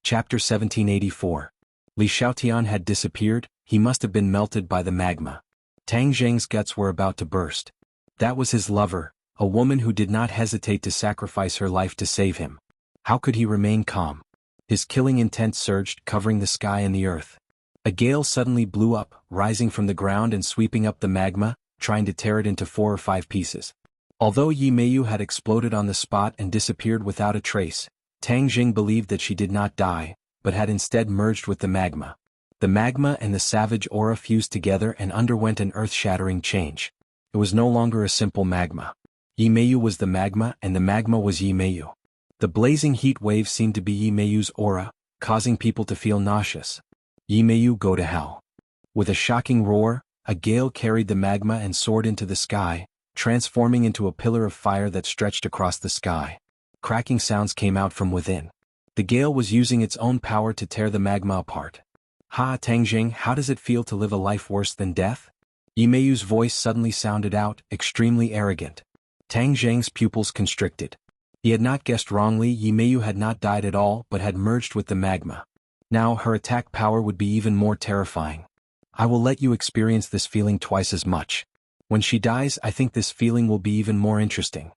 Chapter 1784. Li Xiaotian had disappeared, he must have been melted by the magma. Tang Zheng's guts were about to burst. That was his lover, a woman who did not hesitate to sacrifice her life to save him. How could he remain calm? His killing intent surged, covering the sky and the earth. A gale suddenly blew up, rising from the ground and sweeping up the magma, trying to tear it into 4 or 5 pieces. Although Yi Meiyu had exploded on the spot and disappeared without a trace, Tang Jing believed that she did not die, but had instead merged with the magma. The magma and the savage aura fused together and underwent an earth-shattering change. It was no longer a simple magma. Yi Meiyu was the magma and the magma was Yi Meiyu. The blazing heat wave seemed to be Yi Meiyu's aura, causing people to feel nauseous. Yi Meiyu, go to hell. With a shocking roar, a gale carried the magma and soared into the sky, transforming into a pillar of fire that stretched across the sky. Cracking sounds came out from within. The gale was using its own power to tear the magma apart. Ha, Tang Jing, how does it feel to live a life worse than death? Yi Meiyu's voice suddenly sounded out, extremely arrogant. Tang Jing's pupils constricted. He had not guessed wrongly. Yi Meiyu had not died at all but had merged with the magma. Now her attack power would be even more terrifying. I will let you experience this feeling twice as much. When she dies, I think this feeling will be even more interesting.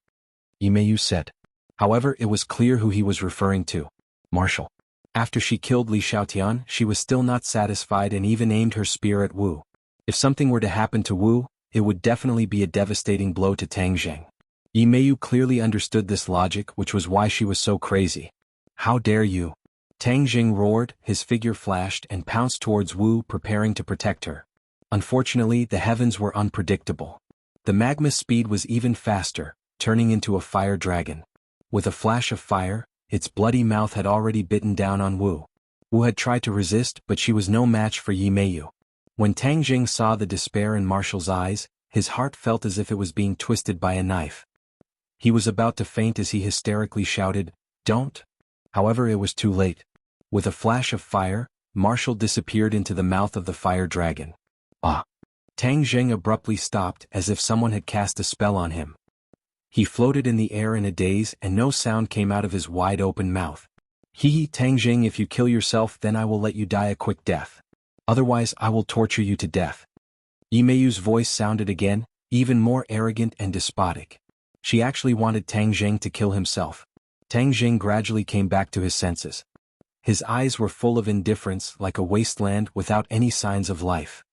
Yi Meiyu said. However, it was clear who he was referring to. Marshall. After she killed Li Xiaotian, she was still not satisfied and even aimed her spear at Wu. If something were to happen to Wu, it would definitely be a devastating blow to Tang Jing. Yi Meiyu clearly understood this logic, which was why she was so crazy. How dare you? Tang Jing roared, his figure flashed and pounced towards Wu, preparing to protect her. Unfortunately, the heavens were unpredictable. The magma's speed was even faster, turning into a fire dragon. With a flash of fire, its bloody mouth had already bitten down on Wu. Wu had tried to resist, but she was no match for Yi Meiyu. When Tang Jing saw the despair in Marshall's eyes, his heart felt as if it was being twisted by a knife. He was about to faint as he hysterically shouted, "Don't!" However, it was too late. With a flash of fire, Marshall disappeared into the mouth of the fire dragon. Ah! Tang Jing abruptly stopped as if someone had cast a spell on him. He floated in the air in a daze and no sound came out of his wide-open mouth. Tang Jing, if you kill yourself then I will let you die a quick death. Otherwise I will torture you to death. Yi Meiyu's voice sounded again, even more arrogant and despotic. She actually wanted Tang Jing to kill himself. Tang Jing gradually came back to his senses. His eyes were full of indifference, like a wasteland without any signs of life.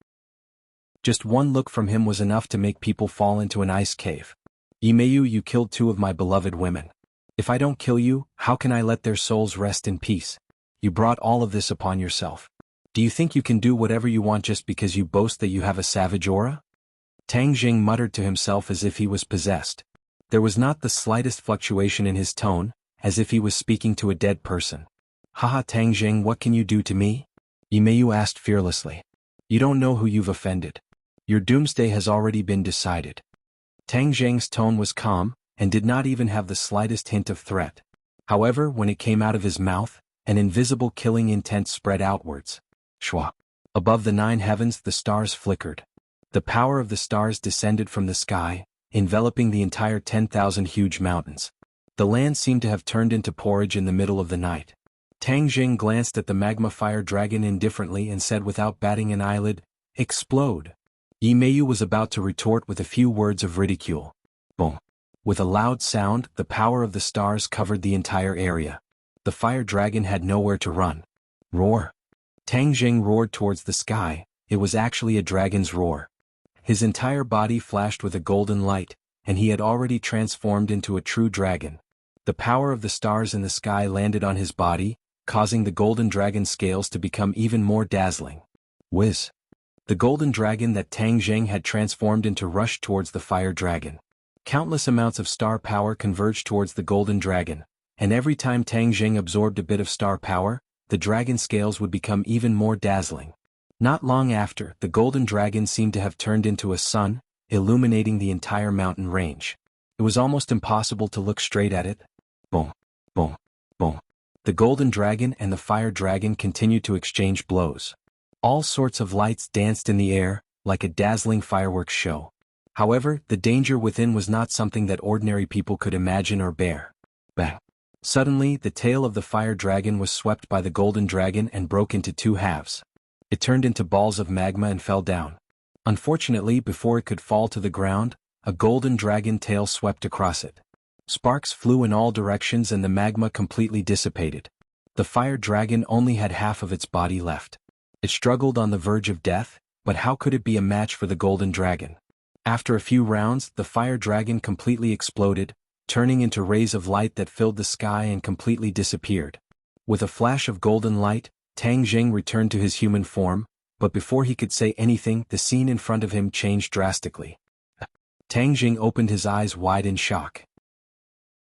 Just one look from him was enough to make people fall into an ice cave. Yi Meiyu, you killed 2 of my beloved women. If I don't kill you, how can I let their souls rest in peace? You brought all of this upon yourself. Do you think you can do whatever you want just because you boast that you have a savage aura? Tang Jing muttered to himself as if he was possessed. There was not the slightest fluctuation in his tone, as if he was speaking to a dead person. Haha, Tang Jing, what can you do to me? Yi Meiyu asked fearlessly. You don't know who you've offended. Your doomsday has already been decided. Tang Jing's tone was calm, and did not even have the slightest hint of threat. However, when it came out of his mouth, an invisible killing intent spread outwards. Shwa. Above the 9 heavens the stars flickered. The power of the stars descended from the sky, enveloping the entire 10,000 huge mountains. The land seemed to have turned into porridge in the middle of the night. Tang Jing glanced at the magma fire dragon indifferently and said without batting an eyelid, "Explode." Yi Meiyu was about to retort with a few words of ridicule. Boom. With a loud sound, the power of the stars covered the entire area. The fire dragon had nowhere to run. Roar. Tang Jing roared towards the sky. It was actually a dragon's roar. His entire body flashed with a golden light, and he had already transformed into a true dragon. The power of the stars in the sky landed on his body, causing the golden dragon scales to become even more dazzling. Whiz. The golden dragon that Tang Jing had transformed into rushed towards the fire dragon. Countless amounts of star power converged towards the golden dragon, and every time Tang Jing absorbed a bit of star power, the dragon scales would become even more dazzling. Not long after, the golden dragon seemed to have turned into a sun, illuminating the entire mountain range. It was almost impossible to look straight at it. Boom, boom, boom. The golden dragon and the fire dragon continued to exchange blows. All sorts of lights danced in the air, like a dazzling fireworks show. However, the danger within was not something that ordinary people could imagine or bear. Bang. Suddenly, the tail of the fire dragon was swept by the golden dragon and broke into two halves. It turned into balls of magma and fell down. Unfortunately, before it could fall to the ground, a golden dragon tail swept across it. Sparks flew in all directions and the magma completely dissipated. The fire dragon only had half of its body left. It struggled on the verge of death, but how could it be a match for the golden dragon? After a few rounds, the fire dragon completely exploded, turning into rays of light that filled the sky and completely disappeared. With a flash of golden light, Tang Jing returned to his human form, but before he could say anything, the scene in front of him changed drastically. Tang Jing opened his eyes wide in shock.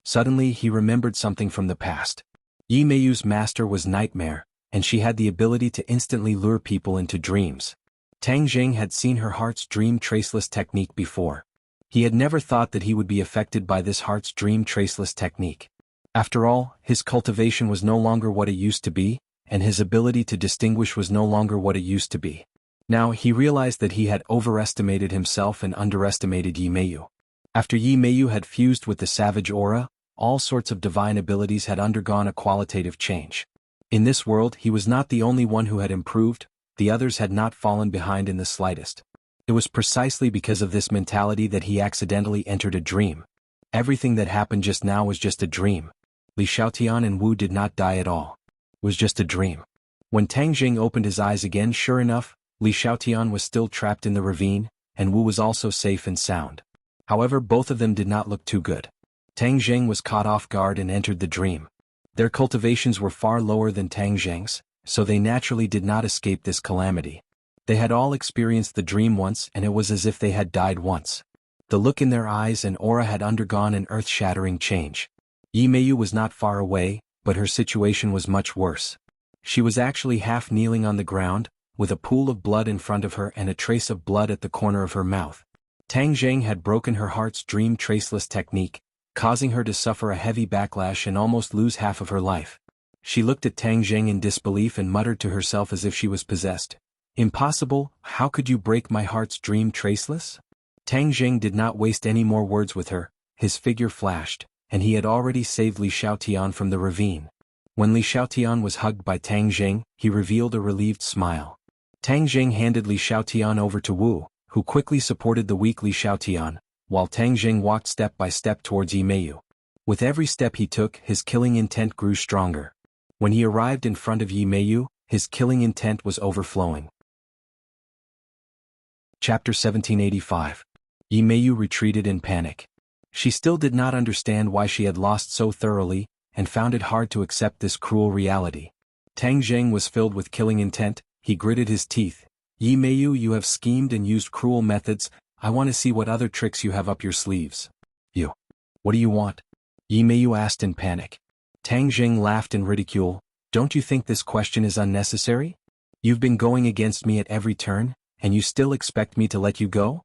Suddenly he remembered something from the past. Yi Meiyu's master was Nightmare, and she had the ability to instantly lure people into dreams. Tang Jing had seen her heart's dream traceless technique before. He had never thought that he would be affected by this heart's dream traceless technique. After all, his cultivation was no longer what it used to be, and his ability to distinguish was no longer what it used to be. Now he realized that he had overestimated himself and underestimated Yi Meiyu. After Yi Meiyu had fused with the savage aura, all sorts of divine abilities had undergone a qualitative change. In this world he was not the only one who had improved, the others had not fallen behind in the slightest. It was precisely because of this mentality that he accidentally entered a dream. Everything that happened just now was just a dream. Li Xiaotian and Wu did not die at all. It was just a dream. When Tang Jing opened his eyes again, sure enough, Li Xiaotian was still trapped in the ravine, and Wu was also safe and sound. However, both of them did not look too good. Tang Jing was caught off guard and entered the dream. Their cultivations were far lower than Tang Jing's, so they naturally did not escape this calamity. They had all experienced the dream once, and it was as if they had died once. The look in their eyes and aura had undergone an earth-shattering change. Yi Meiyu was not far away, but her situation was much worse. She was actually half kneeling on the ground, with a pool of blood in front of her and a trace of blood at the corner of her mouth. Tang Jing had broken her heart's dream traceless technique, causing her to suffer a heavy backlash and almost lose half of her life. She looked at Tang Jing in disbelief and muttered to herself as if she was possessed. "Impossible, how could you break my heart's dream traceless?" Tang Jing did not waste any more words with her, his figure flashed, and he had already saved Li Xiaotian from the ravine. When Li Xiaotian was hugged by Tang Jing, he revealed a relieved smile. Tang Jing handed Li Xiaotian over to Wu, who quickly supported the weak Li Xiaotian, while Tang Jing walked step by step towards Yi Meiyu. With every step he took, his killing intent grew stronger. When he arrived in front of Yi Meiyu, his killing intent was overflowing. Chapter 1785. Yi Meiyu retreated in panic. She still did not understand why she had lost so thoroughly, and found it hard to accept this cruel reality. Tang Jing was filled with killing intent. He gritted his teeth. "Yi Meiyu, you have schemed and used cruel methods. I want to see what other tricks you have up your sleeves." "You. What do you want?" Yi Meiyu asked in panic. Tang Jing laughed in ridicule. "Don't you think this question is unnecessary? You've been going against me at every turn, and you still expect me to let you go?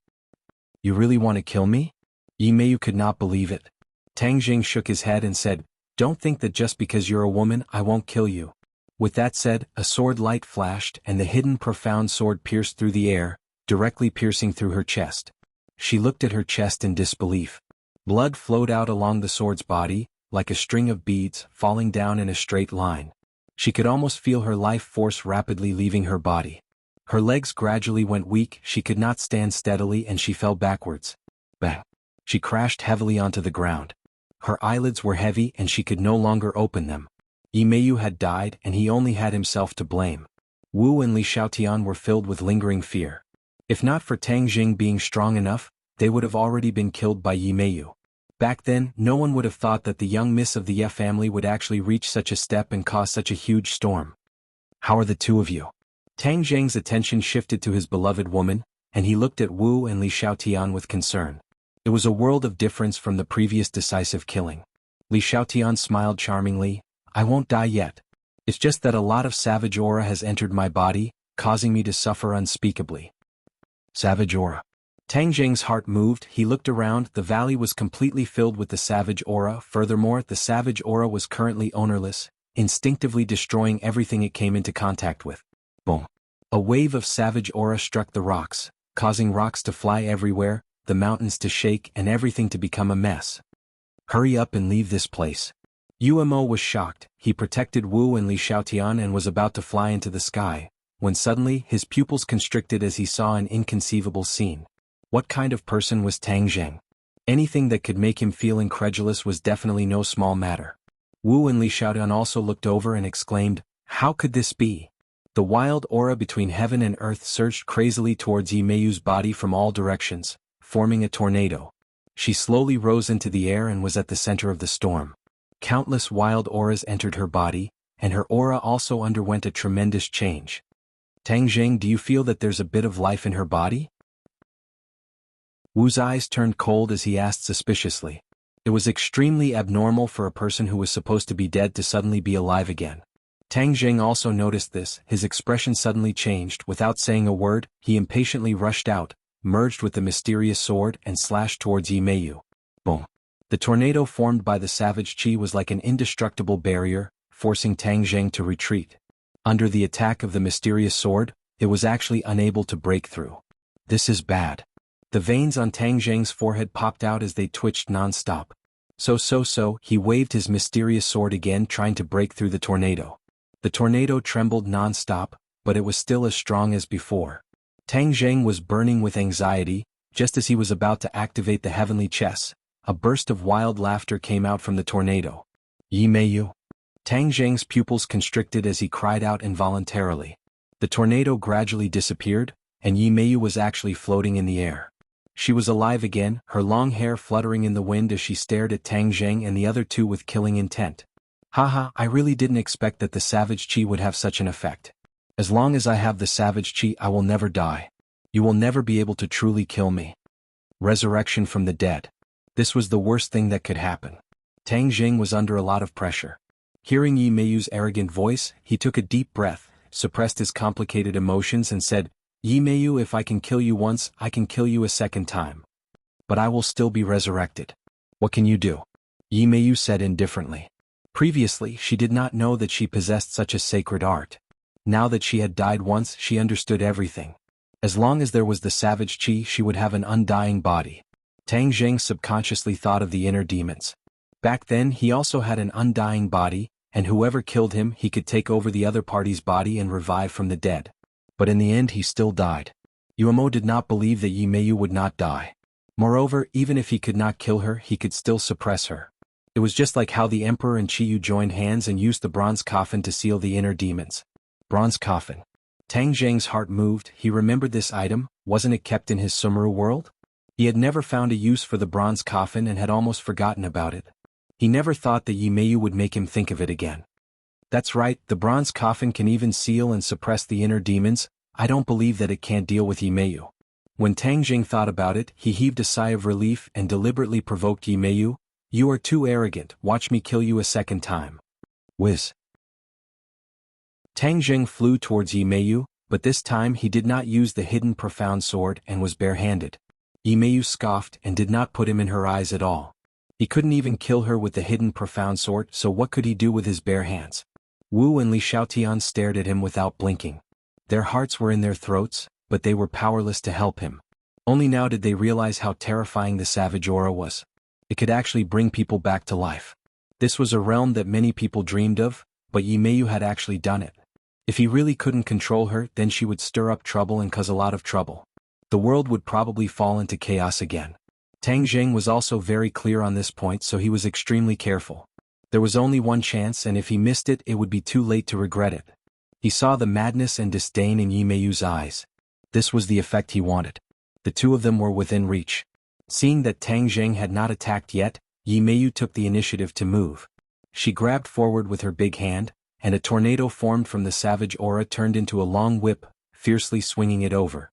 You really want to kill me?" Yi Meiyu could not believe it. Tang Jing shook his head and said, "Don't think that just because you're a woman I won't kill you." With that said, a sword light flashed and the hidden profound sword pierced through the air, directly piercing through her chest. She looked at her chest in disbelief. Blood flowed out along the sword's body, like a string of beads falling down in a straight line. She could almost feel her life force rapidly leaving her body. Her legs gradually went weak, she could not stand steadily and she fell backwards. Bang! She crashed heavily onto the ground. Her eyelids were heavy and she could no longer open them. Yi Meiyu had died and he only had himself to blame. Wu and Li Xiaotian were filled with lingering fear. If not for Tang Jing being strong enough, they would have already been killed by Yi Meiyu. Back then, no one would have thought that the young miss of the Ye family would actually reach such a step and cause such a huge storm. "How are the two of you?" Tang Jing's attention shifted to his beloved woman, and he looked at Wu and Li Xiaotian with concern. It was a world of difference from the previous decisive killing. Li Xiaotian smiled charmingly. "I won't die yet. It's just that a lot of savage aura has entered my body, causing me to suffer unspeakably." Savage aura. Tang Jing's heart moved. He looked around. The valley was completely filled with the savage aura. Furthermore, the savage aura was currently ownerless, instinctively destroying everything it came into contact with. Boom. A wave of savage aura struck the rocks, causing rocks to fly everywhere, the mountains to shake and everything to become a mess. "Hurry up and leave this place." Umo was shocked. He protected Wu and Li Xiaotian and was about to fly into the sky, when suddenly his pupils constricted as he saw an inconceivable scene. What kind of person was Tang Zheng? Anything that could make him feel incredulous was definitely no small matter. Wu and Li Xiaotian also looked over and exclaimed, "How could this be?" The wild aura between heaven and earth surged crazily towards Yi Meiyu's body from all directions, forming a tornado. She slowly rose into the air and was at the center of the storm. Countless wild auras entered her body, and her aura also underwent a tremendous change. "Tang Zheng, do you feel that there's a bit of life in her body?" Wu's eyes turned cold as he asked suspiciously. It was extremely abnormal for a person who was supposed to be dead to suddenly be alive again. Tang Zheng also noticed this. His expression suddenly changed. Without saying a word, he impatiently rushed out, merged with the mysterious sword and slashed towards Yi Meiyu. Boom! The tornado formed by the savage chi was like an indestructible barrier, forcing Tang Zheng to retreat. Under the attack of the mysterious sword, it was actually unable to break through. This is bad. The veins on Tang Zheng's forehead popped out as they twitched non-stop. He waved his mysterious sword again, trying to break through the tornado. The tornado trembled non-stop, but it was still as strong as before. Tang Zheng was burning with anxiety. Just as he was about to activate the heavenly chess, a burst of wild laughter came out from the tornado. "Yi Meiyu." Tang Zheng's pupils constricted as he cried out involuntarily. The tornado gradually disappeared, and Yi Meiyu was actually floating in the air. She was alive again, her long hair fluttering in the wind as she stared at Tang Zheng and the other two with killing intent. "Haha, I really didn't expect that the savage chi would have such an effect. As long as I have the savage chi, I will never die. You will never be able to truly kill me." Resurrection from the dead. This was the worst thing that could happen. Tang Zheng was under a lot of pressure. Hearing Yi Meiyu's arrogant voice, he took a deep breath, suppressed his complicated emotions and said, "Yi Meiyu, if I can kill you once, I can kill you a second time. But I will still be resurrected. What can you do?" Yi Meiyu said indifferently. Previously, she did not know that she possessed such a sacred art. Now that she had died once, she understood everything. As long as there was the savage chi, she would have an undying body. Tang Zheng subconsciously thought of the inner demons. Back then, he also had an undying body, and whoever killed him, he could take over the other party's body and revive from the dead. But in the end he still died. Uemo did not believe that Yi Meiyu would not die. Moreover, even if he could not kill her, he could still suppress her. It was just like how the Emperor and Qiyu joined hands and used the bronze coffin to seal the inner demons. Bronze coffin. Tang Zheng's heart moved. He remembered this item. Wasn't it kept in his Sumeru world? He had never found a use for the bronze coffin and had almost forgotten about it. He never thought that Yi Meiyu would make him think of it again. That's right, the bronze coffin can even seal and suppress the inner demons. I don't believe that it can't deal with Yi Meiyu. When Tang Zheng thought about it, he heaved a sigh of relief and deliberately provoked Yi Meiyu. "You are too arrogant, watch me kill you a second time." Whiz. Tang Zheng flew towards Yi Meiyu, but this time he did not use the hidden profound sword and was barehanded. Yi Meiyu scoffed and did not put him in her eyes at all. He couldn't even kill her with the hidden profound sword, so what could he do with his bare hands? Wu and Li Xiaotian stared at him without blinking. Their hearts were in their throats, but they were powerless to help him. Only now did they realize how terrifying the savage aura was. It could actually bring people back to life. This was a realm that many people dreamed of, but Yi Meiyu had actually done it. If he really couldn't control her, then she would stir up trouble and cause a lot of trouble. The world would probably fall into chaos again. Tang Zheng was also very clear on this point, so he was extremely careful. There was only one chance, and if he missed it, it would be too late to regret it. He saw the madness and disdain in Yi Meiyu's eyes. This was the effect he wanted. The two of them were within reach. Seeing that Tang Zheng had not attacked yet, Yi Meiyu took the initiative to move. She grabbed forward with her big hand, and a tornado formed from the savage aura turned into a long whip, fiercely swinging it over.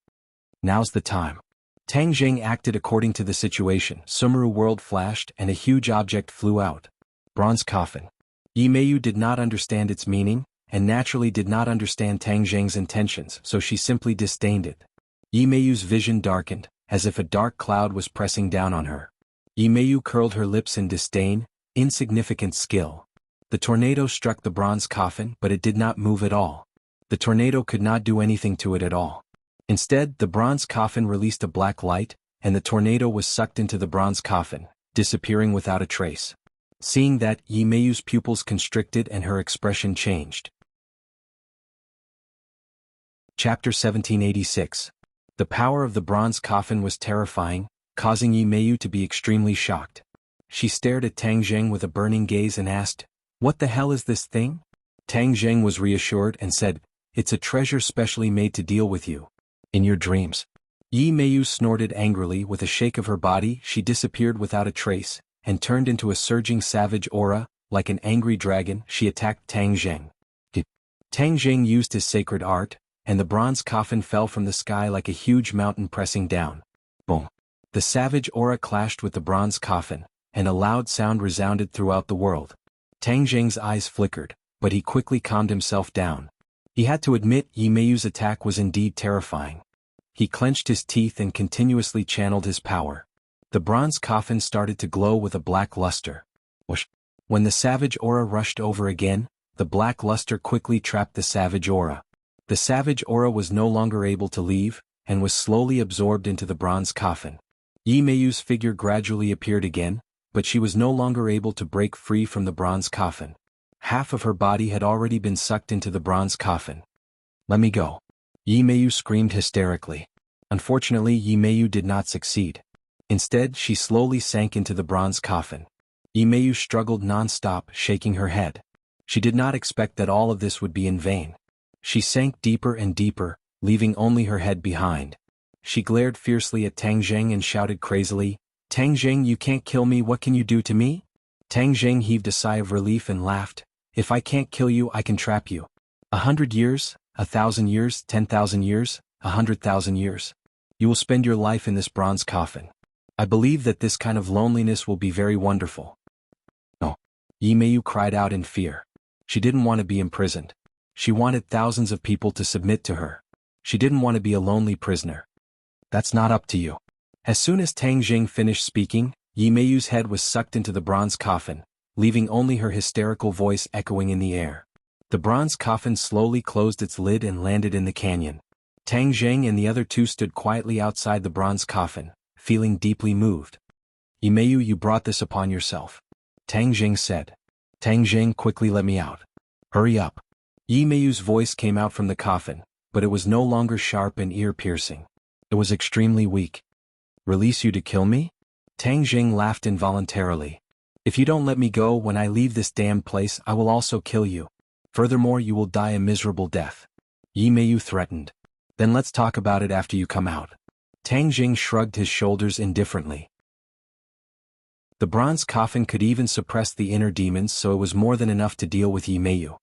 Now's the time. Tang Zheng acted according to the situation. Sumeru world flashed and a huge object flew out. Bronze coffin. Yi Meiyu did not understand its meaning, and naturally did not understand Tang Zheng's intentions, so she simply disdained it. Yi Meiyu's vision darkened, as if a dark cloud was pressing down on her. Yi Meiyu curled her lips in disdain. Insignificant skill. The tornado struck the bronze coffin, but it did not move at all. The tornado could not do anything to it at all. Instead, the bronze coffin released a black light, and the tornado was sucked into the bronze coffin, disappearing without a trace. Seeing that, Yi Meiyu's pupils constricted and her expression changed. Chapter 1786. The power of the bronze coffin was terrifying, causing Yi Meiyu to be extremely shocked. She stared at Tang Zheng with a burning gaze and asked, "What the hell is this thing?" Tang Zheng was reassured and said, "It's a treasure specially made to deal with you in your dreams." Yi Meiyu snorted angrily. With a shake of her body, she disappeared without a trace, and turned into a surging savage aura. Like an angry dragon, she attacked Tang Zheng. Tang Zheng used his sacred art, and the bronze coffin fell from the sky like a huge mountain pressing down. Boom! The savage aura clashed with the bronze coffin, and a loud sound resounded throughout the world. Tang Zheng's eyes flickered, but he quickly calmed himself down. He had to admit Yi Meiyu's attack was indeed terrifying. He clenched his teeth and continuously channeled his power. The bronze coffin started to glow with a black luster. Whoosh! When the savage aura rushed over again, the black luster quickly trapped the savage aura. The savage aura was no longer able to leave, and was slowly absorbed into the bronze coffin. Yi Meiyu's figure gradually appeared again, but she was no longer able to break free from the bronze coffin. Half of her body had already been sucked into the bronze coffin. "Let me go!" Yi Meiyu screamed hysterically. Unfortunately, Yi Meiyu did not succeed. Instead, she slowly sank into the bronze coffin. Yi Meiyu struggled non-stop, shaking her head. She did not expect that all of this would be in vain. She sank deeper and deeper, leaving only her head behind. She glared fiercely at Tang Zheng and shouted crazily, "Tang Zheng, you can't kill me, what can you do to me?" Tang Zheng heaved a sigh of relief and laughed, "If I can't kill you, I can trap you. 100 years, 1,000 years, 10,000 years, 100,000 years. You will spend your life in this bronze coffin. I believe that this kind of loneliness will be very wonderful." "No." Yi Meiyu cried out in fear. She didn't want to be imprisoned. She wanted thousands of people to submit to her. She didn't want to be a lonely prisoner. "That's not up to you." As soon as Tang Zheng finished speaking, Yi Meiyu's head was sucked into the bronze coffin, leaving only her hysterical voice echoing in the air. The bronze coffin slowly closed its lid and landed in the canyon. Tang Zheng and the other two stood quietly outside the bronze coffin, feeling deeply moved. "Yi Meiyu, you brought this upon yourself," Tang Zheng said. "Tang Zheng, quickly let me out. Hurry up." Yi Meiyu's voice came out from the coffin, but it was no longer sharp and ear-piercing. It was extremely weak. "Release you to kill me?" Tang Zheng laughed involuntarily. "If you don't let me go when I leave this damned place, I will also kill you. Furthermore, you will die a miserable death," Yi Meiyu threatened. "Then let's talk about it after you come out." Tang Zheng shrugged his shoulders indifferently. The bronze coffin could even suppress the inner demons, so it was more than enough to deal with Yi Meiyu.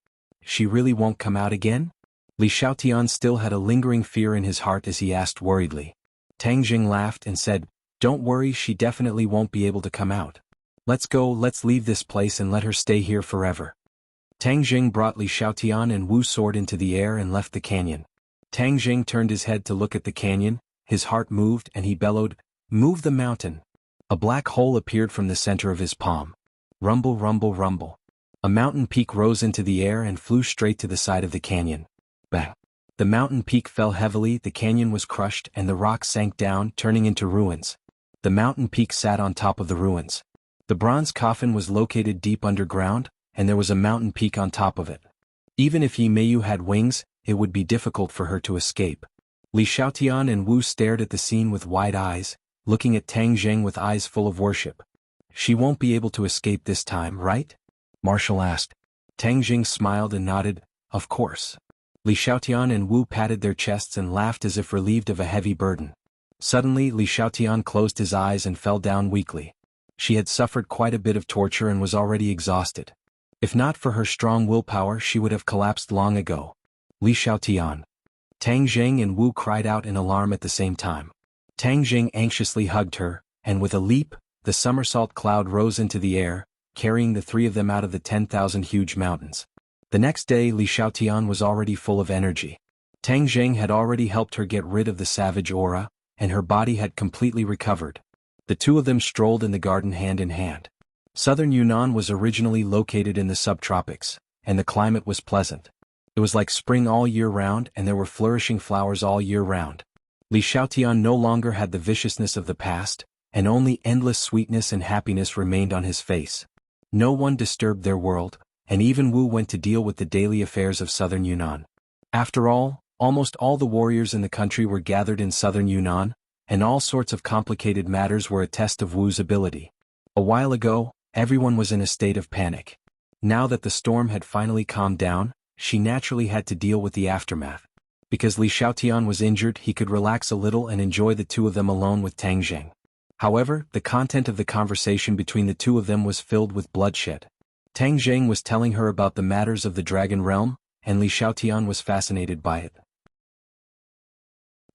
She really won't come out again? Li Xiaotian still had a lingering fear in his heart as he asked worriedly. Tang Jing laughed and said, "Don't worry, she definitely won't be able to come out. Let's go, let's leave this place and let her stay here forever." Tang Jing brought Li Xiaotian and Wu Sword into the air and left the canyon. Tang Jing turned his head to look at the canyon, his heart moved and he bellowed, "Move the mountain." A black hole appeared from the center of his palm. Rumble, rumble, rumble. A mountain peak rose into the air and flew straight to the side of the canyon. Bang! The mountain peak fell heavily, the canyon was crushed and the rock sank down, turning into ruins. The mountain peak sat on top of the ruins. The bronze coffin was located deep underground, and there was a mountain peak on top of it. Even if Yi Meiyu had wings, it would be difficult for her to escape. Li Xiaotian and Wu stared at the scene with wide eyes, looking at Tang Zheng with eyes full of worship. "She won't be able to escape this time, right?" Marshall asked. Tang Jing smiled and nodded, "Of course." Li Xiaotian and Wu patted their chests and laughed as if relieved of a heavy burden. Suddenly Li Xiaotian closed his eyes and fell down weakly. She had suffered quite a bit of torture and was already exhausted. If not for her strong willpower, she would have collapsed long ago. Li Xiaotian. Tang Jing and Wu cried out in alarm at the same time. Tang Jing anxiously hugged her, and with a leap, the somersault cloud rose into the air, carrying the three of them out of the 10,000 huge mountains. The next day Li Xiaotian was already full of energy. Tang Zheng had already helped her get rid of the savage aura, and her body had completely recovered. The two of them strolled in the garden hand in hand. Southern Yunnan was originally located in the subtropics, and the climate was pleasant. It was like spring all year round and there were flourishing flowers all year round. Li Xiaotian no longer had the viciousness of the past, and only endless sweetness and happiness remained on his face. No one disturbed their world, and even Wu went to deal with the daily affairs of southern Yunnan. After all, almost all the warriors in the country were gathered in southern Yunnan, and all sorts of complicated matters were a test of Wu's ability. A while ago, everyone was in a state of panic. Now that the storm had finally calmed down, she naturally had to deal with the aftermath. Because Li Xiaotian was injured, he could relax a little and enjoy the two of them alone with Tang Jing. However, the content of the conversation between the two of them was filled with bloodshed. Tang Jing was telling her about the matters of the Dragon Realm, and Li Xiaotian was fascinated by it.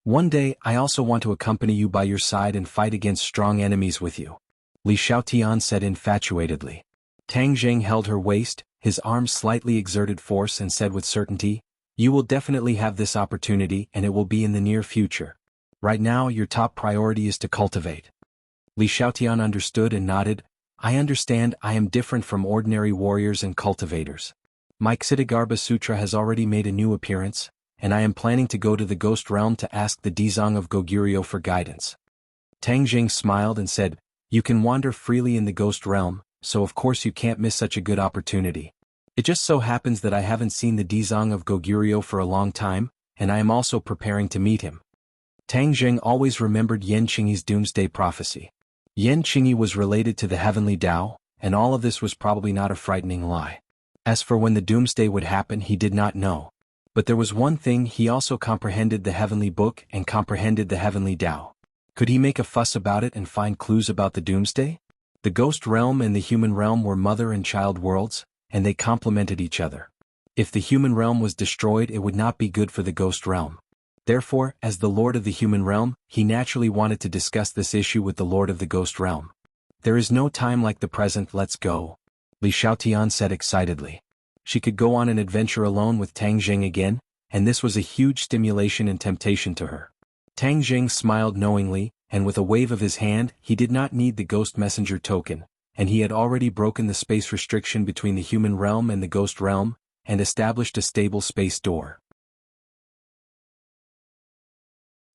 One day, I also want to accompany you by your side and fight against strong enemies with you, Li Xiaotian said infatuatedly. Tang Jing held her waist, his arms slightly exerted force and said with certainty, "You will definitely have this opportunity and it will be in the near future. Right now your top priority is to cultivate." Li Xiaotian understood and nodded. "I understand. I am different from ordinary warriors and cultivators. My Ksitigarbha Sutra has already made a new appearance, and I am planning to go to the Ghost Realm to ask the Dizang of Goguryeo for guidance." Tang Jing smiled and said, "You can wander freely in the Ghost Realm, so of course you can't miss such a good opportunity. It just so happens that I haven't seen the Dizang of Goguryeo for a long time, and I am also preparing to meet him." Tang Jing always remembered Yan Qingyi's doomsday prophecy. Yan Qingyi was related to the heavenly Tao, and all of this was probably not a frightening lie. As for when the doomsday would happen, he did not know. But there was one thing: he also comprehended the heavenly book and comprehended the heavenly Tao. Could he make a fuss about it and find clues about the doomsday? The ghost realm and the human realm were mother and child worlds, and they complemented each other. If the human realm was destroyed, it would not be good for the ghost realm. Therefore, as the lord of the human realm, he naturally wanted to discuss this issue with the lord of the ghost realm. "There is no time like the present, let's go," Li Xiaotian said excitedly. She could go on an adventure alone with Tang Jing again, and this was a huge stimulation and temptation to her. Tang Jing smiled knowingly, and with a wave of his hand, he did not need the ghost messenger token, and he had already broken the space restriction between the human realm and the ghost realm, and established a stable space door.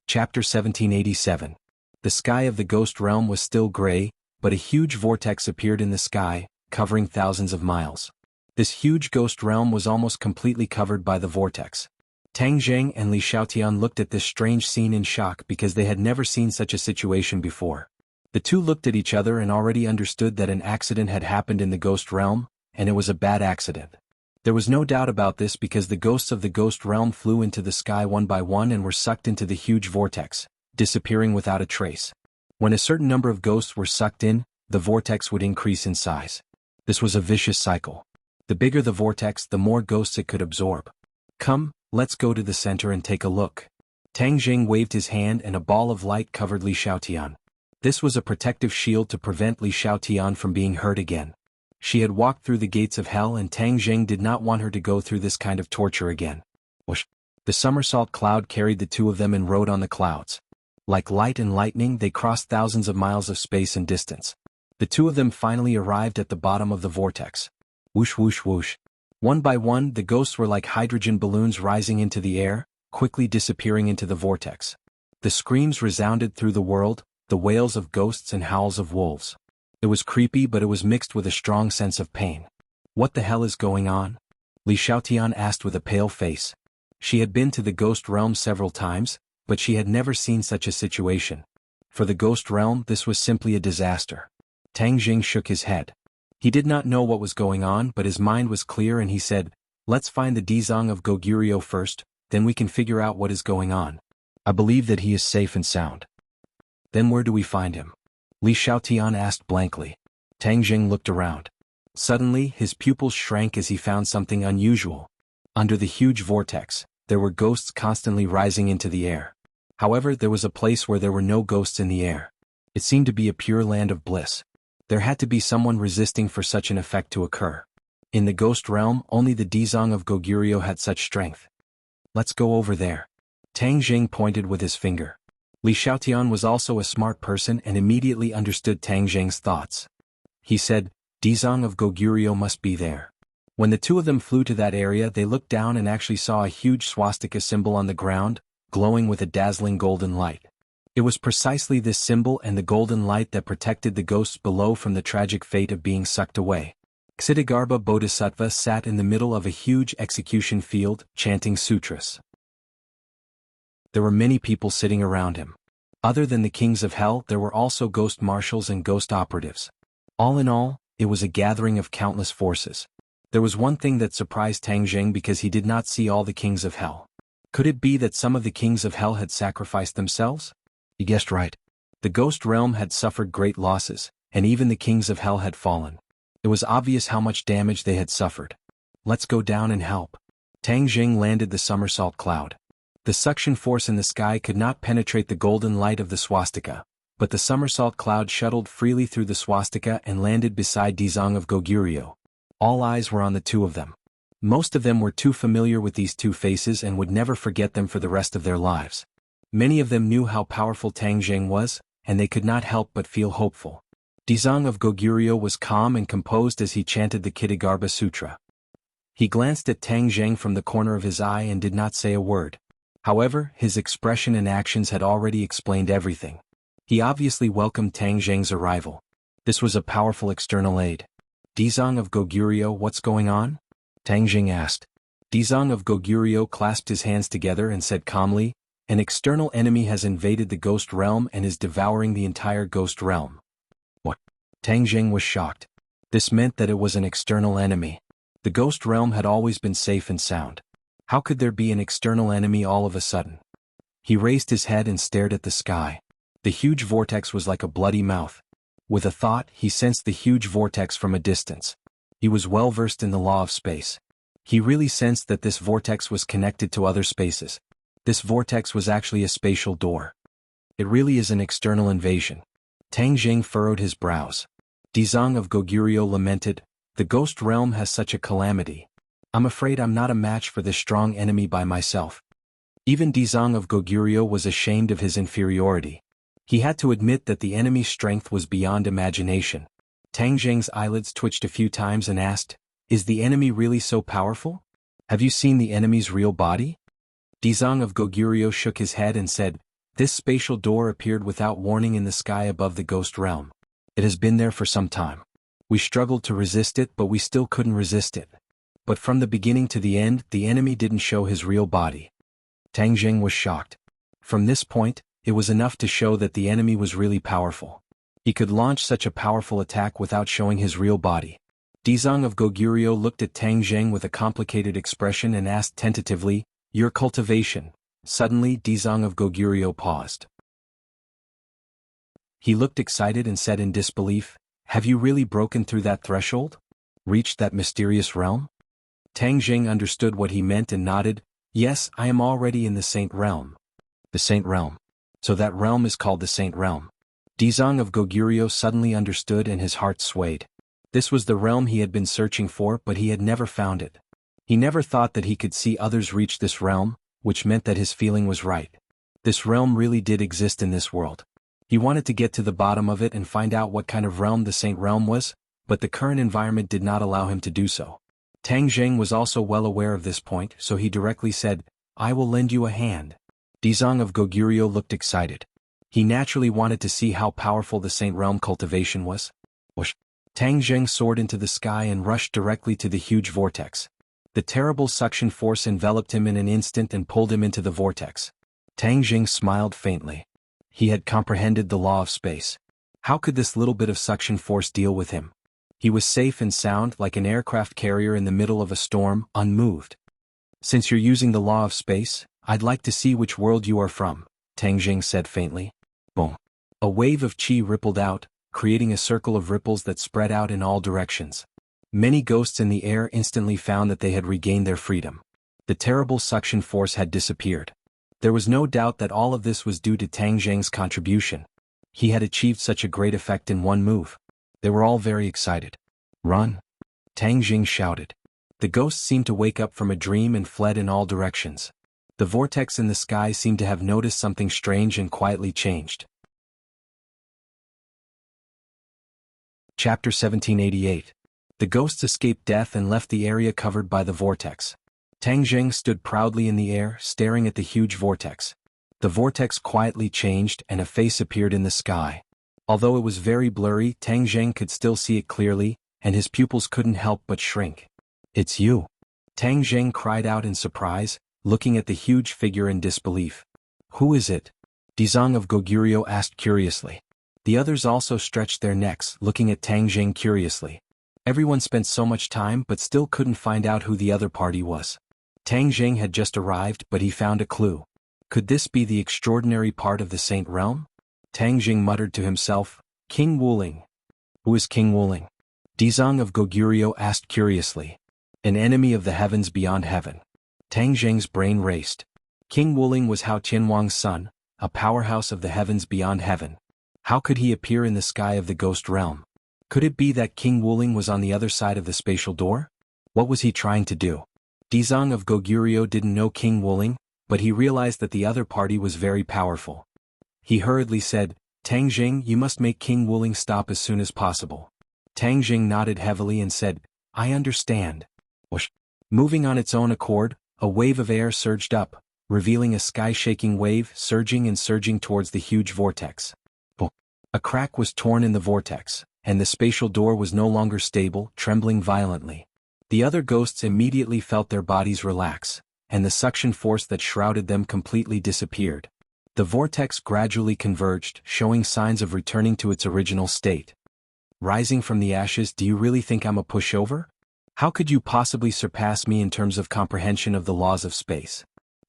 Chapter 1787. The sky of the ghost realm was still gray, but a huge vortex appeared in the sky, covering thousands of miles. This huge ghost realm was almost completely covered by the vortex. Tang Jing and Li Xiaotian looked at this strange scene in shock because they had never seen such a situation before. The two looked at each other and already understood that an accident had happened in the ghost realm, and it was a bad accident. There was no doubt about this because the ghosts of the ghost realm flew into the sky one by one and were sucked into the huge vortex, disappearing without a trace. When a certain number of ghosts were sucked in, the vortex would increase in size. This was a vicious cycle. The bigger the vortex, the more ghosts it could absorb. "Come, let's go to the center and take a look." Tang Jing waved his hand and a ball of light covered Li Xiaotian. This was a protective shield to prevent Li Xiaotian from being hurt again. She had walked through the gates of hell, and Tang Jing did not want her to go through this kind of torture again. Whoosh! The somersault cloud carried the two of them and rode on the clouds. Like light and lightning, they crossed thousands of miles of space and distance. The two of them finally arrived at the bottom of the vortex. Whoosh whoosh whoosh. One by one, the ghosts were like hydrogen balloons rising into the air, quickly disappearing into the vortex. The screams resounded through the world, the wails of ghosts and howls of wolves. It was creepy, but it was mixed with a strong sense of pain. "What the hell is going on?" Li Xiaotian asked with a pale face. She had been to the ghost realm several times, but she had never seen such a situation. For the ghost realm, this was simply a disaster. Tang Jing shook his head. He did not know what was going on, but his mind was clear and he said, "Let's find the Dizang of Goguryeo first, then we can figure out what is going on. I believe that he is safe and sound." "Then where do we find him?" Li Xiaotian asked blankly. Tang Jing looked around. Suddenly, his pupils shrank as he found something unusual. Under the huge vortex, there were ghosts constantly rising into the air. However, there was a place where there were no ghosts in the air. It seemed to be a pure land of bliss. There had to be someone resisting for such an effect to occur. In the ghost realm, only the Dizang of Goguryeo had such strength. "Let's go over there." Tang Jing pointed with his finger. Li Xiaotian was also a smart person and immediately understood Tang Jing's thoughts. He said, "Dizang of Goguryeo must be there." When the two of them flew to that area, they looked down and actually saw a huge swastika symbol on the ground, glowing with a dazzling golden light. It was precisely this symbol and the golden light that protected the ghosts below from the tragic fate of being sucked away. Ksitigarbha Bodhisattva sat in the middle of a huge execution field, chanting sutras. There were many people sitting around him. Other than the kings of hell, there were also ghost marshals and ghost operatives. All in all, it was a gathering of countless forces. There was one thing that surprised Tang Jing because he did not see all the kings of hell. Could it be that some of the kings of hell had sacrificed themselves? He guessed right. The ghost realm had suffered great losses, and even the kings of hell had fallen. It was obvious how much damage they had suffered. Let's go down and help. Tang Jing landed the somersault cloud. The suction force in the sky could not penetrate the golden light of the swastika, but the somersault cloud shuttled freely through the swastika and landed beside Dizang of Goguryeo. All eyes were on the two of them. Most of them were too familiar with these two faces and would never forget them for the rest of their lives. Many of them knew how powerful Tang Jing was, and they could not help but feel hopeful. Dizang of Goguryeo was calm and composed as he chanted the Ksitigarbha Sutra. He glanced at Tang Jing from the corner of his eye and did not say a word. However, his expression and actions had already explained everything. He obviously welcomed Tang Jing's arrival. This was a powerful external aid. Dizang of Goguryeo, what's going on? Tang Jing asked. Dizang of Goguryeo clasped his hands together and said calmly, an external enemy has invaded the ghost realm and is devouring the entire ghost realm. What? Tang Jing was shocked. This meant that it was an external enemy. The ghost realm had always been safe and sound. How could there be an external enemy all of a sudden? He raised his head and stared at the sky. The huge vortex was like a bloody mouth. With a thought, he sensed the huge vortex from a distance. He was well versed in the law of space. He really sensed that this vortex was connected to other spaces. This vortex was actually a spatial door. It really is an external invasion. Tang Jing furrowed his brows. Dizang of Goguryeo lamented, the ghost realm has such a calamity. I'm afraid I'm not a match for this strong enemy by myself. Even Dizang of Goguryeo was ashamed of his inferiority. He had to admit that the enemy's strength was beyond imagination. Tang Jing's eyelids twitched a few times and asked, is the enemy really so powerful? Have you seen the enemy's real body? Dizang of Goguryeo shook his head and said, this spatial door appeared without warning in the sky above the ghost realm. It has been there for some time. We struggled to resist it, but we still couldn't resist it. But from the beginning to the end, the enemy didn't show his real body. Tang Jing was shocked. From this point, it was enough to show that the enemy was really powerful. He could launch such a powerful attack without showing his real body. Dizang of Goguryeo looked at Tang Jing with a complicated expression and asked tentatively, your cultivation. Suddenly, Dizang of Goguryeo paused. He looked excited and said in disbelief, have you really broken through that threshold? Reached that mysterious realm? Tang Jing understood what he meant and nodded, yes, I am already in the Saint Realm. The Saint Realm. So that realm is called the Saint Realm. Dizang of Goguryeo suddenly understood and his heart swayed. This was the realm he had been searching for, but he had never found it. He never thought that he could see others reach this realm, which meant that his feeling was right. This realm really did exist in this world. He wanted to get to the bottom of it and find out what kind of realm the Saint Realm was, but the current environment did not allow him to do so. Tang Jing was also well aware of this point, so he directly said, I will lend you a hand. Dizang of Goguryeo looked excited. He naturally wanted to see how powerful the Saint Realm cultivation was. Whoosh! Tang Jing soared into the sky and rushed directly to the huge vortex. The terrible suction force enveloped him in an instant and pulled him into the vortex. Tang Jing smiled faintly. He had comprehended the law of space. How could this little bit of suction force deal with him? He was safe and sound like an aircraft carrier in the middle of a storm, unmoved. Since you're using the law of space, I'd like to see which world you are from, Tang Jing said faintly. Boom. A wave of chi rippled out, creating a circle of ripples that spread out in all directions. Many ghosts in the air instantly found that they had regained their freedom. The terrible suction force had disappeared. There was no doubt that all of this was due to Tang Jing's contribution. He had achieved such a great effect in one move. They were all very excited. Run! Tang Jing shouted. The ghosts seemed to wake up from a dream and fled in all directions. The vortex in the sky seemed to have noticed something strange and quietly changed. Chapter 1788. The ghosts escaped death and left the area covered by the vortex. Tang Jing stood proudly in the air, staring at the huge vortex. The vortex quietly changed and a face appeared in the sky. Although it was very blurry, Tang Jing could still see it clearly, and his pupils couldn't help but shrink. "It's you!" Tang Zheng cried out in surprise, looking at the huge figure in disbelief. "Who is it?" Dizang of Goguryeo asked curiously. The others also stretched their necks, looking at Tang Zheng curiously. Everyone spent so much time but still couldn't find out who the other party was. Tang Zheng had just arrived, but he found a clue. Could this be the extraordinary part of the Saint Realm? Tang Zheng muttered to himself, "King Wuling." "Who is King Wuling?" Dizang of Goguryeo asked curiously. "An enemy of the heavens beyond heaven." Tang Zheng's brain raced. King Wuling was Hao Qianwang's son, a powerhouse of the heavens beyond heaven. How could he appear in the sky of the ghost realm? Could it be that King Wuling was on the other side of the spatial door? What was he trying to do? Dizang of Goguryeo didn't know King Wuling, but he realized that the other party was very powerful. He hurriedly said, "Tang Zheng, you must make King Wuling stop as soon as possible." Tang Zheng nodded heavily and said, "I understand." Whoosh. Moving on its own accord, a wave of air surged up, revealing a sky-shaking wave surging and surging towards the huge vortex. A crack was torn in the vortex, and the spatial door was no longer stable, trembling violently. The other ghosts immediately felt their bodies relax, and the suction force that shrouded them completely disappeared. The vortex gradually converged, showing signs of returning to its original state. "Rising from the ashes, do you really think I'm a pushover? How could you possibly surpass me in terms of comprehension of the laws of space?"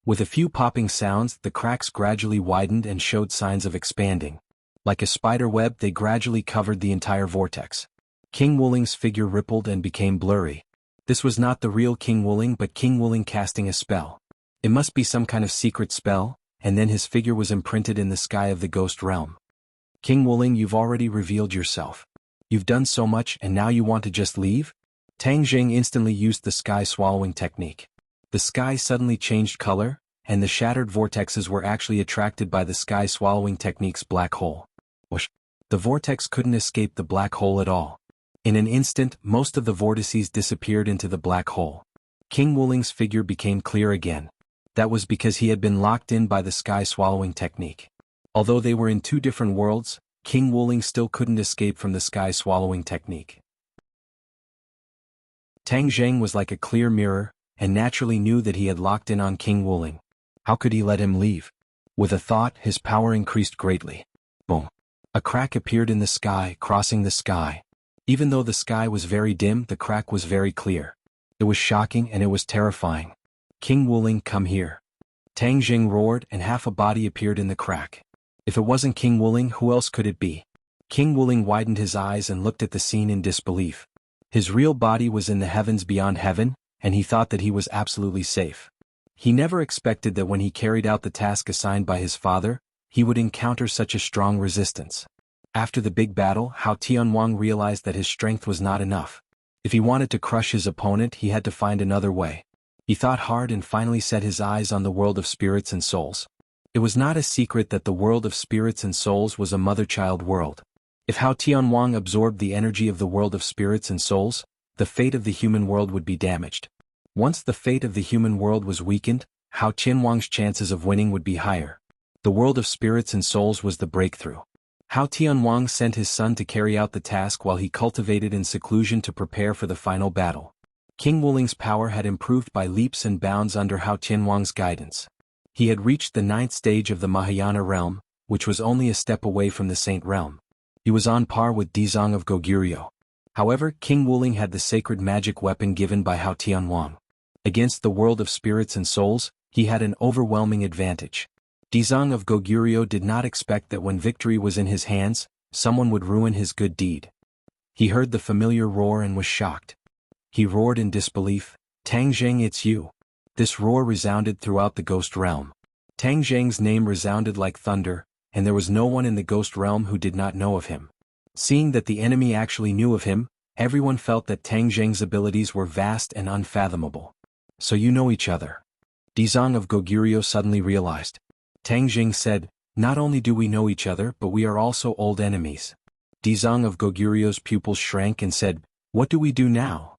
With a few popping sounds, the cracks gradually widened and showed signs of expanding. Like a spider web, they gradually covered the entire vortex. King Wuling's figure rippled and became blurry. This was not the real King Wuling, but King Wuling casting a spell. It must be some kind of secret spell, and then his figure was imprinted in the sky of the ghost realm. "King Wuling, you've already revealed yourself. You've done so much and now you want to just leave?" Tang Zheng instantly used the sky swallowing technique. The sky suddenly changed color, and the shattered vortexes were actually attracted by the sky swallowing technique's black hole. Whoosh. The vortex couldn't escape the black hole at all. In an instant, most of the vortices disappeared into the black hole. King Wuling's figure became clear again. That was because he had been locked in by the sky swallowing technique. Although they were in two different worlds, King Wuling still couldn't escape from the sky swallowing technique. Tang Zheng was like a clear mirror, and naturally knew that he had locked in on King Wuling. How could he let him leave? With a thought, his power increased greatly. Boom. A crack appeared in the sky, crossing the sky. Even though the sky was very dim, the crack was very clear. It was shocking and it was terrifying. "King Wuling, come here." Tang Zheng roared, and half a body appeared in the crack. If it wasn't King Wuling, who else could it be? King Wuling widened his eyes and looked at the scene in disbelief. His real body was in the heavens beyond heaven, and he thought that he was absolutely safe. He never expected that when he carried out the task assigned by his father, he would encounter such a strong resistance. After the big battle, Hao Tianwang realized that his strength was not enough. If he wanted to crush his opponent, he had to find another way. He thought hard and finally set his eyes on the world of spirits and souls. It was not a secret that the world of spirits and souls was a mother-child world. If Hao Tianwang absorbed the energy of the world of spirits and souls, the fate of the human world would be damaged. Once the fate of the human world was weakened, Hao Tianwang's chances of winning would be higher. The world of spirits and souls was the breakthrough. Hao Tianwang sent his son to carry out the task while he cultivated in seclusion to prepare for the final battle. King Wuling's power had improved by leaps and bounds under Hao Tianwang's guidance. He had reached the 9th stage of the Mahayana realm, which was only a step away from the Saint realm. He was on par with Dizang of Goguryeo. However, King Wuling had the sacred magic weapon given by Hao Tianwang. Against the world of spirits and souls, he had an overwhelming advantage. Dizang of Goguryeo did not expect that when victory was in his hands, someone would ruin his good deed. He heard the familiar roar and was shocked. He roared in disbelief, "Tang Zheng, it's you." This roar resounded throughout the ghost realm. Tang Zheng's name resounded like thunder, and there was no one in the ghost realm who did not know of him. Seeing that the enemy actually knew of him, everyone felt that Tang Zheng's abilities were vast and unfathomable. "So you know each other?" Dizang of Goguryeo suddenly realized. Tang Zheng said, "Not only do we know each other, but we are also old enemies." Dizang of Goguryeo's pupils shrank and said, "What do we do now?"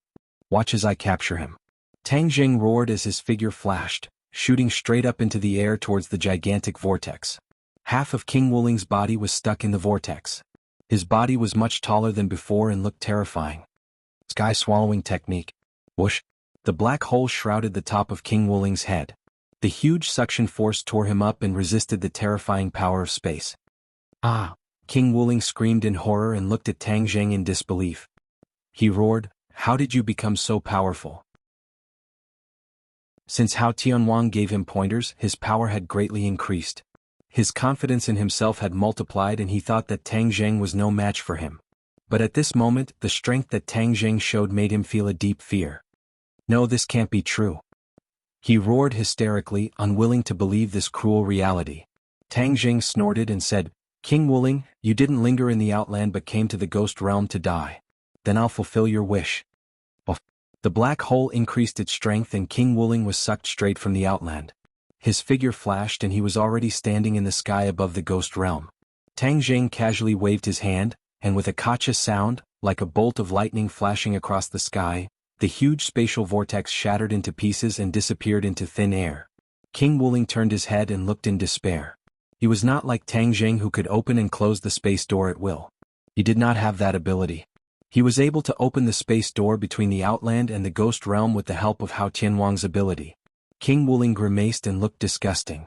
"Watch as I capture him." Tang Zheng roared as his figure flashed, shooting straight up into the air towards the gigantic vortex. Half of King Wuling's body was stuck in the vortex. His body was much taller than before and looked terrifying. Sky swallowing technique. Whoosh. The black hole shrouded the top of King Wuling's head. The huge suction force tore him up and resisted the terrifying power of space. Ah! King Wuling screamed in horror and looked at Tang Zheng in disbelief. He roared, "How did you become so powerful?" Since Hao Tianwang gave him pointers, his power had greatly increased. His confidence in himself had multiplied and he thought that Tang Zheng was no match for him. But at this moment, the strength that Tang Zheng showed made him feel a deep fear. No, this can't be true. He roared hysterically, unwilling to believe this cruel reality. Tang Zheng snorted and said, "King Wuling, you didn't linger in the outland but came to the ghost realm to die. Then I'll fulfill your wish." Oh. The black hole increased its strength and King Wuling was sucked straight from the outland. His figure flashed and he was already standing in the sky above the ghost realm. Tang Zheng casually waved his hand, and with a kacha sound, like a bolt of lightning flashing across the sky, the huge spatial vortex shattered into pieces and disappeared into thin air. King Wuling turned his head and looked in despair. He was not like Tang Zheng who could open and close the space door at will. He did not have that ability. He was able to open the space door between the outland and the ghost realm with the help of Hao Tianwang's ability. King Wuling grimaced and looked disgusting.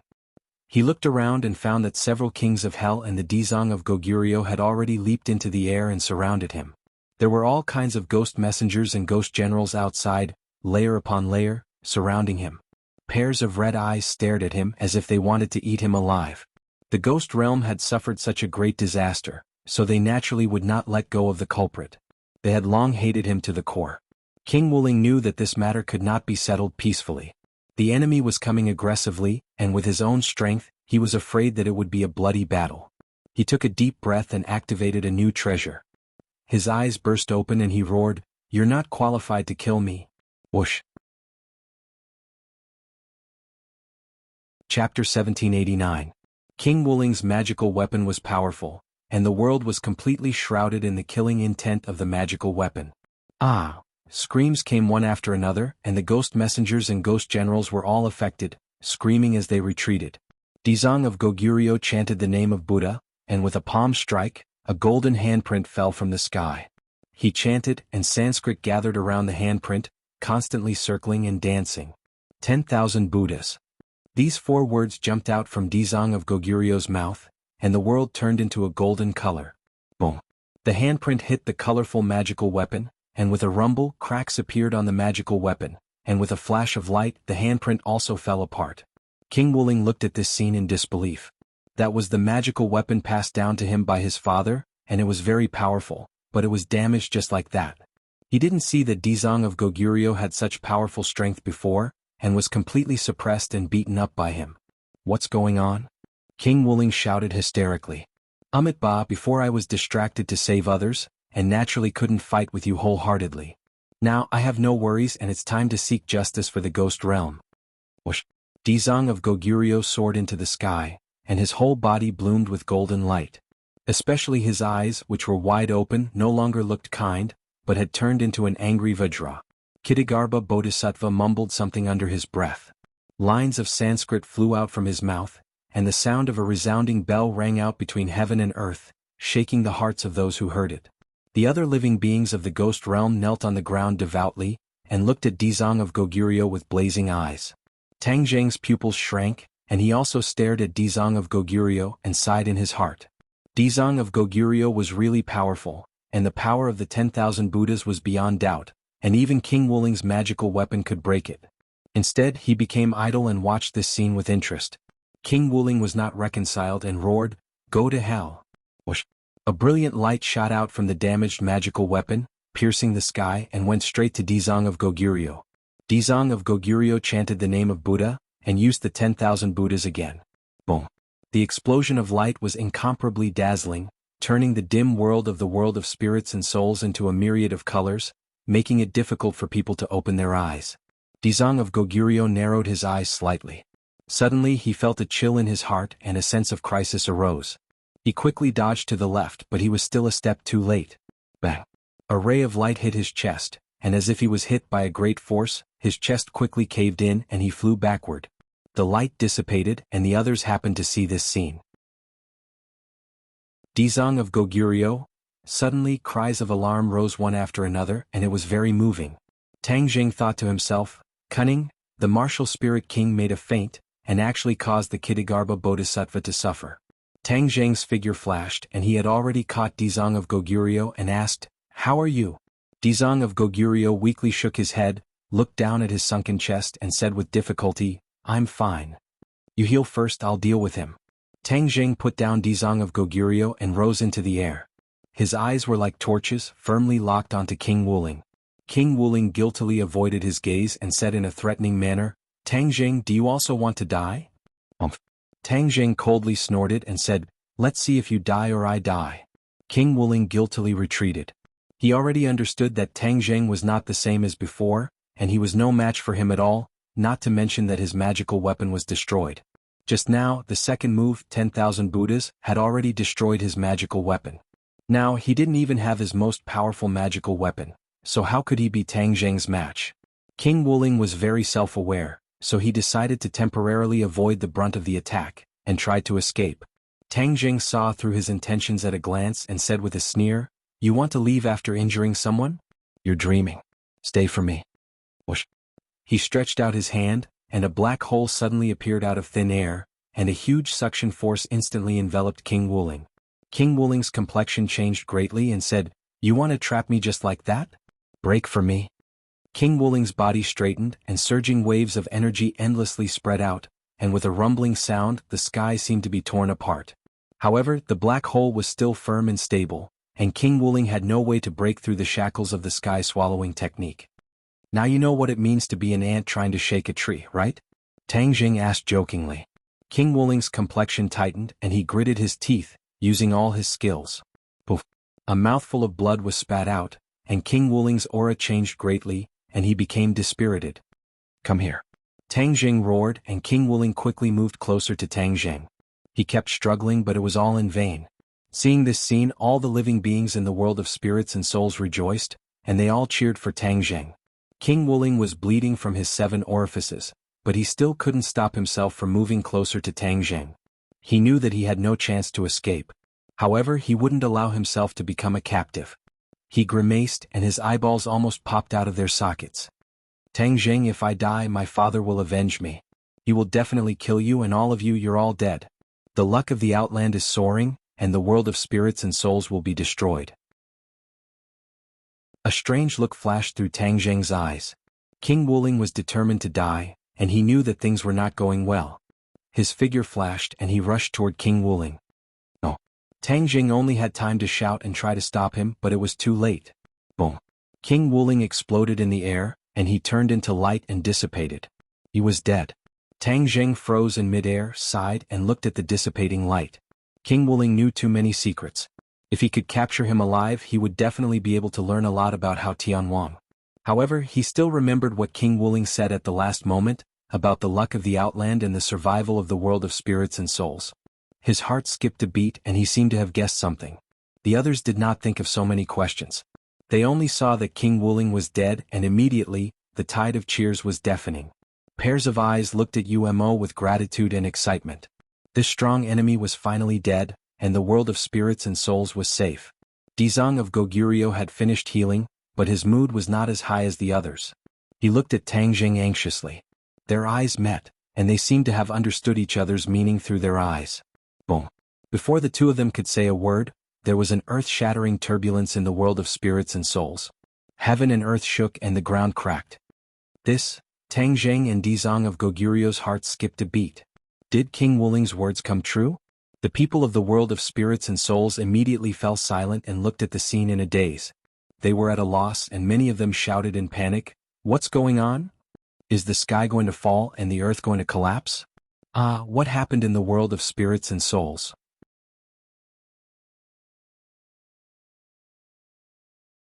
He looked around and found that several kings of hell and the Dizang of Goguryeo had already leaped into the air and surrounded him. There were all kinds of ghost messengers and ghost generals outside, layer upon layer, surrounding him. Pairs of red eyes stared at him as if they wanted to eat him alive. The ghost realm had suffered such a great disaster, so they naturally would not let go of the culprit. They had long hated him to the core. King Wuling knew that this matter could not be settled peacefully. The enemy was coming aggressively, and with his own strength, he was afraid that it would be a bloody battle. He took a deep breath and activated a new treasure. His eyes burst open and he roared, "You're not qualified to kill me." Whoosh. Chapter 1789. King Wuling's magical weapon was powerful, and the world was completely shrouded in the killing intent of the magical weapon. Ah! Screams came one after another, and the ghost messengers and ghost generals were all affected, screaming as they retreated. Dizang of Goguryeo chanted the name of Buddha, and with a palm strike, a golden handprint fell from the sky. He chanted, and Sanskrit gathered around the handprint, constantly circling and dancing. 10,000 Buddhas. These 4 words jumped out from Dizang of Goguryeo's mouth, and the world turned into a golden color. Boom! The handprint hit the colorful magical weapon, and with a rumble, cracks appeared on the magical weapon, and with a flash of light, the handprint also fell apart. King Wuling looked at this scene in disbelief. That was the magical weapon passed down to him by his father, and it was very powerful, but it was damaged just like that. He didn't see that Dizang of Goguryeo had such powerful strength before, and was completely suppressed and beaten up by him. What's going on? King Wuling shouted hysterically. Amit Ba, before I was distracted to save others, and naturally couldn't fight with you wholeheartedly. Now I have no worries and it's time to seek justice for the ghost realm. Whoosh! Dizang of Goguryeo soared into the sky, and his whole body bloomed with golden light. Especially his eyes, which were wide open, no longer looked kind, but had turned into an angry Vajra. Kitagarbha Bodhisattva mumbled something under his breath. Lines of Sanskrit flew out from his mouth, and the sound of a resounding bell rang out between heaven and earth, shaking the hearts of those who heard it. The other living beings of the ghost realm knelt on the ground devoutly, and looked at Dizang of Goguryeo with blazing eyes. Tang Zheng's pupils shrank, and he also stared at Dizang of Goguryeo and sighed in his heart. Dizang of Goguryeo was really powerful, and the power of the 10,000 Buddhas was beyond doubt, and even King Wuling's magical weapon could break it. Instead, he became idle and watched this scene with interest. King Wuling was not reconciled and roared, "Go to hell!" Whoosh! A brilliant light shot out from the damaged magical weapon, piercing the sky and went straight to Dizang of Goguryeo. Dizang of Goguryeo chanted the name of Buddha, and used the 10,000 Buddhas again. Boom! The explosion of light was incomparably dazzling, turning the dim world of spirits and souls into a myriad of colors, making it difficult for people to open their eyes. Dizang of Goguryeo narrowed his eyes slightly. Suddenly he felt a chill in his heart and a sense of crisis arose. He quickly dodged to the left, but he was still a step too late. Bang! A ray of light hit his chest, and as if he was hit by a great force, his chest quickly caved in and he flew backward. The light dissipated and the others happened to see this scene. Dizang of Goguryeo, Suddenly, cries of alarm rose one after another, and it was very moving. Tang Jing thought to himself, cunning, the martial spirit king made a feint, and actually caused the Kitagarbha Bodhisattva to suffer. Tang Jing's figure flashed, and he had already caught Dizang of Goguryeo and asked, "How are you?" Dizang of Goguryeo weakly shook his head, looked down at his sunken chest and said with difficulty, "I'm fine. You heal first, I'll deal with him." Tang Jing put down Dizang of Goguryeo and rose into the air. His eyes were like torches, firmly locked onto King Wuling. King Wuling guiltily avoided his gaze and said in a threatening manner, "Tang Jing, do you also want to die?" Tang Jing coldly snorted and said, "Let's see if you die or I die." King Wuling guiltily retreated. He already understood that Tang Jing was not the same as before, and he was no match for him at all, not to mention that his magical weapon was destroyed. Just now, the second move, 10,000 Buddhas, had already destroyed his magical weapon. Now, he didn't even have his most powerful magical weapon, so how could he be Tang Jing's match? King Wuling was very self-aware, so he decided to temporarily avoid the brunt of the attack, and tried to escape. Tang Jing saw through his intentions at a glance and said with a sneer, "You want to leave after injuring someone? You're dreaming. Stay for me." Whoosh. He stretched out his hand, and a black hole suddenly appeared out of thin air, and a huge suction force instantly enveloped King Wuling. King Wuling's complexion changed greatly and said, "You want to trap me just like that? Break for me." King Wuling's body straightened, and surging waves of energy endlessly spread out, and with a rumbling sound, the sky seemed to be torn apart. However, the black hole was still firm and stable, and King Wuling had no way to break through the shackles of the sky-swallowing technique. "Now you know what it means to be an ant trying to shake a tree, right?" Tang Jing asked jokingly. King Wuling's complexion tightened, and he gritted his teeth, using all his skills. Poof! A mouthful of blood was spat out, and King Wuling's aura changed greatly, and he became dispirited. "Come here." Tang Jing roared, and King Wuling quickly moved closer to Tang Jing. He kept struggling, but it was all in vain. Seeing this scene, all the living beings in the world of spirits and souls rejoiced, and they all cheered for Tang Jing. King Wuling was bleeding from his 7 orifices, but he still couldn't stop himself from moving closer to Tang Jing. He knew that he had no chance to escape. However, he wouldn't allow himself to become a captive. He grimaced, and his eyeballs almost popped out of their sockets. "Tang Jing, if I die, my father will avenge me. He will definitely kill you, and all of you, you're all dead. The luck of the outland is soaring, and the world of spirits and souls will be destroyed." A strange look flashed through Tang Jing's eyes. King Wuling was determined to die, and he knew that things were not going well. His figure flashed, and he rushed toward King Wuling. No. Tang Jing only had time to shout and try to stop him, but it was too late. Boom. King Wuling exploded in the air, and he turned into light and dissipated. He was dead. Tang Jing froze in midair, sighed, and looked at the dissipating light. King Wuling knew too many secrets. If he could capture him alive, he would definitely be able to learn a lot about how Tianwang. However, he still remembered what King Wuling said at the last moment, about the luck of the outland and the survival of the world of spirits and souls. His heart skipped a beat, and he seemed to have guessed something. The others did not think of so many questions. They only saw that King Wuling was dead, and immediately, the tide of cheers was deafening. Pairs of eyes looked at Umo with gratitude and excitement. This strong enemy was finally dead, and the world of spirits and souls was safe. Dizang of Goguryeo had finished healing, but his mood was not as high as the others. He looked at Tang Jing anxiously. Their eyes met, and they seemed to have understood each other's meaning through their eyes. Boom. Before the two of them could say a word, there was an earth-shattering turbulence in the world of spirits and souls. Heaven and earth shook and the ground cracked. This, Tang Jing and Dizang of Goguryeo's hearts skipped a beat. Did King Wuling's words come true? The people of the world of spirits and souls immediately fell silent and looked at the scene in a daze. They were at a loss, and many of them shouted in panic, "What's going on? Is the sky going to fall and the earth going to collapse? What happened in the world of spirits and souls?"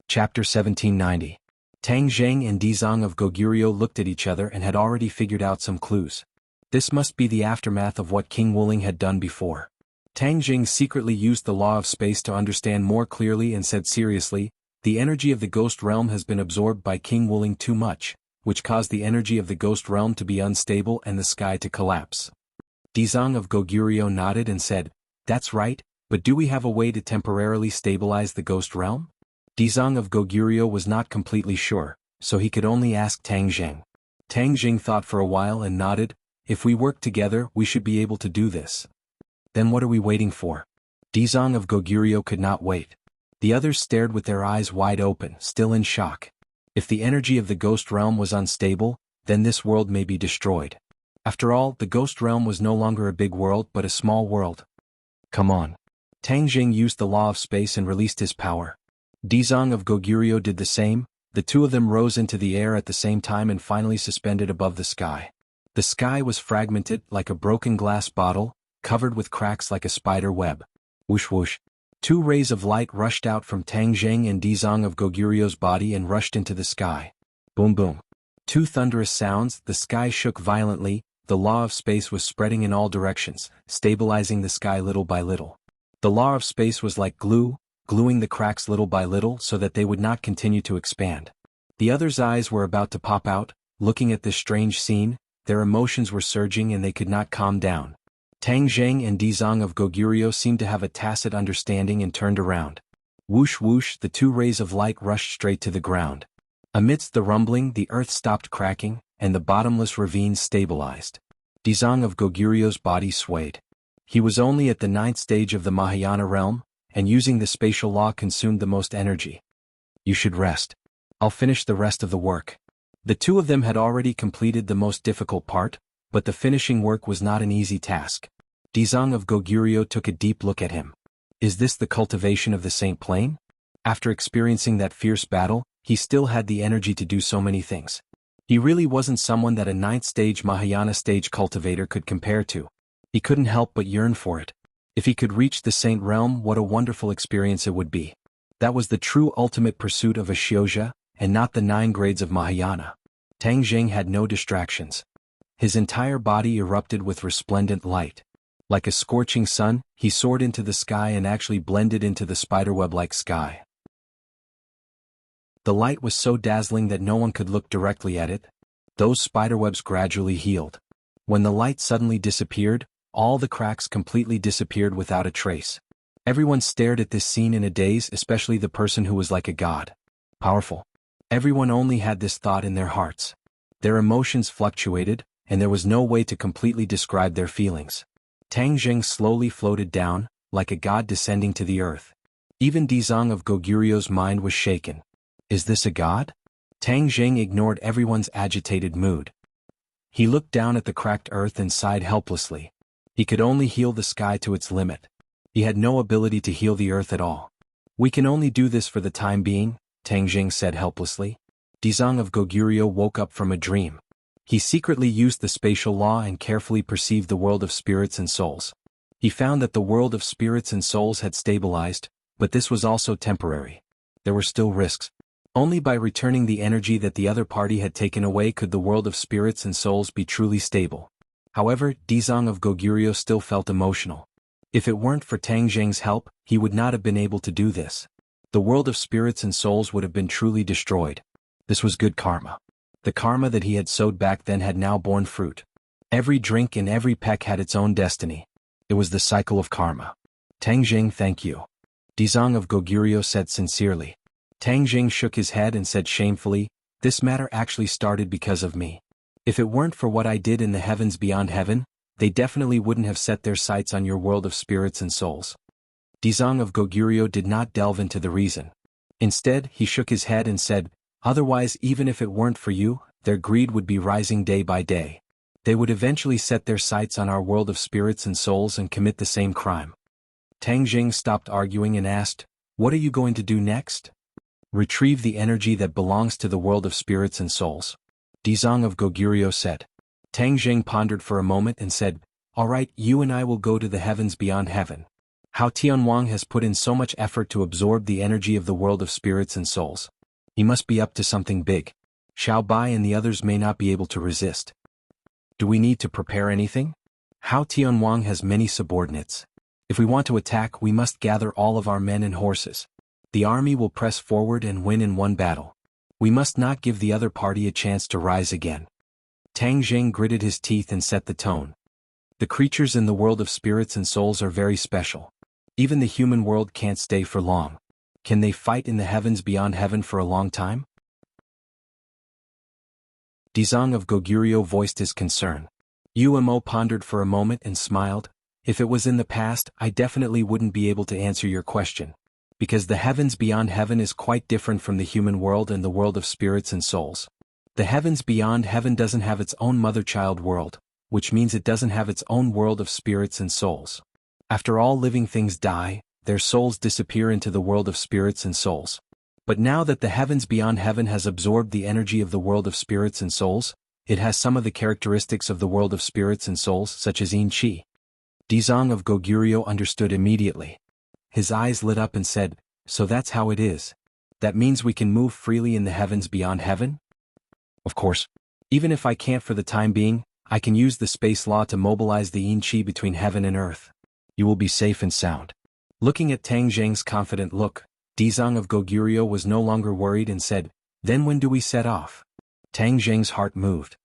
Chapter 1790. Tang Jing and Dizang of Goguryeo looked at each other and had already figured out some clues. This must be the aftermath of what King Wuling had done before. Tang Jing secretly used the law of space to understand more clearly and said seriously, "The energy of the ghost realm has been absorbed by King Wuling too much, which caused the energy of the ghost realm to be unstable and the sky to collapse." Dizang of Goguryeo nodded and said, "That's right, But do we have a way to temporarily stabilize the ghost realm? Dizang of Goguryeo was not completely sure, so he could only ask Tang Jing. Tang Jing thought for a while and nodded. If we work together, we should be able to do this. Then what are we waiting for? Dizang of Goguryeo could not wait. The others stared with their eyes wide open, still in shock. If the energy of the ghost realm was unstable, then this world may be destroyed. After all, the ghost realm was no longer a big world but a small world. Come on. Tang Jing used the law of space and released his power. Dizang of Goguryeo did the same. The two of them rose into the air at the same time and finally suspended above the sky. The sky was fragmented like a broken glass bottle, covered with cracks like a spider web. Whoosh whoosh. Two rays of light rushed out from Tang Jing and Dizang of Goguryo's body and rushed into the sky. Boom boom. Two thunderous sounds, the sky shook violently, the law of space was spreading in all directions, stabilizing the sky little by little. The law of space was like glue, gluing the cracks little by little so that they would not continue to expand. The others' eyes were about to pop out, looking at this strange scene, their emotions were surging and they could not calm down. Tang Jing and Dizang of Goguryeo seemed to have a tacit understanding and turned around. Whoosh whoosh, the two rays of light rushed straight to the ground. Amidst the rumbling, the earth stopped cracking, and the bottomless ravine stabilized. Dizang of Goguryo's body swayed. He was only at the 9th stage of the Mahayana realm, and using the spatial law consumed the most energy. You should rest. I'll finish the rest of the work. The two of them had already completed the most difficult part, but the finishing work was not an easy task. Dizang of Goguryeo took a deep look at him. Is this the cultivation of the Saint Plane? After experiencing that fierce battle, he still had the energy to do so many things. He really wasn't someone that a 9th stage Mahayana stage cultivator could compare to. He couldn't help but yearn for it. If he could reach the Saint Realm, what a wonderful experience it would be. That was the true ultimate pursuit of a Shioja, and not the 9 grades of Mahayana. Tang Jing had no distractions. His entire body erupted with resplendent light. Like a scorching sun, he soared into the sky and actually blended into the spiderweb-like sky. The light was so dazzling that no one could look directly at it. Those spiderwebs gradually healed. When the light suddenly disappeared, all the cracks completely disappeared without a trace. Everyone stared at this scene in a daze, especially the person who was like a god. Powerful. Everyone only had this thought in their hearts. Their emotions fluctuated, and there was no way to completely describe their feelings. Tang Jing slowly floated down, like a god descending to the earth. Even Dizang of Goguryo's mind was shaken. Is this a god? Tang Jing ignored everyone's agitated mood. He looked down at the cracked earth and sighed helplessly. He could only heal the sky to its limit. He had no ability to heal the earth at all. We can only do this for the time being, Tang Jing said helplessly. Dizang of Goguryeo woke up from a dream. He secretly used the spatial law and carefully perceived the world of spirits and souls. He found that the world of spirits and souls had stabilized, but this was also temporary. There were still risks. Only by returning the energy that the other party had taken away could the world of spirits and souls be truly stable. However, Dizang of Goguryeo still felt emotional. If it weren't for Tang Jing's help, he would not have been able to do this. The world of spirits and souls would have been truly destroyed. This was good karma. The karma that he had sowed back then had now borne fruit. Every drink and every peck had its own destiny. It was the cycle of karma. Tang Jing, thank you. Dizang of Goguryeo said sincerely. Tang Jing shook his head and said shamefully, this matter actually started because of me. If it weren't for what I did in the heavens beyond heaven, they definitely wouldn't have set their sights on your world of spirits and souls. Dizang of Goguryeo did not delve into the reason. Instead, he shook his head and said, otherwise, even if it weren't for you, their greed would be rising day by day. They would eventually set their sights on our world of spirits and souls and commit the same crime. Tang Jing stopped arguing and asked, what are you going to do next? Retrieve the energy that belongs to the world of spirits and souls. Dizang of Goguryeo said. Tang Jing pondered for a moment and said, all right, you and I will go to the heavens beyond heaven. Hao Tianwang has put in so much effort to absorb the energy of the world of spirits and souls. He must be up to something big. Xiao Bai and the others may not be able to resist. Do we need to prepare anything? Hao Tianwang has many subordinates. If we want to attack, we must gather all of our men and horses. The army will press forward and win in one battle. We must not give the other party a chance to rise again. Tang Jing gritted his teeth and set the tone. The creatures in the world of spirits and souls are very special. Even the human world can't stay for long. Can they fight in the heavens beyond heaven for a long time? Dizang of Goguryeo voiced his concern. Umo pondered for a moment and smiled. If it was in the past, I definitely wouldn't be able to answer your question. Because the heavens beyond heaven is quite different from the human world and the world of spirits and souls. The heavens beyond heaven doesn't have its own mother-child world, which means it doesn't have its own world of spirits and souls. After all living things die, their souls disappear into the world of spirits and souls. But now that the heavens beyond heaven has absorbed the energy of the world of spirits and souls, it has some of the characteristics of the world of spirits and souls, such as Yin Qi. Dizang of Goguryeo understood immediately. His eyes lit up and said, "So that's how it is. That means we can move freely in the heavens beyond heaven?" "Of course. Even if I can't for the time being, I can use the space law to mobilize the Yin Qi between heaven and earth. You will be safe and sound." Looking at Tang Zheng's confident look, Dizang of Goguryeo was no longer worried and said, "Then when do we set off?" Tang Zheng's heart moved.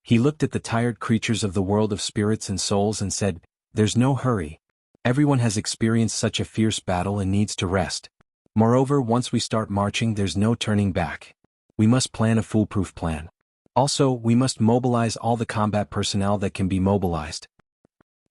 He looked at the tired creatures of the world of spirits and souls and said, "There's no hurry. Everyone has experienced such a fierce battle and needs to rest. Moreover, once we start marching, there's no turning back. We must plan a foolproof plan. Also, we must mobilize all the combat personnel that can be mobilized."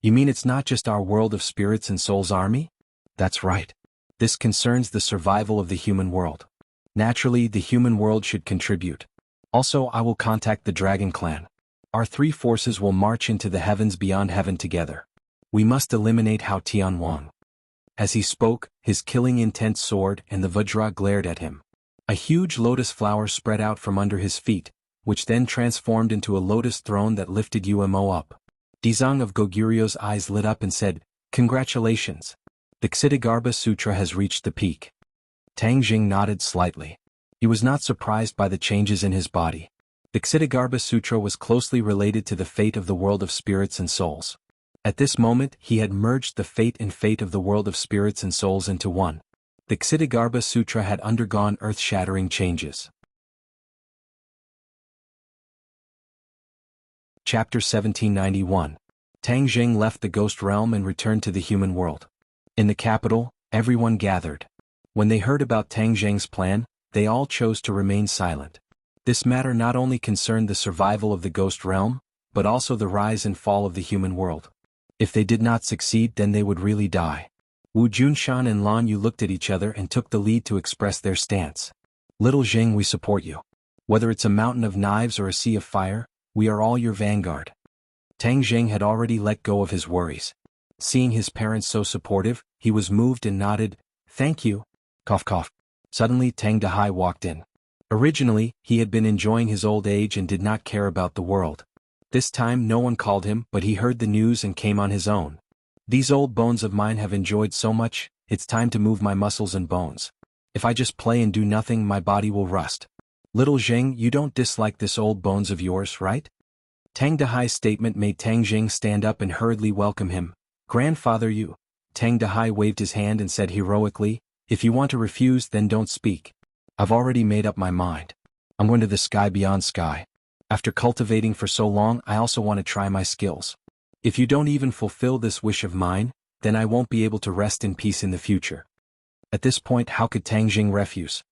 "You mean it's not just our world of spirits and souls army?" "That's right. This concerns the survival of the human world. Naturally, the human world should contribute. Also, I will contact the Dragon Clan. Our three forces will march into the heavens beyond heaven together. We must eliminate Hao Tianwang." As he spoke, his killing intent soared and the Vajra glared at him. A huge lotus flower spread out from under his feet, which then transformed into a lotus throne that lifted Umo up. Dizang of Goguryo's eyes lit up and said, "Congratulations. The Ksitigarbha Sutra has reached the peak." Tang Jing nodded slightly. He was not surprised by the changes in his body. The Ksitigarbha Sutra was closely related to the fate of the world of spirits and souls. At this moment, he had merged the fate and fate of the world of spirits and souls into one. The Ksitigarbha Sutra had undergone earth-shattering changes. Chapter 1791. Tang Jing left the ghost realm and returned to the human world. In the capital, everyone gathered. When they heard about Tang Jing's plan, they all chose to remain silent. This matter not only concerned the survival of the ghost realm, but also the rise and fall of the human world. If they did not succeed, then they would really die. Wu Junshan and Lan Yu looked at each other and took the lead to express their stance. "Little Jing, we support you. Whether it's a mountain of knives or a sea of fire, we are all your vanguard." Tang Jing had already let go of his worries. Seeing his parents so supportive, he was moved and nodded, "Thank you." Cough cough. Suddenly Tang Dahai walked in. Originally, he had been enjoying his old age and did not care about the world. This time no one called him, but he heard the news and came on his own. "These old bones of mine have enjoyed so much, it's time to move my muscles and bones. If I just play and do nothing, my body will rust. Little Jing, you don't dislike this old bones of yours, right?" Tang Dahai's statement made Tang Jing stand up and hurriedly welcome him. "Grandfather, you." Tang Dahai waved his hand and said heroically, "If you want to refuse, then don't speak. I've already made up my mind. I'm going to the sky beyond sky. After cultivating for so long, I also want to try my skills. If you don't even fulfill this wish of mine, then I won't be able to rest in peace in the future." At this point, how could Tang Jing refuse?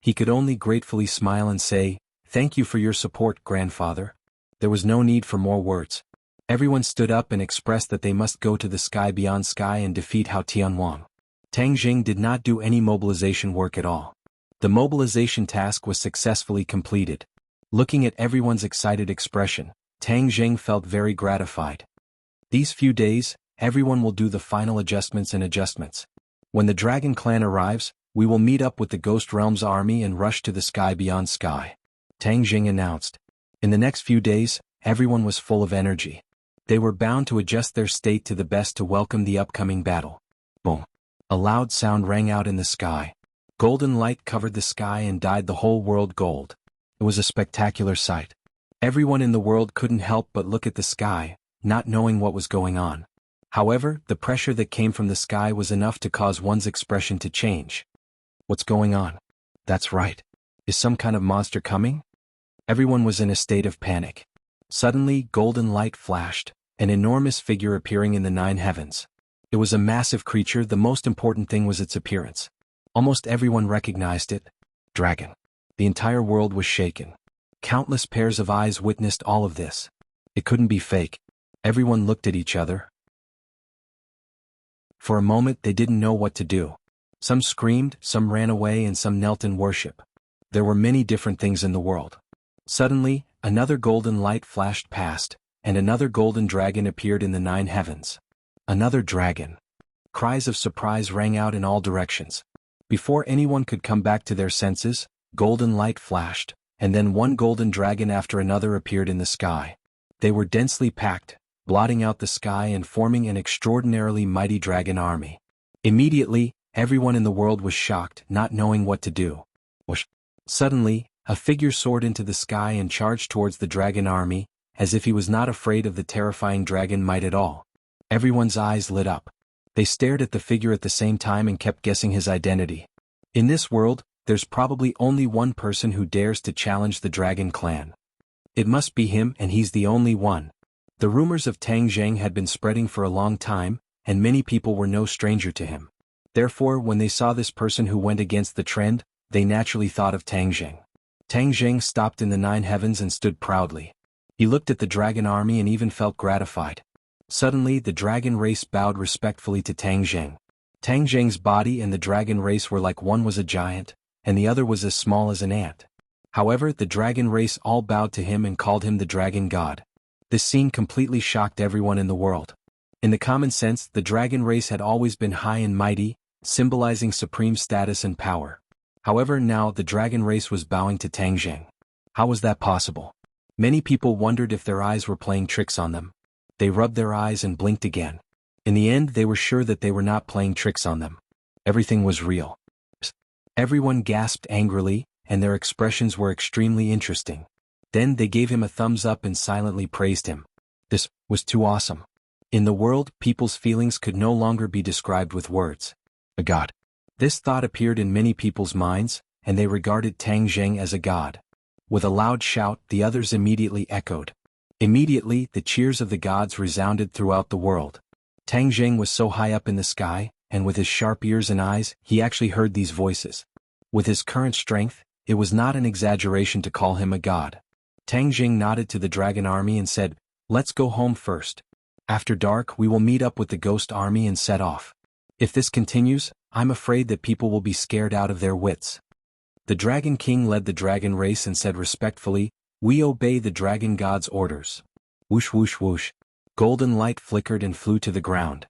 He could only gratefully smile and say, "Thank you for your support, grandfather." There was no need for more words. Everyone stood up and expressed that they must go to the sky beyond sky and defeat Hao Tianwang. Tang Jing did not do any mobilization work at all. The mobilization task was successfully completed. Looking at everyone's excited expression, Tang Jing felt very gratified. These few days, everyone will do the final adjustments. When the Dragon Clan arrives, we will meet up with the Ghost Realm's army and rush to the sky beyond sky. Tang Jing announced. In the next few days, everyone was full of energy. They were bound to adjust their state to the best to welcome the upcoming battle. Boom! A loud sound rang out in the sky. Golden light covered the sky and dyed the whole world gold. It was a spectacular sight. Everyone in the world couldn't help but look at the sky, not knowing what was going on. However, the pressure that came from the sky was enough to cause one's expression to change. What's going on? That's right. Is some kind of monster coming? Everyone was in a state of panic. Suddenly, golden light flashed, an enormous figure appearing in the 9 heavens. It was a massive creature. The most important thing was its appearance. Almost everyone recognized it. Dragon. The entire world was shaken. Countless pairs of eyes witnessed all of this. It couldn't be fake. Everyone looked at each other. For a moment they didn't know what to do. Some screamed, some ran away, and some knelt in worship. There were many different things in the world. Suddenly, another golden light flashed past, and another golden dragon appeared in the 9 heavens. Another dragon. Cries of surprise rang out in all directions. Before anyone could come back to their senses, golden light flashed, and then one golden dragon after another appeared in the sky. They were densely packed, blotting out the sky and forming an extraordinarily mighty dragon army. Immediately, everyone in the world was shocked, not knowing what to do. Whoosh! Suddenly, a figure soared into the sky and charged towards the dragon army, as if he was not afraid of the terrifying dragon might at all. Everyone's eyes lit up. They stared at the figure at the same time and kept guessing his identity. In this world, there's probably only one person who dares to challenge the dragon clan. It must be him, and he's the only one. The rumors of Tang Zheng had been spreading for a long time, and many people were no stranger to him. Therefore, when they saw this person who went against the trend, they naturally thought of Tang Zheng. Tang Zheng stopped in the 9 heavens and stood proudly. He looked at the dragon army and even felt gratified. Suddenly, the dragon race bowed respectfully to Tang Zheng. Tang Zheng's body and the dragon race were like one was a giant, and the other was as small as an ant. However, the dragon race all bowed to him and called him the dragon god. This scene completely shocked everyone in the world. In the common sense, the dragon race had always been high and mighty, symbolizing supreme status and power. However, now the dragon race was bowing to Tang Zheng. How was that possible? Many people wondered if their eyes were playing tricks on them. They rubbed their eyes and blinked again. In the end, they were sure that they were not playing tricks on them. Everything was real. Everyone gasped angrily, and their expressions were extremely interesting. Then they gave him a thumbs up and silently praised him. This was too awesome. In the world, people's feelings could no longer be described with words. A god. This thought appeared in many people's minds, and they regarded Tang Zheng as a god. With a loud shout, the others immediately echoed. Immediately, the cheers of the gods resounded throughout the world. Tang Zheng was so high up in the sky, and with his sharp ears and eyes, he actually heard these voices. With his current strength, it was not an exaggeration to call him a god. Tang Zheng nodded to the dragon army and said, "Let's go home first. After dark, we will meet up with the ghost army and set off. If this continues, I'm afraid that people will be scared out of their wits." The Dragon King led the dragon race and said respectfully, "We obey the dragon god's orders." Whoosh whoosh whoosh. Golden light flickered and flew to the ground.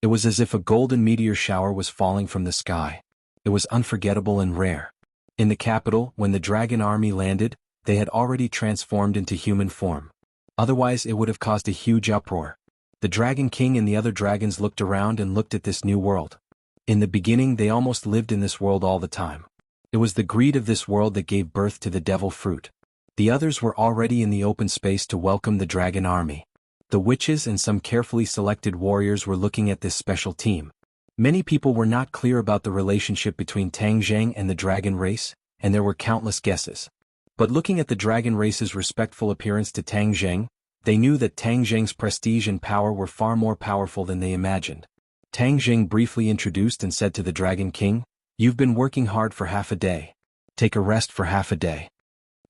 It was as if a golden meteor shower was falling from the sky. It was unforgettable and rare. In the capital, when the dragon army landed, they had already transformed into human form. Otherwise, it would have caused a huge uproar. The Dragon King and the other dragons looked around and looked at this new world. In the beginning, they almost lived in this world all the time. It was the greed of this world that gave birth to the devil fruit. The others were already in the open space to welcome the dragon army. The witches and some carefully selected warriors were looking at this special team. Many people were not clear about the relationship between Tang Zheng and the dragon race, and there were countless guesses. But looking at the dragon race's respectful appearance to Tang Zheng, they knew that Tang Zheng's prestige and power were far more powerful than they imagined. Tang Zheng briefly introduced and said to the Dragon King, "You've been working hard for half a day. Take a rest for half a day."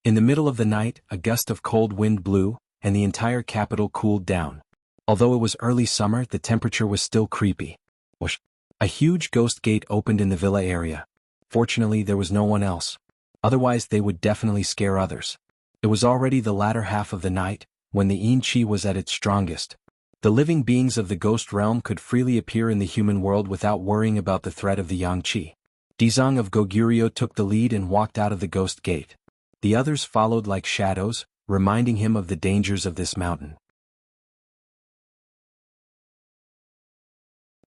In the middle of the night, a gust of cold wind blew, and the entire capital cooled down. Although it was early summer, the temperature was still creepy. Whoosh! A huge ghost gate opened in the villa area. Fortunately, there was no one else. Otherwise, they would definitely scare others. It was already the latter half of the night, when the yin qi was at its strongest. The living beings of the ghost realm could freely appear in the human world without worrying about the threat of the yang qi. Dizang of Goguryeo took the lead and walked out of the ghost gate. The others followed like shadows, reminding him of the dangers of this mountain.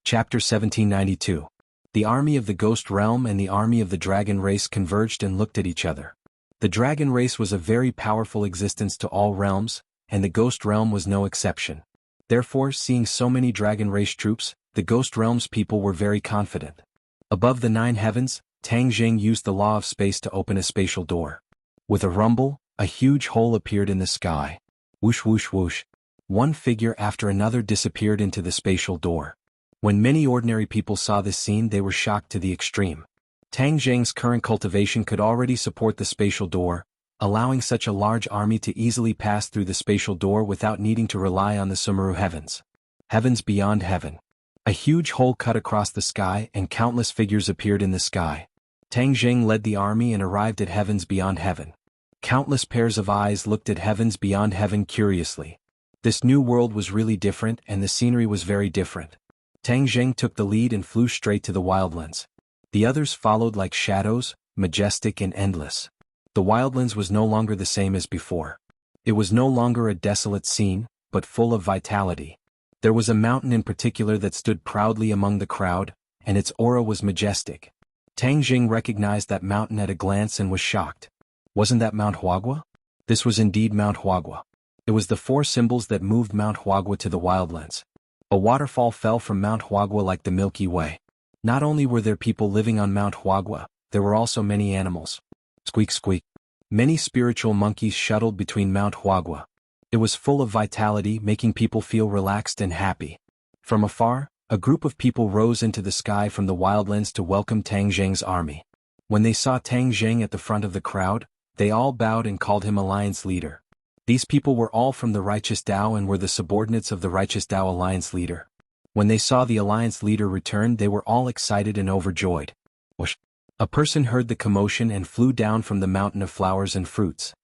Chapter 1792. The army of the ghost realm and the army of the dragon race converged and looked at each other. The dragon race was a very powerful existence to all realms, and the ghost realm was no exception. Therefore, seeing so many dragon race troops, the ghost realm's people were very confident. Above the 9 heavens, Tang Zheng used the law of space to open a spatial door. With a rumble, a huge hole appeared in the sky. Whoosh whoosh whoosh. One figure after another disappeared into the spatial door. When many ordinary people saw this scene, they were shocked to the extreme. Tang Zheng's current cultivation could already support the spatial door, allowing such a large army to easily pass through the spatial door without needing to rely on the Sumeru heavens. Heavens beyond heaven. A huge hole cut across the sky and countless figures appeared in the sky. Tang Zheng led the army and arrived at heavens beyond heaven. Countless pairs of eyes looked at heavens beyond heaven curiously. This new world was really different and the scenery was very different. Tang Zheng took the lead and flew straight to the wildlands. The others followed like shadows, majestic and endless. The wildlands was no longer the same as before. It was no longer a desolate scene, but full of vitality. There was a mountain in particular that stood proudly among the crowd, and its aura was majestic. Tang Zheng recognized that mountain at a glance and was shocked. Wasn't that Mount Huagua? This was indeed Mount Huagua. It was the four symbols that moved Mount Huagua to the wildlands. A waterfall fell from Mount Huagua like the Milky Way. Not only were there people living on Mount Huagua, there were also many animals. Squeak squeak. Many spiritual monkeys shuttled between Mount Huagua. It was full of vitality, making people feel relaxed and happy. From afar, a group of people rose into the sky from the wildlands to welcome Tang Zheng's army. When they saw Tang Zheng at the front of the crowd, they all bowed and called him Alliance Leader. These people were all from the Righteous Tao and were the subordinates of the Righteous Tao Alliance Leader. When they saw the Alliance Leader return, they were all excited and overjoyed. Whoosh! A person heard the commotion and flew down from the mountain of flowers and fruits.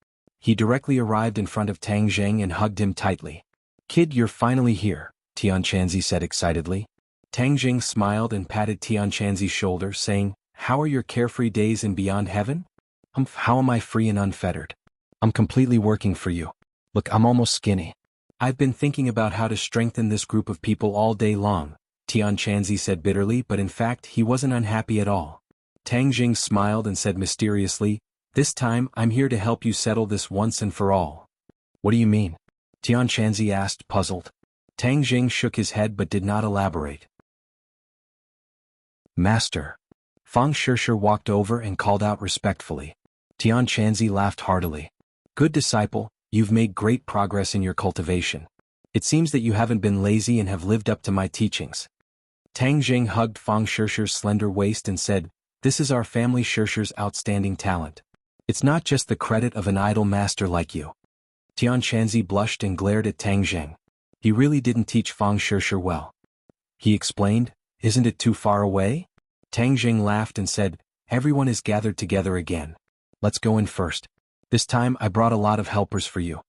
He directly arrived in front of Tang Zheng and hugged him tightly. "Kid, you're finally here," Tianchanzi said excitedly. Tang Zheng smiled and patted Tianchanzi's shoulder, saying, "How are your carefree days in beyond heaven?" How am I free and unfettered? I'm completely working for you. Look, I'm almost skinny. I've been thinking about how to strengthen this group of people all day long," Tianchanzi said bitterly, but in fact he wasn't unhappy at all. Tang Zheng smiled and said mysteriously, "This time I'm here to help you settle this once and for all." "What do you mean?" Tianchanzi asked, puzzled. Tang Zheng shook his head but did not elaborate. "Master." Fang Shishir walked over and called out respectfully. Tianchanzi laughed heartily. "Good disciple, you've made great progress in your cultivation. It seems that you haven't been lazy and have lived up to my teachings." Tang Zheng hugged Fang Shishir's slender waist and said, "This is our family Shishir's outstanding talent. It's not just the credit of an idle master like you." Tianchanzi blushed and glared at Tang Zheng. He really didn't teach Fang Shishir well. He explained, "Isn't it too far away?" Tang Zheng laughed and said, "Everyone is gathered together again. Let's go in first. This time I brought a lot of helpers for you."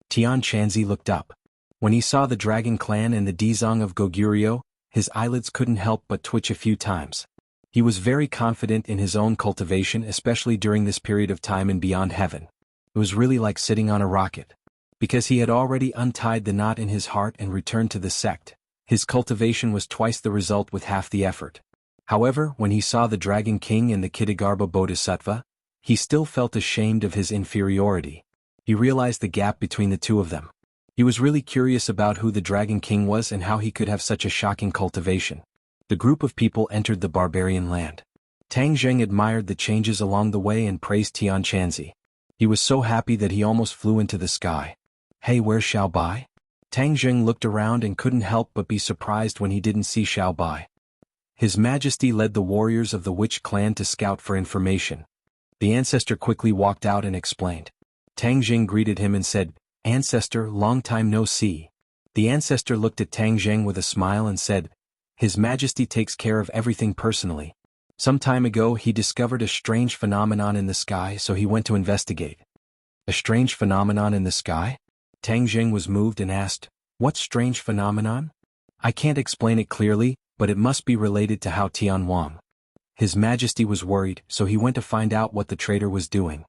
Tianchanzi looked up. When he saw the Dragon Clan and the Dizang of Goguryeo, his eyelids couldn't help but twitch a few times. He was very confident in his own cultivation, especially during this period of time in Beyond Heaven. It was really like sitting on a rocket. Because he had already untied the knot in his heart and returned to the sect, his cultivation was twice the result with half the effort. However, when he saw the Dragon King and the Kitagarbha Bodhisattva, he still felt ashamed of his inferiority. He realized the gap between the two of them. He was really curious about who the Dragon King was and how he could have such a shocking cultivation. The group of people entered the barbarian land. Tang Zheng admired the changes along the way and praised Tianchanzi. He was so happy that he almost flew into the sky. "Hey, where's Xiao Bai?" Tang Zheng looked around and couldn't help but be surprised when he didn't see Xiao Bai. His Majesty led the warriors of the Witch clan to scout for information. The ancestor quickly walked out and explained. Tang Zheng greeted him and said, "Ancestor, long time no see." The ancestor looked at Tang Zheng with a smile and said, "His Majesty takes care of everything personally. Some time ago he discovered a strange phenomenon in the sky, so he went to investigate." "A strange phenomenon in the sky?" Tang Zheng was moved and asked, "What strange phenomenon?" "I can't explain it clearly, but it must be related to Hao Tian Wang." His Majesty was worried, so he went to find out what the traitor was doing.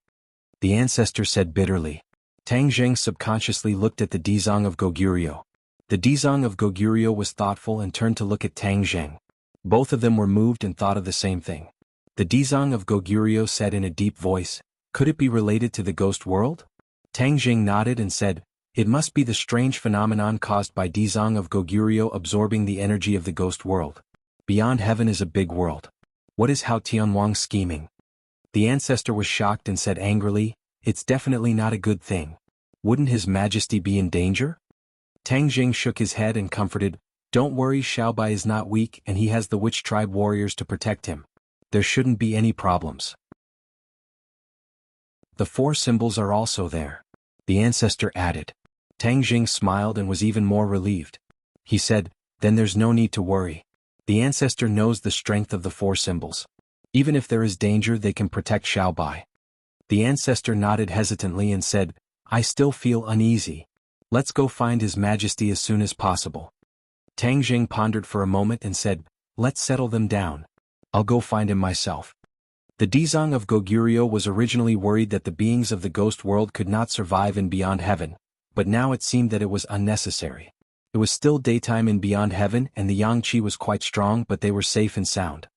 The ancestor said bitterly. Tang Zheng subconsciously looked at the Dizang of Goguryeo. The Dizang of Goguryeo was thoughtful and turned to look at Tang Zheng. Both of them were moved and thought of the same thing. The Dizang of Goguryeo said in a deep voice, "Could it be related to the ghost world?" Tang Zheng nodded and said, "It must be the strange phenomenon caused by Dizang of Goguryeo absorbing the energy of the ghost world. Beyond heaven is a big world. What is Hao Tianwang scheming?" The ancestor was shocked and said angrily, "It's definitely not a good thing. Wouldn't His Majesty be in danger?" Tang Jing shook his head and comforted, "Don't worry, Xiaobai is not weak and he has the witch tribe warriors to protect him. There shouldn't be any problems." "The four symbols are also there," the ancestor added. Tang Jing smiled and was even more relieved. He said, "Then there's no need to worry. The ancestor knows the strength of the four symbols. Even if there is danger, they can protect Xiaobai." The ancestor nodded hesitantly and said, "I still feel uneasy. Let's go find His Majesty as soon as possible." Tang Jing pondered for a moment and said, "Let's settle them down. I'll go find him myself." The Dizang of Goguryeo was originally worried that the beings of the ghost world could not survive in Beyond Heaven, but now it seemed that it was unnecessary. It was still daytime in Beyond Heaven and the Yang Qi was quite strong, but they were safe and sound.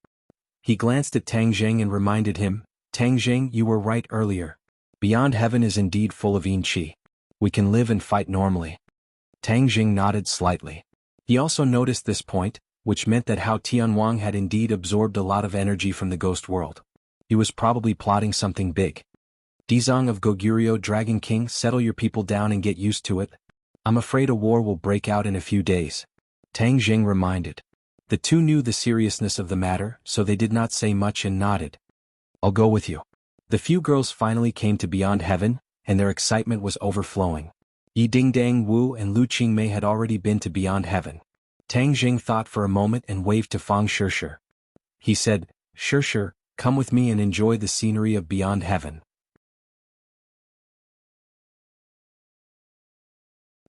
He glanced at Tang Jing and reminded him, "Tang Jing, you were right earlier. Beyond Heaven is indeed full of Yin Qi. We can live and fight normally." Tang Jing nodded slightly. He also noticed this point, which meant that Hao Tianwang had indeed absorbed a lot of energy from the ghost world. He was probably plotting something big. "Dizang of Goguryeo, Dragon King, settle your people down and get used to it. I'm afraid a war will break out in a few days," Tang Jing reminded. The two knew the seriousness of the matter, so they did not say much and nodded. "I'll go with you." The few girls finally came to Beyond Heaven, and their excitement was overflowing. Yi Dingdang Wu and Lu Qingmei had already been to Beyond Heaven. Tang Jing thought for a moment and waved to Fang Shishir. He said, "Shishir, come with me and enjoy the scenery of Beyond Heaven."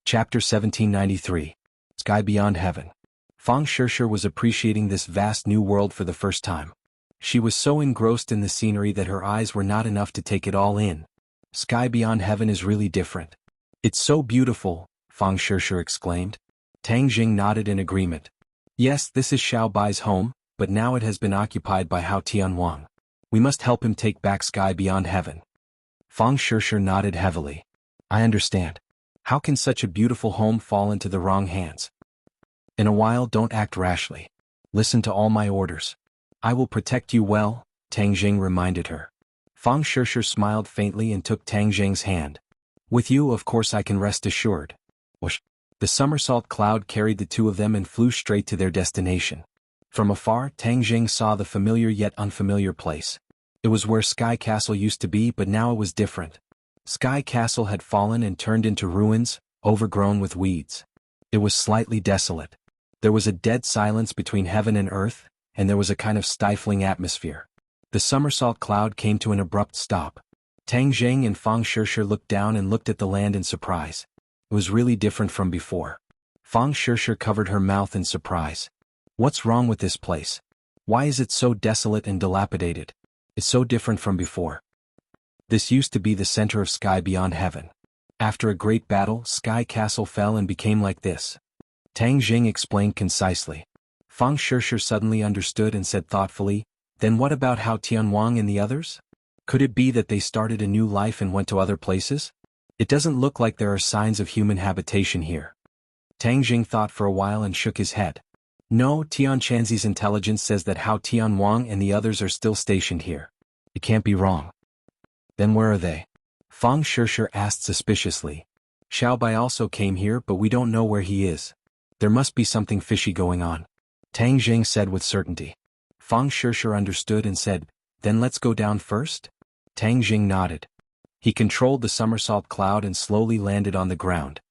Chapter 1793. Sky Beyond Heaven. Fang Shishir was appreciating this vast new world for the first time. She was so engrossed in the scenery that her eyes were not enough to take it all in. Sky Beyond Heaven is really different. "It's so beautiful," Fang Shishir exclaimed. Tang Jing nodded in agreement. "Yes, this is Xiaobai's home, but now it has been occupied by Hao Tianwang. We must help him take back Sky Beyond Heaven." Fang Shishir nodded heavily. "I understand. How can such a beautiful home fall into the wrong hands? In a while, don't act rashly. Listen to all my orders. I will protect you well," Tang Jing reminded her. Fang Shishir smiled faintly and took Tang Jing's hand. "With you, of course, I can rest assured." Whoosh! The somersault cloud carried the two of them and flew straight to their destination. From afar, Tang Jing saw the familiar yet unfamiliar place. It was where Sky Castle used to be, but now it was different. Sky Castle had fallen and turned into ruins, overgrown with weeds. It was slightly desolate. There was a dead silence between heaven and earth, and there was a kind of stifling atmosphere. The somersault cloud came to an abrupt stop. Tang Jing and Fang Shishir looked down and looked at the land in surprise. It was really different from before. Fang Shishir covered her mouth in surprise. "What's wrong with this place? Why is it so desolate and dilapidated? It's so different from before. This used to be the center of Sky Beyond Heaven. After a great battle, Sky Castle fell and became like this." Tang Jing explained concisely. Fang Shishir suddenly understood and said thoughtfully, "Then what about Hao Tianwang and the others? Could it be that they started a new life and went to other places? It doesn't look like there are signs of human habitation here." Tang Jing thought for a while and shook his head. "No, Tian Chanzi's intelligence says that Hao Tianwang and the others are still stationed here. It can't be wrong." "Then where are they?" Fang Shishir asked suspiciously. "Xiaobai also came here, but we don't know where he is. There must be something fishy going on," Tang Jing said with certainty. Fang Shishir understood and said, "Then let's go down first?" Tang Jing nodded. He controlled the somersault cloud and slowly landed on the ground.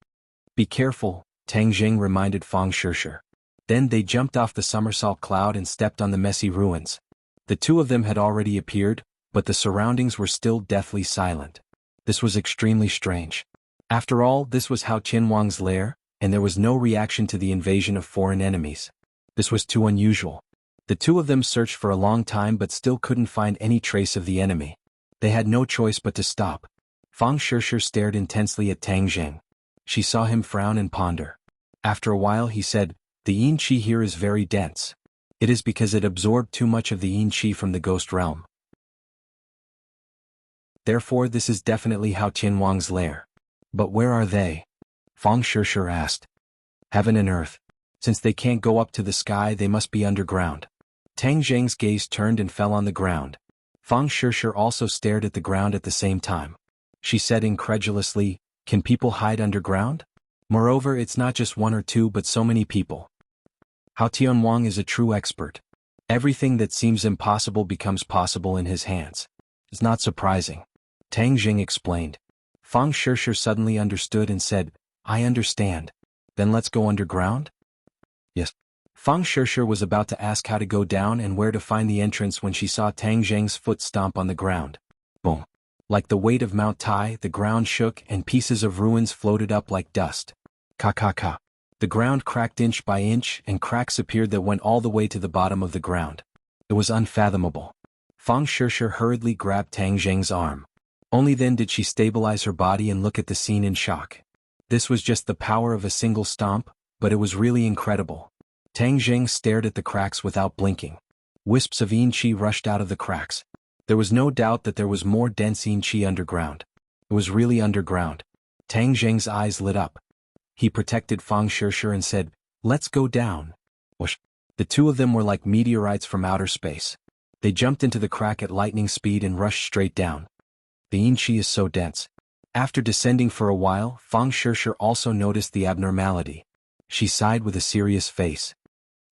"Be careful," Tang Jing reminded Fang Shishir. Then they jumped off the somersault cloud and stepped on the messy ruins. The two of them had already appeared, but the surroundings were still deathly silent. This was extremely strange. After all, this was Hao Tianwang's lair, and there was no reaction to the invasion of foreign enemies. This was too unusual. The two of them searched for a long time but still couldn't find any trace of the enemy. They had no choice but to stop. Fang Shishir stared intensely at Tang Jing. She saw him frown and ponder. After a while he said, "The Yin Qi here is very dense. It is because it absorbed too much of the Yin Qi from the ghost realm. Therefore this is definitely Hao Tianwang's lair." "But where are they?" Fang Shishir asked. "Heaven and earth. Since they can't go up to the sky, they must be underground." Tang Jing's gaze turned and fell on the ground. Fang Shishir also stared at the ground at the same time. She said incredulously, "Can people hide underground?" Moreover, it's not just one or two but so many people. Hao Tianwang is a true expert. Everything that seems impossible becomes possible in his hands. It's not surprising. Tang Jing explained. Fang Shishir suddenly understood and said, I understand. Then let's go underground? Yes. Fang Shishir was about to ask how to go down and where to find the entrance when she saw Tang Jing's foot stomp on the ground. Boom. Like the weight of Mount Tai, the ground shook and pieces of ruins floated up like dust. Ka. The ground cracked inch by inch and cracks appeared that went all the way to the bottom of the ground. It was unfathomable. Fang Shishir hurriedly grabbed Tang Jing's arm. Only then did she stabilize her body and look at the scene in shock. This was just the power of a single stomp, but it was really incredible. Tang Jing stared at the cracks without blinking. Wisps of yin qi rushed out of the cracks. There was no doubt that there was more dense yin qi underground. It was really underground. Tang Jing's eyes lit up. He protected Fang Shishir and said, let's go down. Whoosh. The two of them were like meteorites from outer space. They jumped into the crack at lightning speed and rushed straight down. The yin qi is so dense. After descending for a while, Fang Shishir also noticed the abnormality. She sighed with a serious face.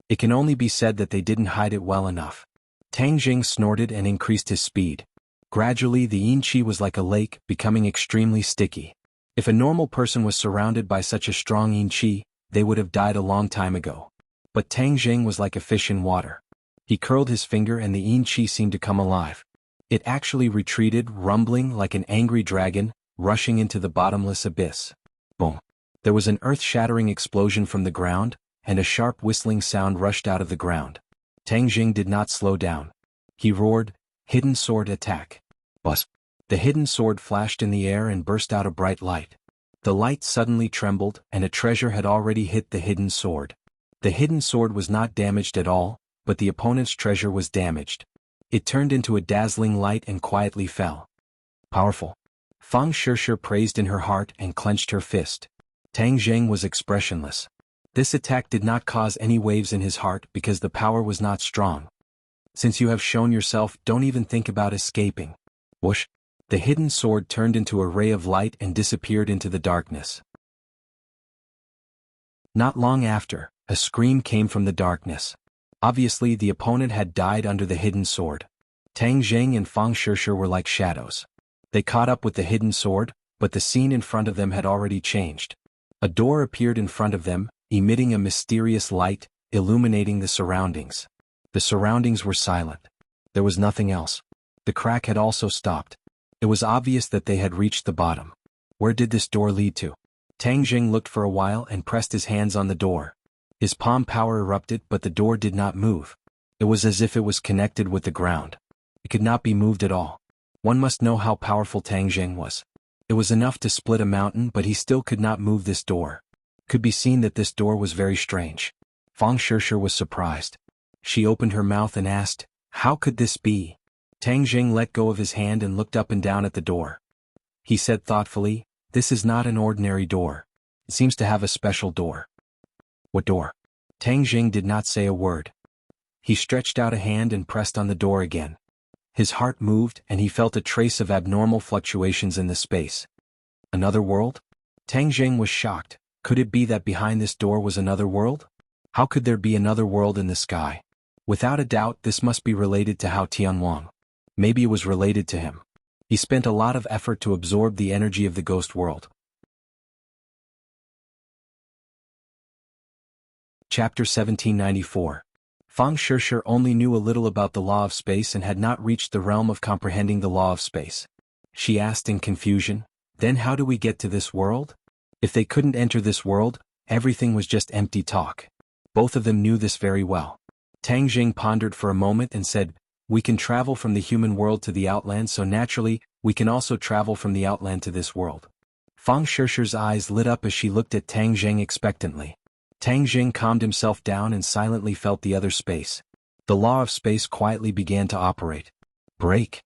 It can only be said that they didn't hide it well enough. Tang Jing snorted and increased his speed. Gradually the yin qi was like a lake, becoming extremely sticky. If a normal person was surrounded by such a strong yin qi, they would have died a long time ago. But Tang Jing was like a fish in water. He curled his finger and the yin qi seemed to come alive. It actually retreated, rumbling like an angry dragon, rushing into the bottomless abyss. Boom. There was an earth-shattering explosion from the ground, and a sharp whistling sound rushed out of the ground. Tang Jing did not slow down. He roared, hidden sword attack. Buzz. The hidden sword flashed in the air and burst out a bright light. The light suddenly trembled and a treasure had already hit the hidden sword. The hidden sword was not damaged at all, but the opponent's treasure was damaged. It turned into a dazzling light and quietly fell. Powerful. Fang Shishir praised in her heart and clenched her fist. Tang Jing was expressionless. This attack did not cause any waves in his heart because the power was not strong. Since you have shown yourself, don't even think about escaping. Whoosh. The hidden sword turned into a ray of light and disappeared into the darkness. Not long after, a scream came from the darkness. Obviously the opponent had died under the hidden sword. Tang Jing and Fang Shishir were like shadows. They caught up with the hidden sword, but the scene in front of them had already changed. A door appeared in front of them, emitting a mysterious light, illuminating the surroundings. The surroundings were silent. There was nothing else. The crack had also stopped. It was obvious that they had reached the bottom. Where did this door lead to? Tang Jing looked for a while and pressed his hands on the door. His palm power erupted but the door did not move. It was as if it was connected with the ground. It could not be moved at all. One must know how powerful Tang Jing was. It was enough to split a mountain but he still could not move this door. It could be seen that this door was very strange. Fang Shishir was surprised. She opened her mouth and asked, how could this be? Tang Jing let go of his hand and looked up and down at the door. He said thoughtfully, this is not an ordinary door. It seems to have a special door. What door? Tang Jing did not say a word. He stretched out a hand and pressed on the door again. His heart moved and he felt a trace of abnormal fluctuations in the space. Another world? Tang Jing was shocked. Could it be that behind this door was another world? How could there be another world in the sky? Without a doubt this must be related to Hao Tianwang. Maybe it was related to him. He spent a lot of effort to absorb the energy of the ghost world. Chapter 1794. Fang Shishir only knew a little about the law of space and had not reached the realm of comprehending the law of space. She asked in confusion, then how do we get to this world? If they couldn't enter this world, everything was just empty talk. Both of them knew this very well. Tang Jing pondered for a moment and said, we can travel from the human world to the outland, so naturally, we can also travel from the outland to this world. Fang Shishir's eyes lit up as she looked at Tang Jing expectantly. Tang Jing calmed himself down and silently felt the other space. The law of space quietly began to operate. Break.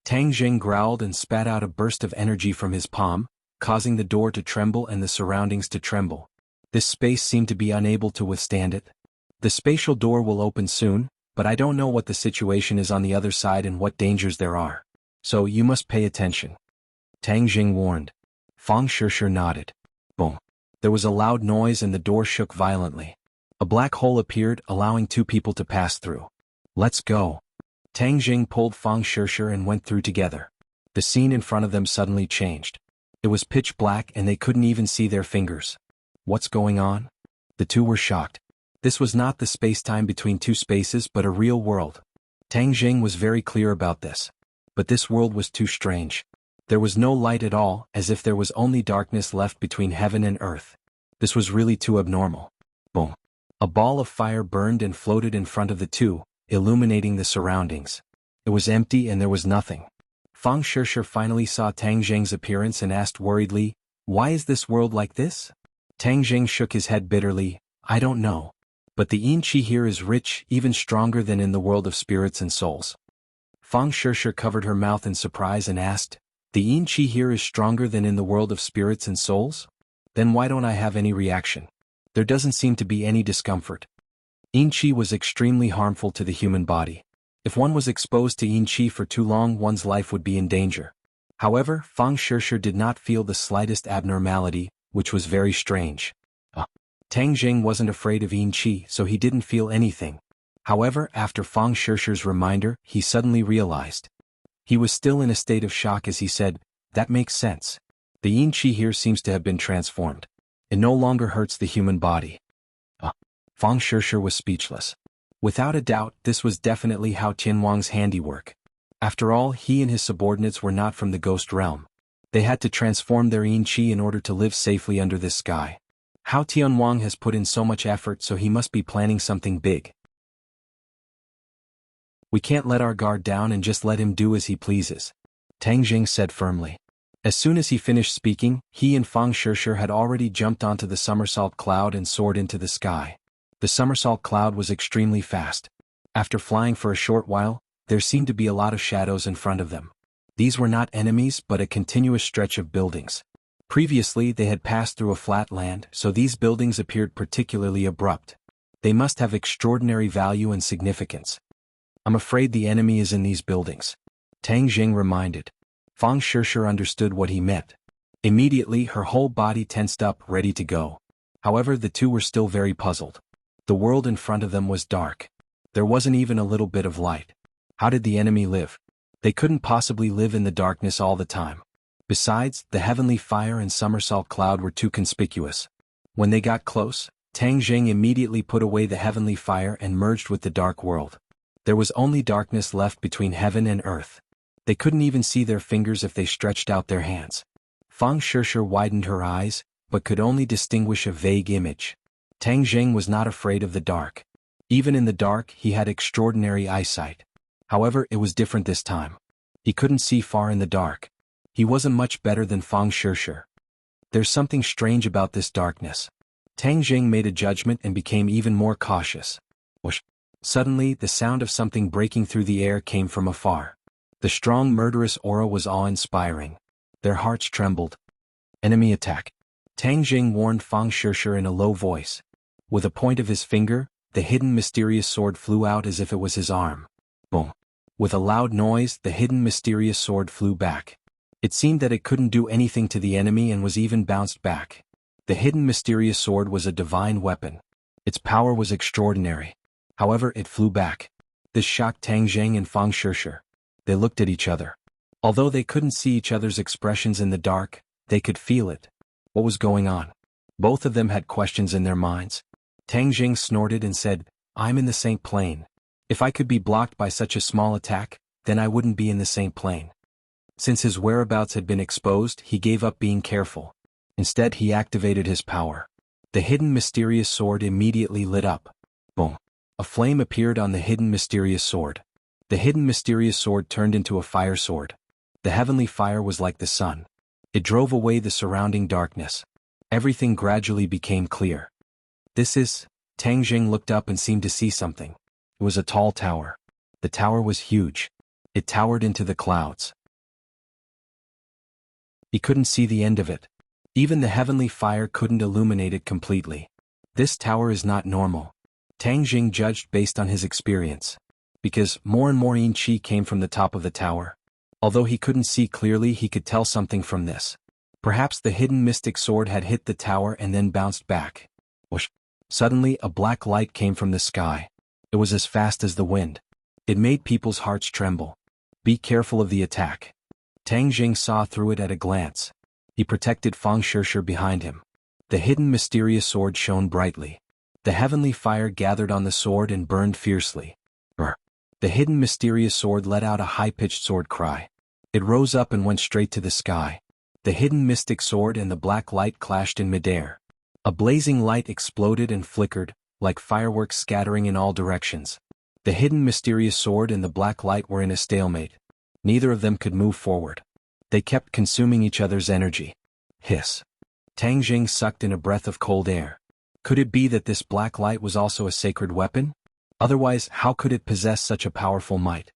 Tang Jing growled and spat out a burst of energy from his palm, causing the door to tremble and the surroundings to tremble. This space seemed to be unable to withstand it. The spatial door will open soon, but I don't know what the situation is on the other side and what dangers there are. So you must pay attention. Tang Jing warned. Fang Shishir nodded. Boom. There was a loud noise and the door shook violently. A black hole appeared, allowing two people to pass through. Let's go. Tang Jing pulled Fang Shishir and went through together. The scene in front of them suddenly changed. It was pitch black and they couldn't even see their fingers. What's going on? The two were shocked. This was not the space-time between two spaces but a real world. Tang Jing was very clear about this. But this world was too strange. There was no light at all, as if there was only darkness left between heaven and earth. This was really too abnormal. Boom. A ball of fire burned and floated in front of the two, illuminating the surroundings. It was empty and there was nothing. Fang Shishir finally saw Tang Jing's appearance and asked worriedly, "Why is this world like this?" Tang Jing shook his head bitterly, "I don't know. But the yin qi here is rich, even stronger than in the world of spirits and souls." Fang Shishir covered her mouth in surprise and asked, "The yin qi here is stronger than in the world of spirits and souls? Then why don't I have any reaction? There doesn't seem to be any discomfort." Yin qi was extremely harmful to the human body. If one was exposed to yin qi for too long, one's life would be in danger. However, Fang Shishir did not feel the slightest abnormality, which was very strange. Tang Jing wasn't afraid of yin qi, so he didn't feel anything. However, after Fang Shishir's reminder, he suddenly realized. He was still in a state of shock as he said, "That makes sense. The yin qi here seems to have been transformed. It no longer hurts the human body." Fang Shishir was speechless. Without a doubt, this was definitely Hao Tianwang's handiwork. After all, he and his subordinates were not from the ghost realm. They had to transform their yin qi in order to live safely under this sky. Hao Tianwang has put in so much effort, so he must be planning something big. We can't let our guard down and just let him do as he pleases, Tang Jing said firmly. As soon as he finished speaking, he and Fang Shishir had already jumped onto the somersault cloud and soared into the sky. The somersault cloud was extremely fast. After flying for a short while, there seemed to be a lot of shadows in front of them. These were not enemies but a continuous stretch of buildings. Previously they had passed through a flat land, so these buildings appeared particularly abrupt. They must have extraordinary value and significance. "I'm afraid the enemy is in these buildings," Tang Jing reminded. Fang Shishir understood what he meant. Immediately her whole body tensed up, ready to go. However, the two were still very puzzled. The world in front of them was dark. There wasn't even a little bit of light. How did the enemy live? They couldn't possibly live in the darkness all the time. Besides, the heavenly fire and somersault cloud were too conspicuous. When they got close, Tang Jing immediately put away the heavenly fire and merged with the dark world. There was only darkness left between heaven and earth. They couldn't even see their fingers if they stretched out their hands. Fang Shishir widened her eyes, but could only distinguish a vague image. Tang Jing was not afraid of the dark. Even in the dark, he had extraordinary eyesight. However, it was different this time. He couldn't see far in the dark. He wasn't much better than Fang Shishir. There's something strange about this darkness. Tang Jing made a judgment and became even more cautious. Whoosh. Suddenly, the sound of something breaking through the air came from afar. The strong murderous aura was awe-inspiring. Their hearts trembled. "Enemy attack," Tang Jing warned Fang Shishir in a low voice. With a point of his finger, the hidden mysterious sword flew out as if it was his arm. Boom. With a loud noise, the hidden mysterious sword flew back. It seemed that it couldn't do anything to the enemy and was even bounced back. The hidden mysterious sword was a divine weapon. Its power was extraordinary. However, it flew back. This shocked Tang Jing and Fang Shishir. They looked at each other. Although they couldn't see each other's expressions in the dark, they could feel it. What was going on? Both of them had questions in their minds. Tang Jing snorted and said, "I'm in the same plane. If I could be blocked by such a small attack, then I wouldn't be in the same plane." Since his whereabouts had been exposed, he gave up being careful. Instead, he activated his power. The hidden mysterious sword immediately lit up. Boom. A flame appeared on the hidden mysterious sword. The hidden mysterious sword turned into a fire sword. The heavenly fire was like the sun. It drove away the surrounding darkness. Everything gradually became clear. "This is..." Tang Jing looked up and seemed to see something. It was a tall tower. The tower was huge. It towered into the clouds. He couldn't see the end of it. Even the heavenly fire couldn't illuminate it completely. This tower is not normal, Tang Jing judged based on his experience. Because more and more yin qi came from the top of the tower. Although he couldn't see clearly, he could tell something from this. Perhaps the hidden mystic sword had hit the tower and then bounced back. Whoosh! Suddenly a black light came from the sky. It was as fast as the wind. It made people's hearts tremble. Be careful of the attack. Tang Jing saw through it at a glance. He protected Fang Shishir behind him. The hidden mysterious sword shone brightly. The heavenly fire gathered on the sword and burned fiercely. Brr! The hidden mysterious sword let out a high-pitched sword cry. It rose up and went straight to the sky. The hidden mystic sword and the black light clashed in midair. A blazing light exploded and flickered, like fireworks scattering in all directions. The hidden mysterious sword and the black light were in a stalemate. Neither of them could move forward. They kept consuming each other's energy. Hiss! Tang Jing sucked in a breath of cold air. Could it be that this black light was also a sacred weapon? Otherwise, how could it possess such a powerful might?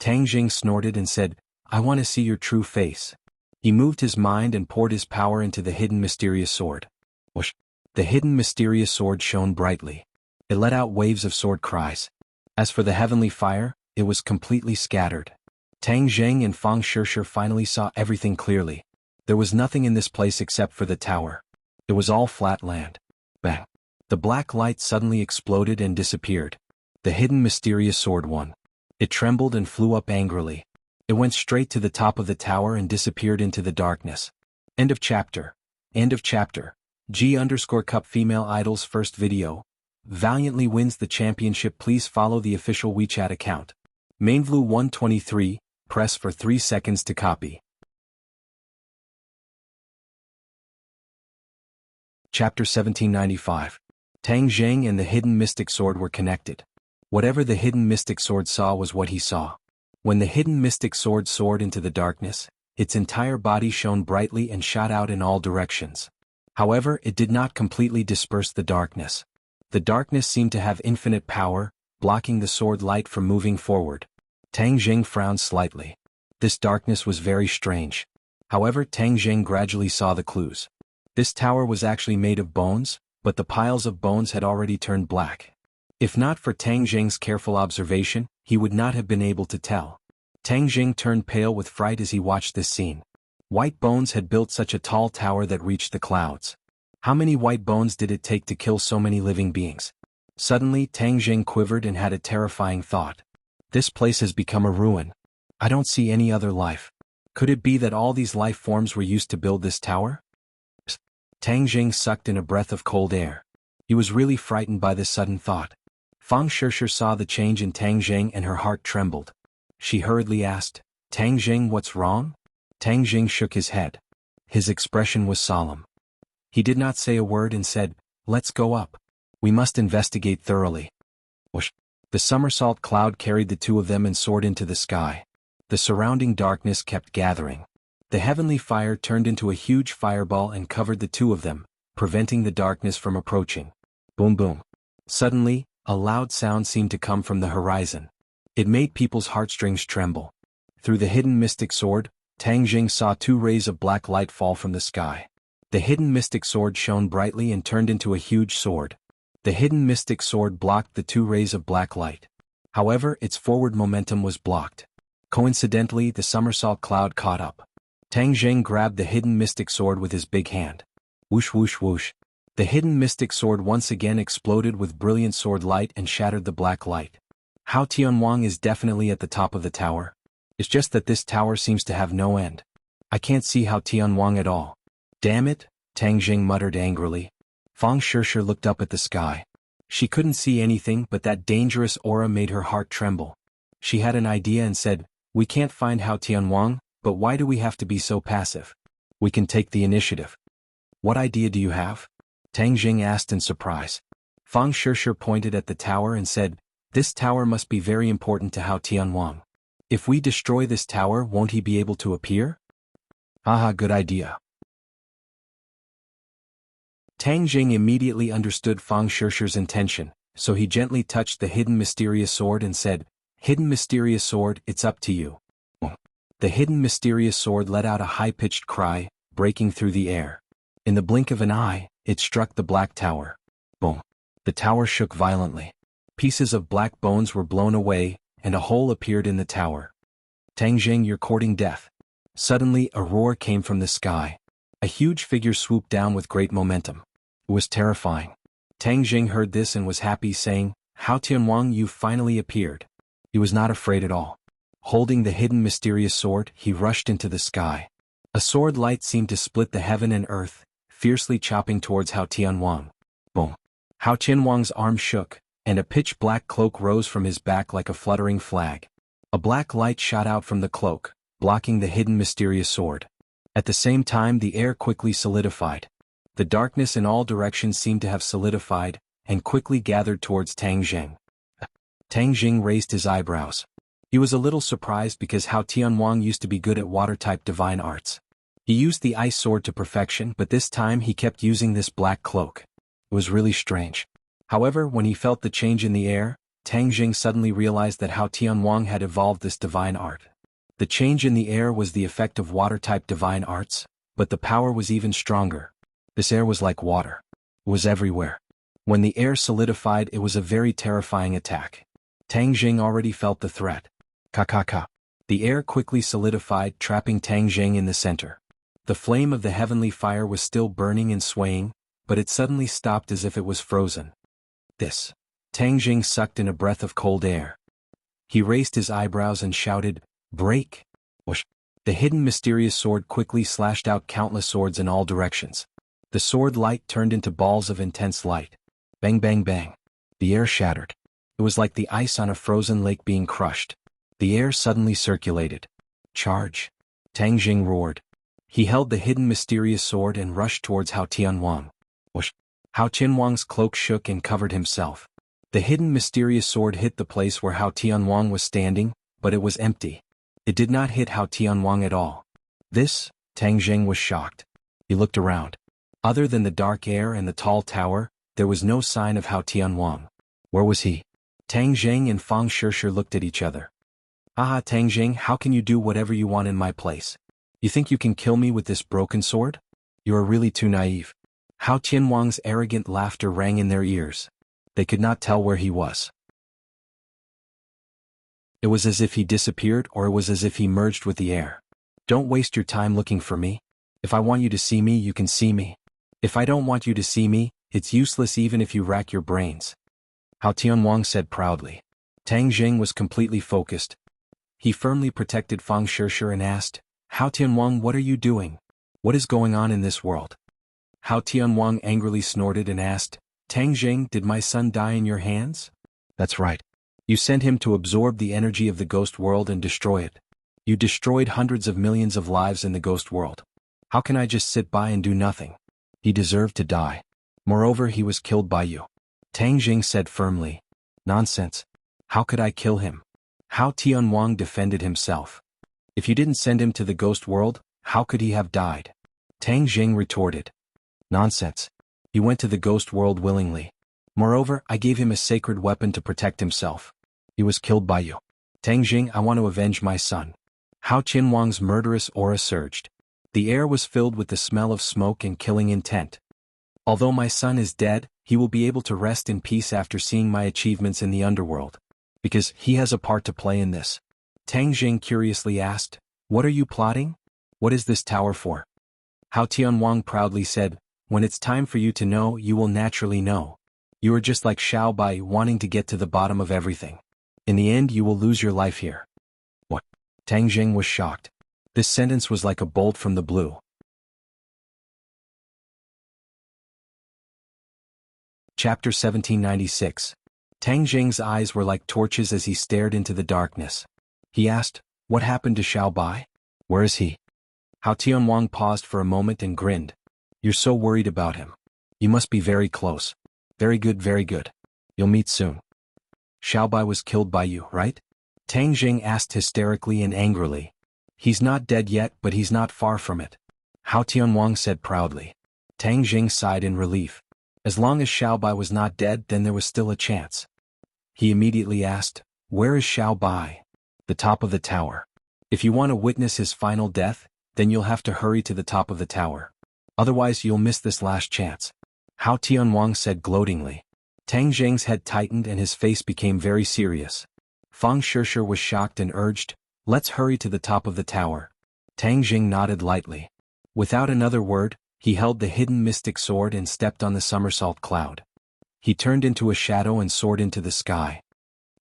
Tang Jing snorted and said, "I want to see your true face." He moved his mind and poured his power into the hidden mysterious sword. Whoosh! The hidden mysterious sword shone brightly. It let out waves of sword cries. As for the heavenly fire, it was completely scattered. Tang Jing and Fang Shishir finally saw everything clearly. There was nothing in this place except for the tower. It was all flat land. Bang! The black light suddenly exploded and disappeared. The hidden mysterious sword won. It trembled and flew up angrily. It went straight to the top of the tower and disappeared into the darkness. End of chapter. End of chapter. G_Cup Female Idol's first video. Valiantly wins the championship. Please follow the official WeChat account. Mainvlu 123, press for 3 seconds to copy. Chapter 1795. Tang Jing and the hidden mystic sword were connected. Whatever the hidden mystic sword saw was what he saw. When the hidden mystic sword soared into the darkness, its entire body shone brightly and shot out in all directions. However, it did not completely disperse the darkness. The darkness seemed to have infinite power, blocking the sword light from moving forward. Tang Jing frowned slightly. This darkness was very strange. However, Tang Jing gradually saw the clues. This tower was actually made of bones, but the piles of bones had already turned black. If not for Tang Jing's careful observation, he would not have been able to tell. Tang Jing turned pale with fright as he watched this scene. White bones had built such a tall tower that reached the clouds. How many white bones did it take to kill so many living beings? Suddenly, Tang Jing quivered and had a terrifying thought. This place has become a ruin. I don't see any other life. Could it be that all these life forms were used to build this tower? Psst. Tang Jing sucked in a breath of cold air. He was really frightened by this sudden thought. Fang Shishir saw the change in Tang Jing and her heart trembled. She hurriedly asked, "Tang Jing, what's wrong?" Tang Jing shook his head. His expression was solemn. He did not say a word and said, "Let's go up. We must investigate thoroughly." Whoosh! The somersault cloud carried the two of them and soared into the sky. The surrounding darkness kept gathering. The heavenly fire turned into a huge fireball and covered the two of them, preventing the darkness from approaching. Boom boom. Suddenly, a loud sound seemed to come from the horizon. It made people's heartstrings tremble. Through the hidden mystic sword, Tang Jing saw 2 rays of black light fall from the sky. The hidden mystic sword shone brightly and turned into a huge sword. The hidden mystic sword blocked the 2 rays of black light. However, its forward momentum was blocked. Coincidentally, the somersault cloud caught up. Tang Jing grabbed the hidden mystic sword with his big hand. Whoosh whoosh whoosh. The hidden mystic sword once again exploded with brilliant sword light and shattered the black light. Hao Tianwang is definitely at the top of the tower. It's just that this tower seems to have no end. I can't see Hao Tianwang at all. Damn it, Tang Jing muttered angrily. Fang Shishir looked up at the sky. She couldn't see anything, but that dangerous aura made her heart tremble. She had an idea and said, "We can't find Hao Tianwang, but why do we have to be so passive? We can take the initiative." "What idea do you have?" Tang Jing asked in surprise. Fang Shishir pointed at the tower and said, "This tower must be very important to Hao Tianwang. If we destroy this tower, won't he be able to appear?" "Aha, good idea." Tang Jing immediately understood Fang Shishir's intention, so he gently touched the hidden mysterious sword and said, "Hidden mysterious sword, it's up to you." The hidden mysterious sword let out a high-pitched cry, breaking through the air. In the blink of an eye, it struck the black tower. Boom! The tower shook violently. Pieces of black bones were blown away, and a hole appeared in the tower. "Tang Jing, you're courting death." Suddenly, a roar came from the sky. A huge figure swooped down with great momentum. It was terrifying. Tang Jing heard this and was happy, saying, "Hao Tianwang, you finally appeared." He was not afraid at all. Holding the hidden mysterious sword, he rushed into the sky. A sword light seemed to split the heaven and earth, fiercely chopping towards Hao Tianwang. Boom! Hao Tianwang's arm shook, and a pitch-black cloak rose from his back like a fluttering flag. A black light shot out from the cloak, blocking the hidden mysterious sword. At the same time, the air quickly solidified. The darkness in all directions seemed to have solidified, and quickly gathered towards Tang Jing. Tang Jing raised his eyebrows. He was a little surprised because Hao Tianwang used to be good at water-type divine arts. He used the ice sword to perfection, but this time he kept using this black cloak. It was really strange. However, when he felt the change in the air, Tang Jing suddenly realized that Hao Tianwang had evolved this divine art. The change in the air was the effect of water-type divine arts, but the power was even stronger. This air was like water. It was everywhere. When the air solidified, it was a very terrifying attack. Tang Jing already felt the threat. Ka. The air quickly solidified, trapping Tang Jing in the center. The flame of the heavenly fire was still burning and swaying, but it suddenly stopped as if it was frozen. This. Tang Jing sucked in a breath of cold air. He raised his eyebrows and shouted, "Break!" Whoosh! The hidden mysterious sword quickly slashed out countless swords in all directions. The sword light turned into balls of intense light. Bang bang bang. The air shattered. It was like the ice on a frozen lake being crushed. The air suddenly circulated. "Charge!" Tang Jing roared. He held the hidden mysterious sword and rushed towards Hao Tianwang. Whoosh! Hao Tianwang's cloak shook and covered himself. The hidden mysterious sword hit the place where Hao Tianwang was standing, but it was empty. It did not hit Hao Tianwang at all. This, Tang Jing was shocked. He looked around. Other than the dark air and the tall tower, there was no sign of Hao Tianwang. Where was he? Tang Jing and Fang Shishir looked at each other. "Ah, Tang Jing, how can you do whatever you want in my place? You think you can kill me with this broken sword? You are really too naive." Hao Tianwang's arrogant laughter rang in their ears. They could not tell where he was. It was as if he disappeared, or it was as if he merged with the air. "Don't waste your time looking for me. If I want you to see me, you can see me. If I don't want you to see me, it's useless even if you rack your brains," Hao Tianwang said proudly. Tang Jing was completely focused. He firmly protected Fang Shishir and asked, "Hao Tianwang, what are you doing? What is going on in this world?" Hao Tianwang angrily snorted and asked, "Tang Jing, did my son die in your hands?" "That's right. You sent him to absorb the energy of the ghost world and destroy it. You destroyed hundreds of millions of lives in the ghost world. How can I just sit by and do nothing? He deserved to die. Moreover, he was killed by you," Tang Jing said firmly. "Nonsense. How could I kill him?" Hao Tianwang defended himself. "If you didn't send him to the ghost world, how could he have died?" Tang Jing retorted. "Nonsense. He went to the ghost world willingly. Moreover, I gave him a sacred weapon to protect himself. He was killed by you. Tang Jing, I want to avenge my son." Hao Tianwang's murderous aura surged. The air was filled with the smell of smoke and killing intent. "Although my son is dead, he will be able to rest in peace after seeing my achievements in the underworld. Because he has a part to play in this." Tang Jing curiously asked, "What are you plotting? What is this tower for?" Hao Tianwang proudly said, "When it's time for you to know, you will naturally know. You are just like Xiao Bai, wanting to get to the bottom of everything. In the end, you will lose your life here." What? Tang Jing was shocked. This sentence was like a bolt from the blue. Chapter 1796. Tang Jing's eyes were like torches as he stared into the darkness. He asked, "What happened to Xiao Bai? Where is he?" Hao Tianwang paused for a moment and grinned. "You're so worried about him. You must be very close. Very good, very good. You'll meet soon." "Xiao Bai was killed by you, right?" Tang Jing asked hysterically and angrily. "He's not dead yet, but he's not far from it," Hao Tianwang said proudly. Tang Jing sighed in relief. As long as Xiao Bai was not dead, then there was still a chance. He immediately asked, "Where is Xiao Bai?" "The top of the tower. If you want to witness his final death, then you'll have to hurry to the top of the tower. Otherwise you'll miss this last chance," Hao Tianwang said gloatingly. Tang Jing's head tightened and his face became very serious. Fang Shishir was shocked and urged, "Let's hurry to the top of the tower." Tang Jing nodded lightly. Without another word, he held the hidden mystic sword and stepped on the somersault cloud. He turned into a shadow and soared into the sky.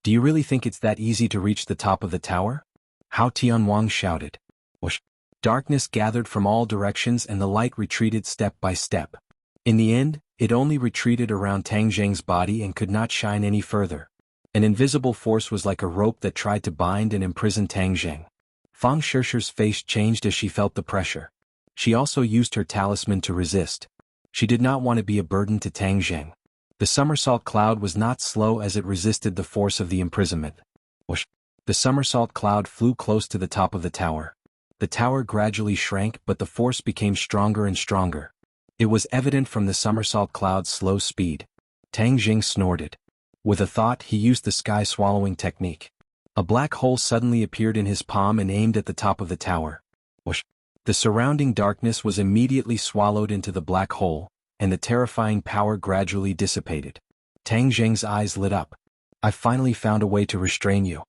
Do you really think it's that easy to reach the top of the tower? Hao Tianwang shouted. Whoosh! Darkness gathered from all directions and the light retreated step by step. In the end, it only retreated around Tang Zheng's body and could not shine any further. An invisible force was like a rope that tried to bind and imprison Tang Zheng. Fang Shishir's face changed as she felt the pressure. She also used her talisman to resist. She did not want to be a burden to Tang Zheng. The somersault cloud was not slow as it resisted the force of the imprisonment. Whoosh! The somersault cloud flew close to the top of the tower. The tower gradually shrank, but the force became stronger and stronger. It was evident from the somersault cloud's slow speed. Tang Zheng snorted. With a thought, he used the sky-swallowing technique. A black hole suddenly appeared in his palm and aimed at the top of the tower. Whoosh! The surrounding darkness was immediately swallowed into the black hole, and the terrifying power gradually dissipated. Tang Zheng's eyes lit up. I finally found a way to restrain you.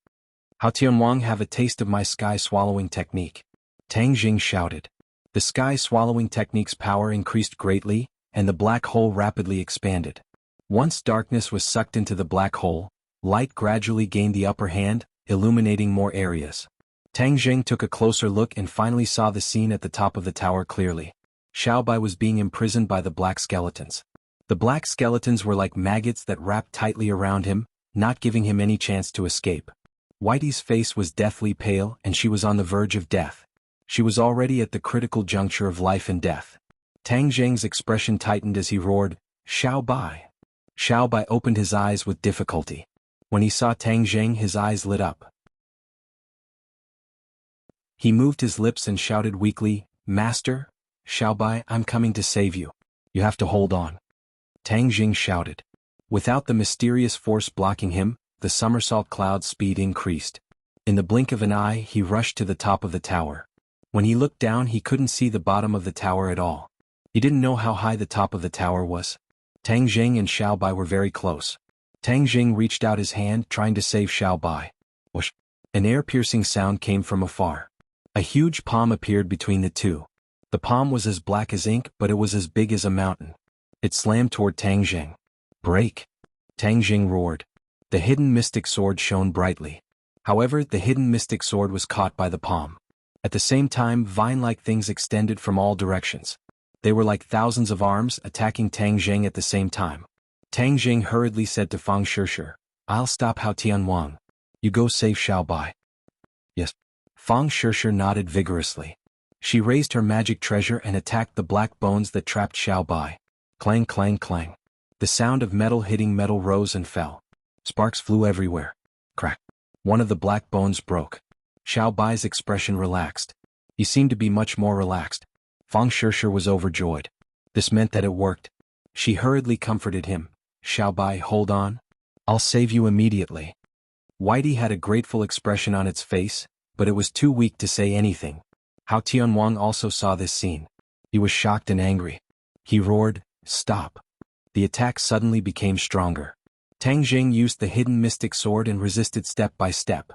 Hao Tianwang, have a taste of my sky-swallowing technique. Tang Zheng shouted. The sky-swallowing technique's power increased greatly, and the black hole rapidly expanded. Once darkness was sucked into the black hole, light gradually gained the upper hand, illuminating more areas. Tang Zheng took a closer look and finally saw the scene at the top of the tower clearly. Xiaobai was being imprisoned by the black skeletons. The black skeletons were like maggots that wrapped tightly around him, not giving him any chance to escape. Whitey's face was deathly pale and she was on the verge of death. She was already at the critical juncture of life and death. Tang Zheng's expression tightened as he roared, Xiaobai. Xiaobai opened his eyes with difficulty. When he saw Tang Zheng, his eyes lit up. He moved his lips and shouted weakly, Master, Xiaobai, I'm coming to save you. You have to hold on. Tang Zheng shouted. Without the mysterious force blocking him, the somersault cloud's speed increased. In the blink of an eye, he rushed to the top of the tower. When he looked down, he couldn't see the bottom of the tower at all. He didn't know how high the top of the tower was. Tang Zheng and Xiaobai were very close. Tang Zheng reached out his hand, trying to save Xiaobai. Whoosh! An air-piercing sound came from afar. A huge palm appeared between the two. The palm was as black as ink, but it was as big as a mountain. It slammed toward Tang Zheng. Break! Tang Zheng roared. The hidden mystic sword shone brightly. However, the hidden mystic sword was caught by the palm. At the same time, vine-like things extended from all directions. They were like thousands of arms attacking Tang Zheng at the same time. Tang Zheng hurriedly said to Fang Shishir, I'll stop Hao Tianwang. You go save Xiaobai. Yes. Fang Shishir nodded vigorously. She raised her magic treasure and attacked the black bones that trapped Xiaobai. Clang, clang, clang. The sound of metal hitting metal rose and fell. Sparks flew everywhere. Crack. One of the black bones broke. Xiaobai's expression relaxed. He seemed to be much more relaxed. Fang Shishir was overjoyed. This meant that it worked. She hurriedly comforted him. Xiaobai, hold on. I'll save you immediately. Whitey had a grateful expression on its face, but it was too weak to say anything. Hao Tianwang also saw this scene. He was shocked and angry. He roared, Stop. The attack suddenly became stronger. Tang Zheng used the hidden mystic sword and resisted step by step.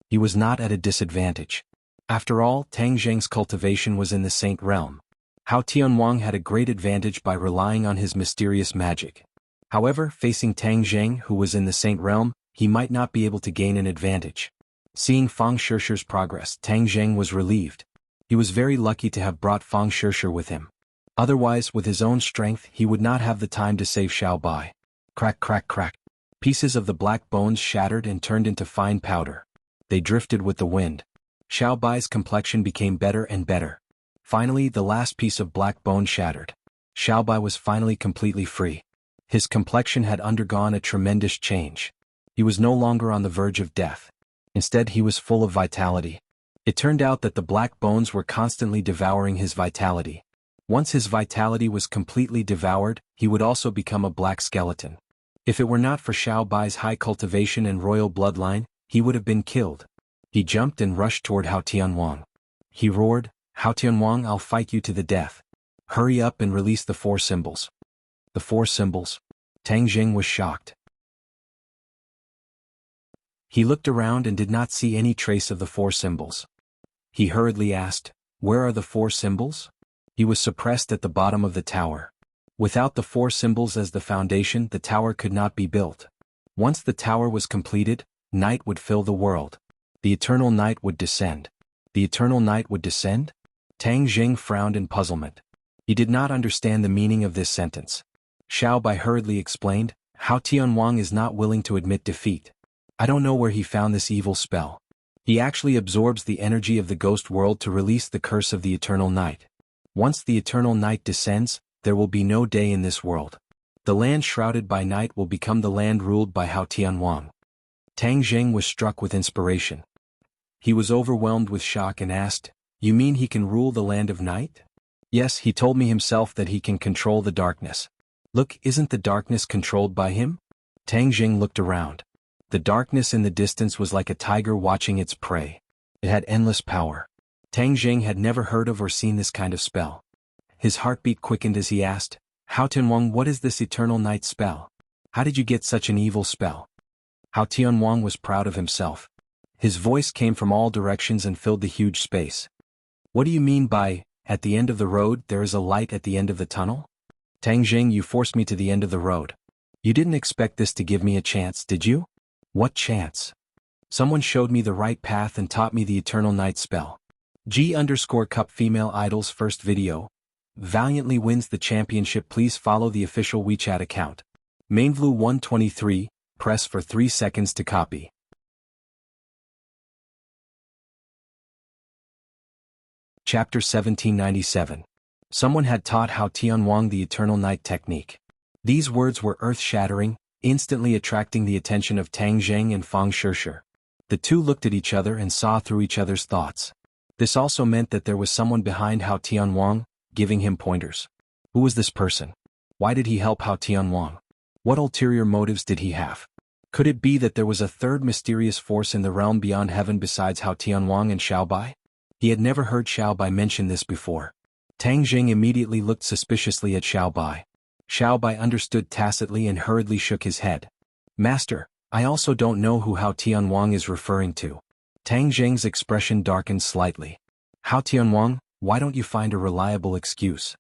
He was not at a disadvantage. After all, Tang Zheng's cultivation was in the Saint Realm. Hao Tianwang had a great advantage by relying on his mysterious magic. However, facing Tang Zheng, who was in the Saint Realm, he might not be able to gain an advantage. Seeing Fang Shishir's progress, Tang Zheng was relieved. He was very lucky to have brought Fang Shishir with him. Otherwise, with his own strength, he would not have the time to save Xiaobai. Crack, crack, crack. Pieces of the black bones shattered and turned into fine powder. They drifted with the wind. Xiaobai's complexion became better and better. Finally, the last piece of black bone shattered. Xiaobai was finally completely free. His complexion had undergone a tremendous change. He was no longer on the verge of death. Instead, he was full of vitality. It turned out that the black bones were constantly devouring his vitality. Once his vitality was completely devoured, he would also become a black skeleton. If it were not for Xiaobai's high cultivation and royal bloodline, he would have been killed. He jumped and rushed toward Hao Tianwang. He roared, Hao Tianwang, I'll fight you to the death. Hurry up and release the 4 symbols. The 4 symbols? Tang Zheng was shocked. He looked around and did not see any trace of the 4 symbols. He hurriedly asked, Where are the 4 symbols? He was suppressed at the bottom of the tower. Without the four symbols as the foundation, the tower could not be built. Once the tower was completed, night would fill the world. The eternal night would descend. The eternal night would descend? Tang Jing frowned in puzzlement. He did not understand the meaning of this sentence. Xiao Bai hurriedly explained, "How Tianwang is not willing to admit defeat. I don't know where he found this evil spell. He actually absorbs the energy of the ghost world to release the curse of the eternal night. Once the eternal night descends, there will be no day in this world. The land shrouded by night will become the land ruled by Hao Tianwang." Tang Jing was struck with inspiration. He was overwhelmed with shock and asked, "You mean he can rule the land of night?" "Yes, he told me himself that he can control the darkness." "Look, isn't the darkness controlled by him?" Tang Jing looked around. The darkness in the distance was like a tiger watching its prey. It had endless power. Tang Jing had never heard of or seen this kind of spell. His heartbeat quickened as he asked, "Hao Tianwang, what is this eternal night spell? How did you get such an evil spell?" Hao Tianwang was proud of himself. His voice came from all directions and filled the huge space. "What do you mean by, at the end of the road there is a light at the end of the tunnel?" "Tang Jing, you forced me to the end of the road. You didn't expect this to give me a chance, did you?" "What chance?" "Someone showed me the right path and taught me the eternal night spell." G_Cup Female Idol's first video. Valiantly wins the championship. Please follow the official WeChat account. Mainvlu 123, press for 3 seconds to copy. Chapter 1797. Someone had taught Hao Tianwang the eternal night technique. These words were earth-shattering, instantly attracting the attention of Tang Jing and Fang Shishir. The two looked at each other and saw through each other's thoughts. This also meant that there was someone behind Hao Tianwang, giving him pointers. Who was this person? Why did he help Hao Tianwang? What ulterior motives did he have? Could it be that there was a third mysterious force in the realm beyond heaven besides Hao Tianwang and Xiao Bai? He had never heard Xiao Bai mention this before. Tang Jing immediately looked suspiciously at Xiao Bai. Xiao Bai understood tacitly and hurriedly shook his head. "Master, I also don't know who Hao Tianwang is referring to." Tang Jing's expression darkened slightly. "Hao Tianwang, why don't you find a reliable excuse?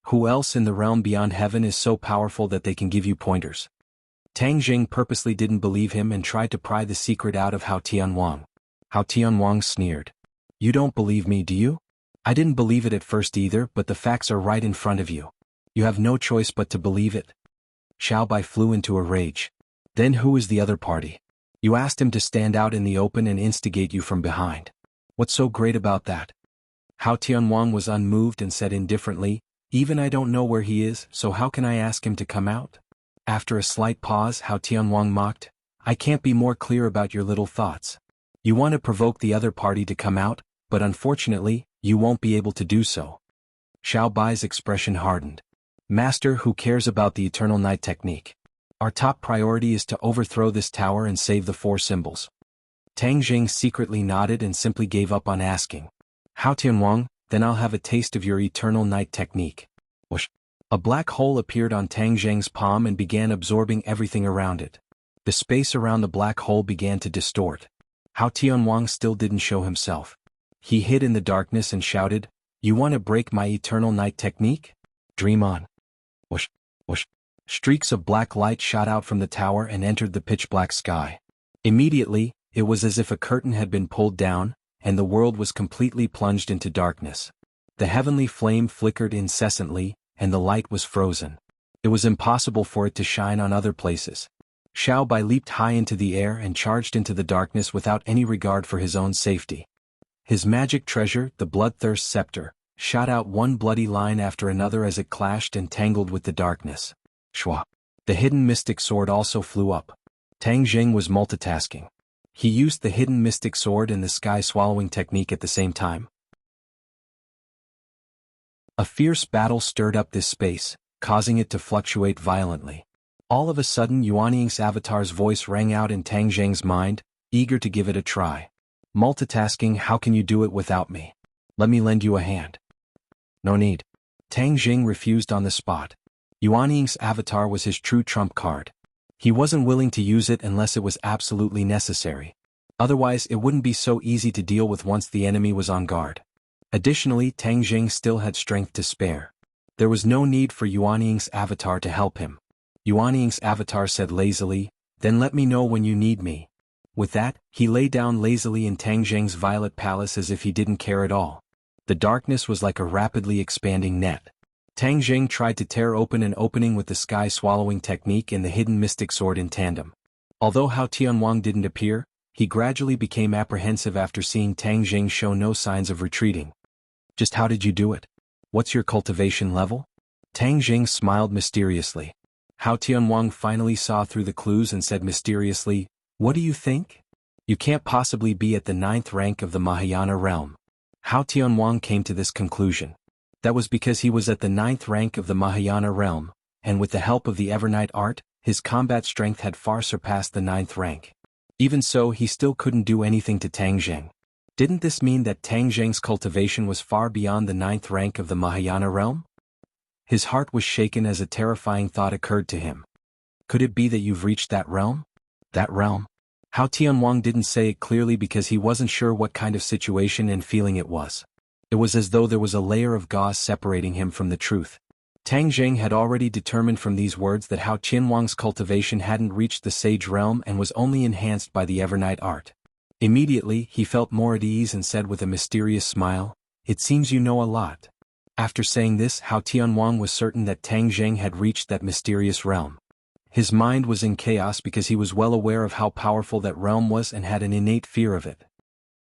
Who else in the realm beyond heaven is so powerful that they can give you pointers?" Tang Jing purposely didn't believe him and tried to pry the secret out of Hao Tianwang. Hao Tianwang sneered. "You don't believe me, do you?" "I didn't believe it at first either, but the facts are right in front of you. You have no choice but to believe it." Xiao Bai flew into a rage. "Then who is the other party? You asked him to stand out in the open and instigate you from behind. What's so great about that?" Hao Tianwang was unmoved and said indifferently, "Even I don't know where he is, so how can I ask him to come out?" After a slight pause, Hao Tianwang mocked, "I can't be more clear about your little thoughts. You want to provoke the other party to come out, but unfortunately, you won't be able to do so." Xiao Bai's expression hardened. "Master, who cares about the eternal night technique? Our top priority is to overthrow this tower and save the four symbols." Tang Jing secretly nodded and simply gave up on asking. "Hao Tianwang, then I'll have a taste of your eternal night technique." Whoosh! A black hole appeared on Tang Jing's palm and began absorbing everything around it. The space around the black hole began to distort. Hao Tianwang still didn't show himself. He hid in the darkness and shouted, "You want to break my eternal night technique? Dream on." Whoosh! Whoosh! Streaks of black light shot out from the tower and entered the pitch-black sky. Immediately, it was as if a curtain had been pulled down, and the world was completely plunged into darkness. The heavenly flame flickered incessantly, and the light was frozen. It was impossible for it to shine on other places. Xiao Bai leaped high into the air and charged into the darkness without any regard for his own safety. His magic treasure, the Bloodthirst Scepter, shot out one bloody line after another as it clashed and tangled with the darkness. Shwa! The hidden mystic sword also flew up. Tang Jing was multitasking. He used the hidden mystic sword and the sky-swallowing technique at the same time. A fierce battle stirred up this space, causing it to fluctuate violently. All of a sudden Yuanying's avatar's voice rang out in Tang Jing's mind, eager to give it a try. "Multitasking, how can you do it without me? Let me lend you a hand." "No need." Tang Jing refused on the spot. Yuanying's avatar was his true trump card. He wasn't willing to use it unless it was absolutely necessary. Otherwise it wouldn't be so easy to deal with once the enemy was on guard. Additionally, Tang Jing still had strength to spare. There was no need for Yuanying's avatar to help him. Yuanying's avatar said lazily, "Then let me know when you need me." With that, he lay down lazily in Tang Jing's violet palace as if he didn't care at all. The darkness was like a rapidly expanding net. Tang Jing tried to tear open an opening with the sky-swallowing technique and the hidden mystic sword in tandem. Although Hao Tianwang didn't appear, he gradually became apprehensive after seeing Tang Jing show no signs of retreating. "Just how did you do it? What's your cultivation level?" Tang Jing smiled mysteriously. Hao Tianwang finally saw through the clues and said mysteriously, "What do you think? You can't possibly be at the 9th rank of the Mahayana realm." Hao Tianwang came to this conclusion. That was because he was at the 9th rank of the Mahayana realm, and with the help of the Evernight art, his combat strength had far surpassed the 9th rank. Even so, he still couldn't do anything to Tang Jing. Didn't this mean that Tang Jing's cultivation was far beyond the 9th rank of the Mahayana realm? His heart was shaken as a terrifying thought occurred to him. Could it be that you've reached that realm? That realm? Hao Tianwang didn't say it clearly because he wasn't sure what kind of situation and feeling it was. It was as though there was a layer of gauze separating him from the truth. Tang Jing had already determined from these words that Hao Tianwang's cultivation hadn't reached the sage realm and was only enhanced by the Evernight art. Immediately, he felt more at ease and said with a mysterious smile, "It seems you know a lot." After saying this, Hao Tianwang was certain that Tang Jing had reached that mysterious realm. His mind was in chaos because he was well aware of how powerful that realm was and had an innate fear of it.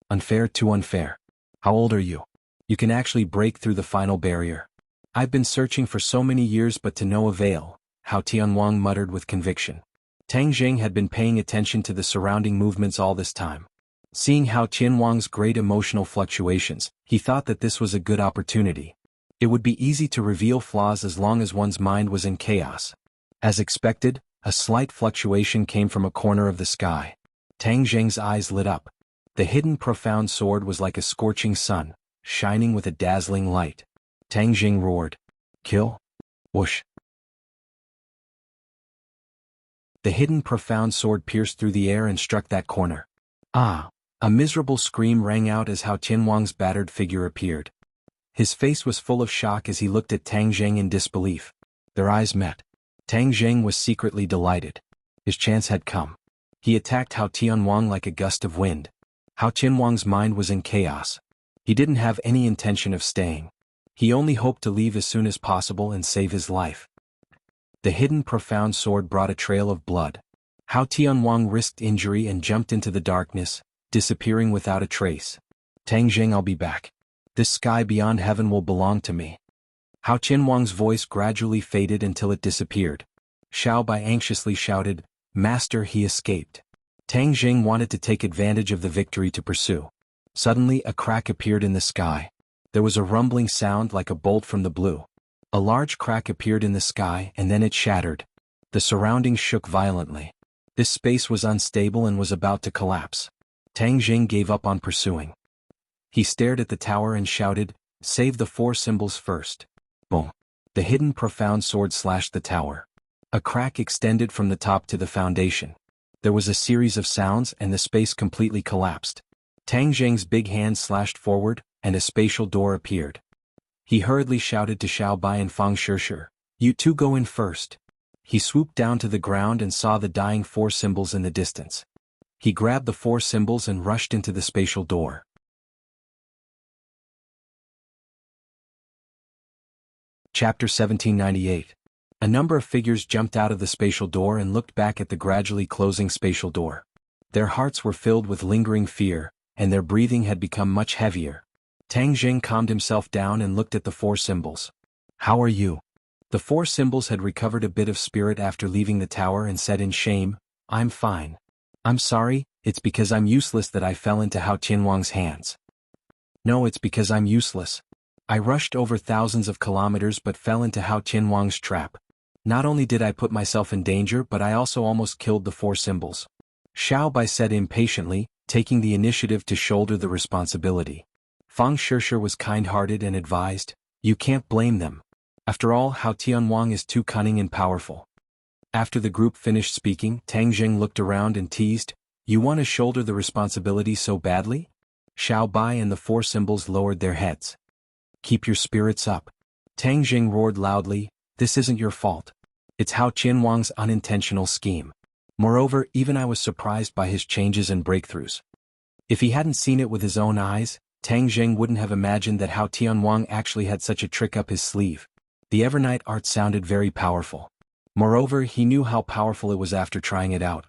Unfair, too unfair. How old are you? You can actually break through the final barrier. I've been searching for so many years but to no avail, Hao Tianwang muttered with conviction. Tang Jing had been paying attention to the surrounding movements all this time. Seeing Hao Tianwang's great emotional fluctuations, he thought that this was a good opportunity. It would be easy to reveal flaws as long as one's mind was in chaos. As expected, a slight fluctuation came from a corner of the sky. Tang Jing's eyes lit up. The hidden profound sword was like a scorching sun, shining with a dazzling light. Tang Jing roared, "Kill!" Whoosh! The hidden profound sword pierced through the air and struck that corner. Ah! A miserable scream rang out as Hao Tianwang's battered figure appeared. His face was full of shock as he looked at Tang Jing in disbelief. Their eyes met. Tang Jing was secretly delighted. His chance had come. He attacked Hao Tianwang like a gust of wind. Hao Tianwang's mind was in chaos. He didn't have any intention of staying. He only hoped to leave as soon as possible and save his life. The hidden profound sword brought a trail of blood. Hao Tianwang risked injury and jumped into the darkness, disappearing without a trace. Tang Jing, I'll be back. This sky beyond heaven will belong to me. Hao Tianwang's voice gradually faded until it disappeared. Xiao Bai anxiously shouted, "Master, he escaped." Tang Jing wanted to take advantage of the victory to pursue. Suddenly a crack appeared in the sky. There was a rumbling sound like a bolt from the blue. A large crack appeared in the sky and then it shattered. The surroundings shook violently. This space was unstable and was about to collapse. Tang Jing gave up on pursuing. He stared at the tower and shouted, "Save the 4 symbols first." Boom! The hidden profound sword slashed the tower. A crack extended from the top to the foundation. There was a series of sounds and the space completely collapsed. Tang Jing's big hand slashed forward, and a spatial door appeared. He hurriedly shouted to Xiao Bai and Fang Shishir, "You two go in first." He swooped down to the ground and saw the dying 4 symbols in the distance. He grabbed the 4 symbols and rushed into the spatial door. Chapter 1798. A number of figures jumped out of the spatial door and looked back at the gradually closing spatial door. Their hearts were filled with lingering fear, and their breathing had become much heavier. Tang Jing calmed himself down and looked at the 4 symbols. "How are you?" The 4 symbols had recovered a bit of spirit after leaving the tower and said in shame, "I'm fine." "I'm sorry, it's because I'm useless that I fell into Hao Tianwang's hands." "No, it's because I'm useless. I rushed over thousands of kilometers but fell into Hao Tianwang's trap. Not only did I put myself in danger but I also almost killed the 4 symbols." Xiao Bai said impatiently, taking the initiative to shoulder the responsibility. Fang Shishir was kind-hearted and advised, "You can't blame them. After all, Hao Tianwang is too cunning and powerful." After the group finished speaking, Tang Jing looked around and teased, "You want to shoulder the responsibility so badly?" Xiao Bai and the four symbols lowered their heads. Keep your spirits up. Tang Jing roared loudly, this isn't your fault. It's Hao Qianwang's unintentional scheme. Moreover, even I was surprised by his changes and breakthroughs. If he hadn't seen it with his own eyes, Tang Jing wouldn't have imagined that Hao Tianwang actually had such a trick up his sleeve. The Evernight art sounded very powerful. Moreover, he knew how powerful it was after trying it out.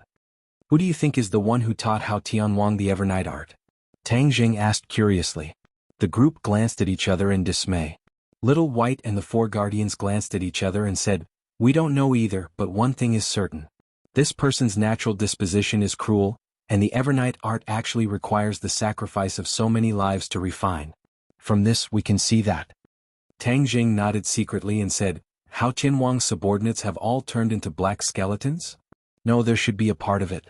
Who do you think is the one who taught Hao Tianwang the Evernight art? Tang Jing asked curiously. The group glanced at each other in dismay. Little White and the four guardians glanced at each other and said, we don't know either, but one thing is certain. This person's natural disposition is cruel, and the Evernight art actually requires the sacrifice of so many lives to refine. From this we can see that. Tang Jing nodded secretly and said, Hao Qianwang's subordinates have all turned into black skeletons? No, there should be a part of it.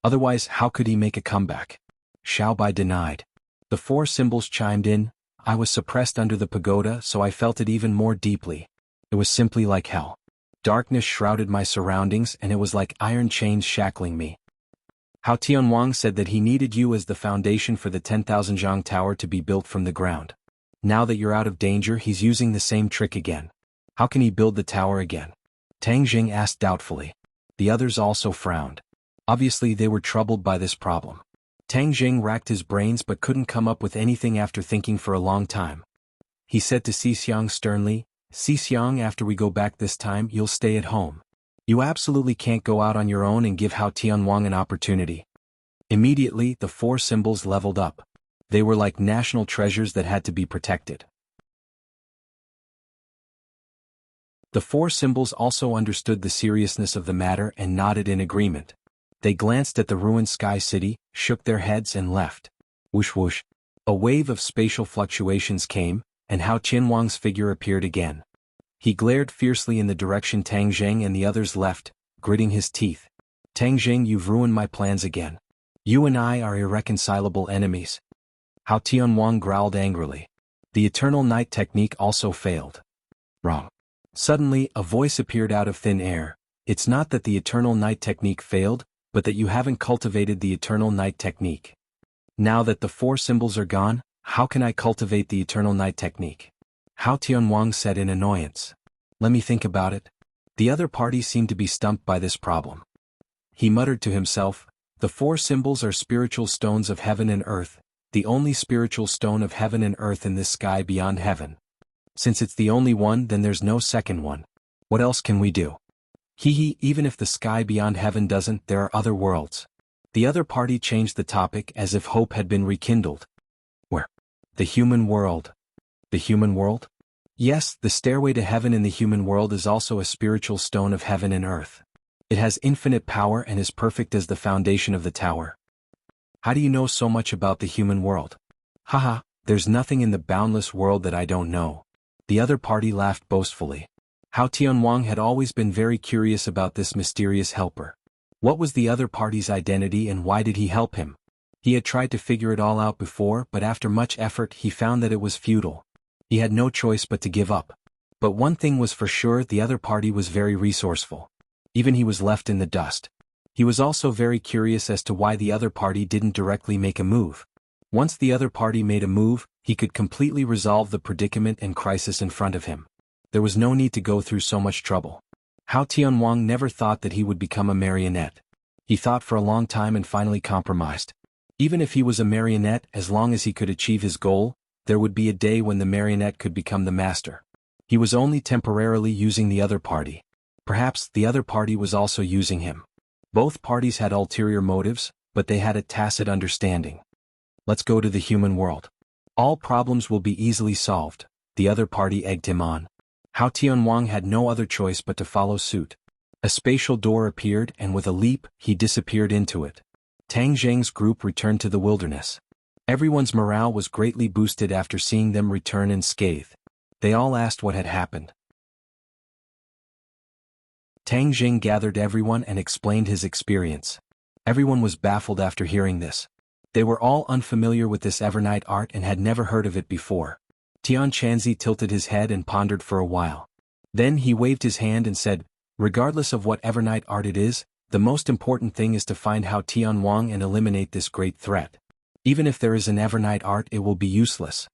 Otherwise, how could he make a comeback? Xiao Bai denied. The four symbols chimed in, I was suppressed under the pagoda, so I felt it even more deeply. It was simply like hell. Darkness shrouded my surroundings and it was like iron chains shackling me. Hao Tianwang said that he needed you as the foundation for the 10,000 Zhang Tower to be built from the ground. Now that you're out of danger, he's using the same trick again. How can he build the tower again? Tang Jing asked doubtfully. The others also frowned. Obviously they were troubled by this problem. Tang Jing racked his brains but couldn't come up with anything after thinking for a long time. He said to Xixiang sternly, Xixiang, after we go back this time, you'll stay at home. You absolutely can't go out on your own and give Hao Tianwang an opportunity. Immediately, the four symbols leveled up. They were like national treasures that had to be protected. The four symbols also understood the seriousness of the matter and nodded in agreement. They glanced at the ruined sky city, shook their heads and left. Whoosh whoosh. A wave of spatial fluctuations came, and Hao Qianwang's figure appeared again. He glared fiercely in the direction Tang Jing and the others left, gritting his teeth. Tang Jing, you've ruined my plans again. You and I are irreconcilable enemies. Hao Tianwang growled angrily. The Eternal Night technique also failed. Wrong. Suddenly, a voice appeared out of thin air. It's not that the Eternal Night technique failed, but that you haven't cultivated the Eternal Night technique. Now that the four symbols are gone, how can I cultivate the Eternal Night technique? Hao Tianwang said in annoyance. Let me think about it. The other party seemed to be stumped by this problem. He muttered to himself, the four symbols are spiritual stones of heaven and earth, the only spiritual stone of heaven and earth in this sky beyond heaven. Since it's the only one, then there's no second one. What else can we do? Even if the sky beyond heaven doesn't, there are other worlds. The other party changed the topic as if hope had been rekindled. Where? The human world. The human world? Yes, the stairway to heaven in the human world is also a spiritual stone of heaven and earth. It has infinite power and is perfect as the foundation of the tower. How do you know so much about the human world? Haha, there's nothing in the boundless world that I don't know. The other party laughed boastfully. Hao Tianwang had always been very curious about this mysterious helper. What was the other party's identity and why did he help him? He had tried to figure it all out before, but after much effort he found that it was futile. He had no choice but to give up. But one thing was for sure, the other party was very resourceful. Even he was left in the dust. He was also very curious as to why the other party didn't directly make a move. Once the other party made a move, he could completely resolve the predicament and crisis in front of him. There was no need to go through so much trouble. Hao Tianwang never thought that he would become a marionette. He thought for a long time and finally compromised. Even if he was a marionette, as long as he could achieve his goal, there would be a day when the marionette could become the master. He was only temporarily using the other party. Perhaps the other party was also using him. Both parties had ulterior motives, but they had a tacit understanding. Let's go to the human world. All problems will be easily solved, the other party egged him on. Hao Tianwang had no other choice but to follow suit. A spatial door appeared and with a leap, he disappeared into it. Tang Jing's group returned to the wilderness. Everyone's morale was greatly boosted after seeing them return unscathed. They all asked what had happened. Tang Jing gathered everyone and explained his experience. Everyone was baffled after hearing this. They were all unfamiliar with this Evernight art and had never heard of it before. Tian Chanzi tilted his head and pondered for a while. Then he waved his hand and said, regardless of what Evernight art it is, the most important thing is to find Hao Tianwang and eliminate this great threat. Even if there is an Evernight art, it will be useless.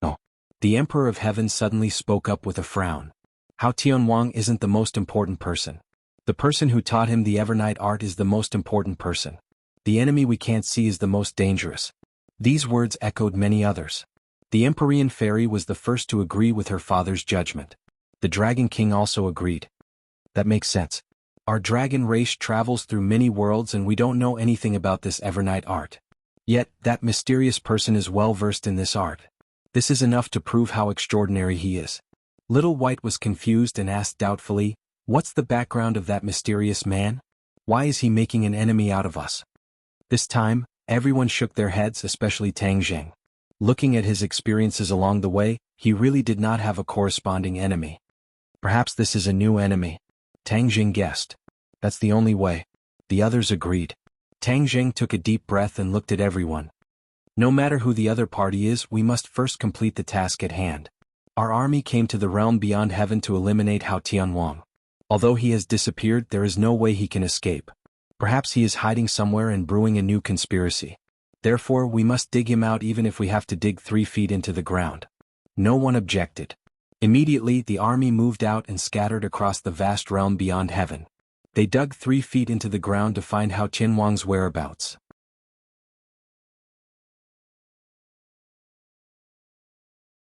No. The Emperor of Heaven suddenly spoke up with a frown. Hao Tianwang isn't the most important person. The person who taught him the Evernight art is the most important person. The enemy we can't see is the most dangerous. These words echoed many others. The Empyrean fairy was the first to agree with her father's judgment. The Dragon King also agreed. That makes sense. Our dragon race travels through many worlds and we don't know anything about this Evernight art. Yet, that mysterious person is well versed in this art. This is enough to prove how extraordinary he is. Little White was confused and asked doubtfully, "What's the background of that mysterious man? Why is he making an enemy out of us?" This time, everyone shook their heads, especially Tang Zheng. Looking at his experiences along the way, he really did not have a corresponding enemy. Perhaps this is a new enemy. Tang Zheng guessed. That's the only way. The others agreed. Tang Zheng took a deep breath and looked at everyone. No matter who the other party is, we must first complete the task at hand. Our army came to the realm beyond heaven to eliminate Hao Tianwang. Although he has disappeared, there is no way he can escape. Perhaps he is hiding somewhere and brewing a new conspiracy. Therefore, we must dig him out even if we have to dig 3 feet into the ground. No one objected. Immediately, the army moved out and scattered across the vast realm beyond heaven. They dug 3 feet into the ground to find Hao Tianwang's whereabouts.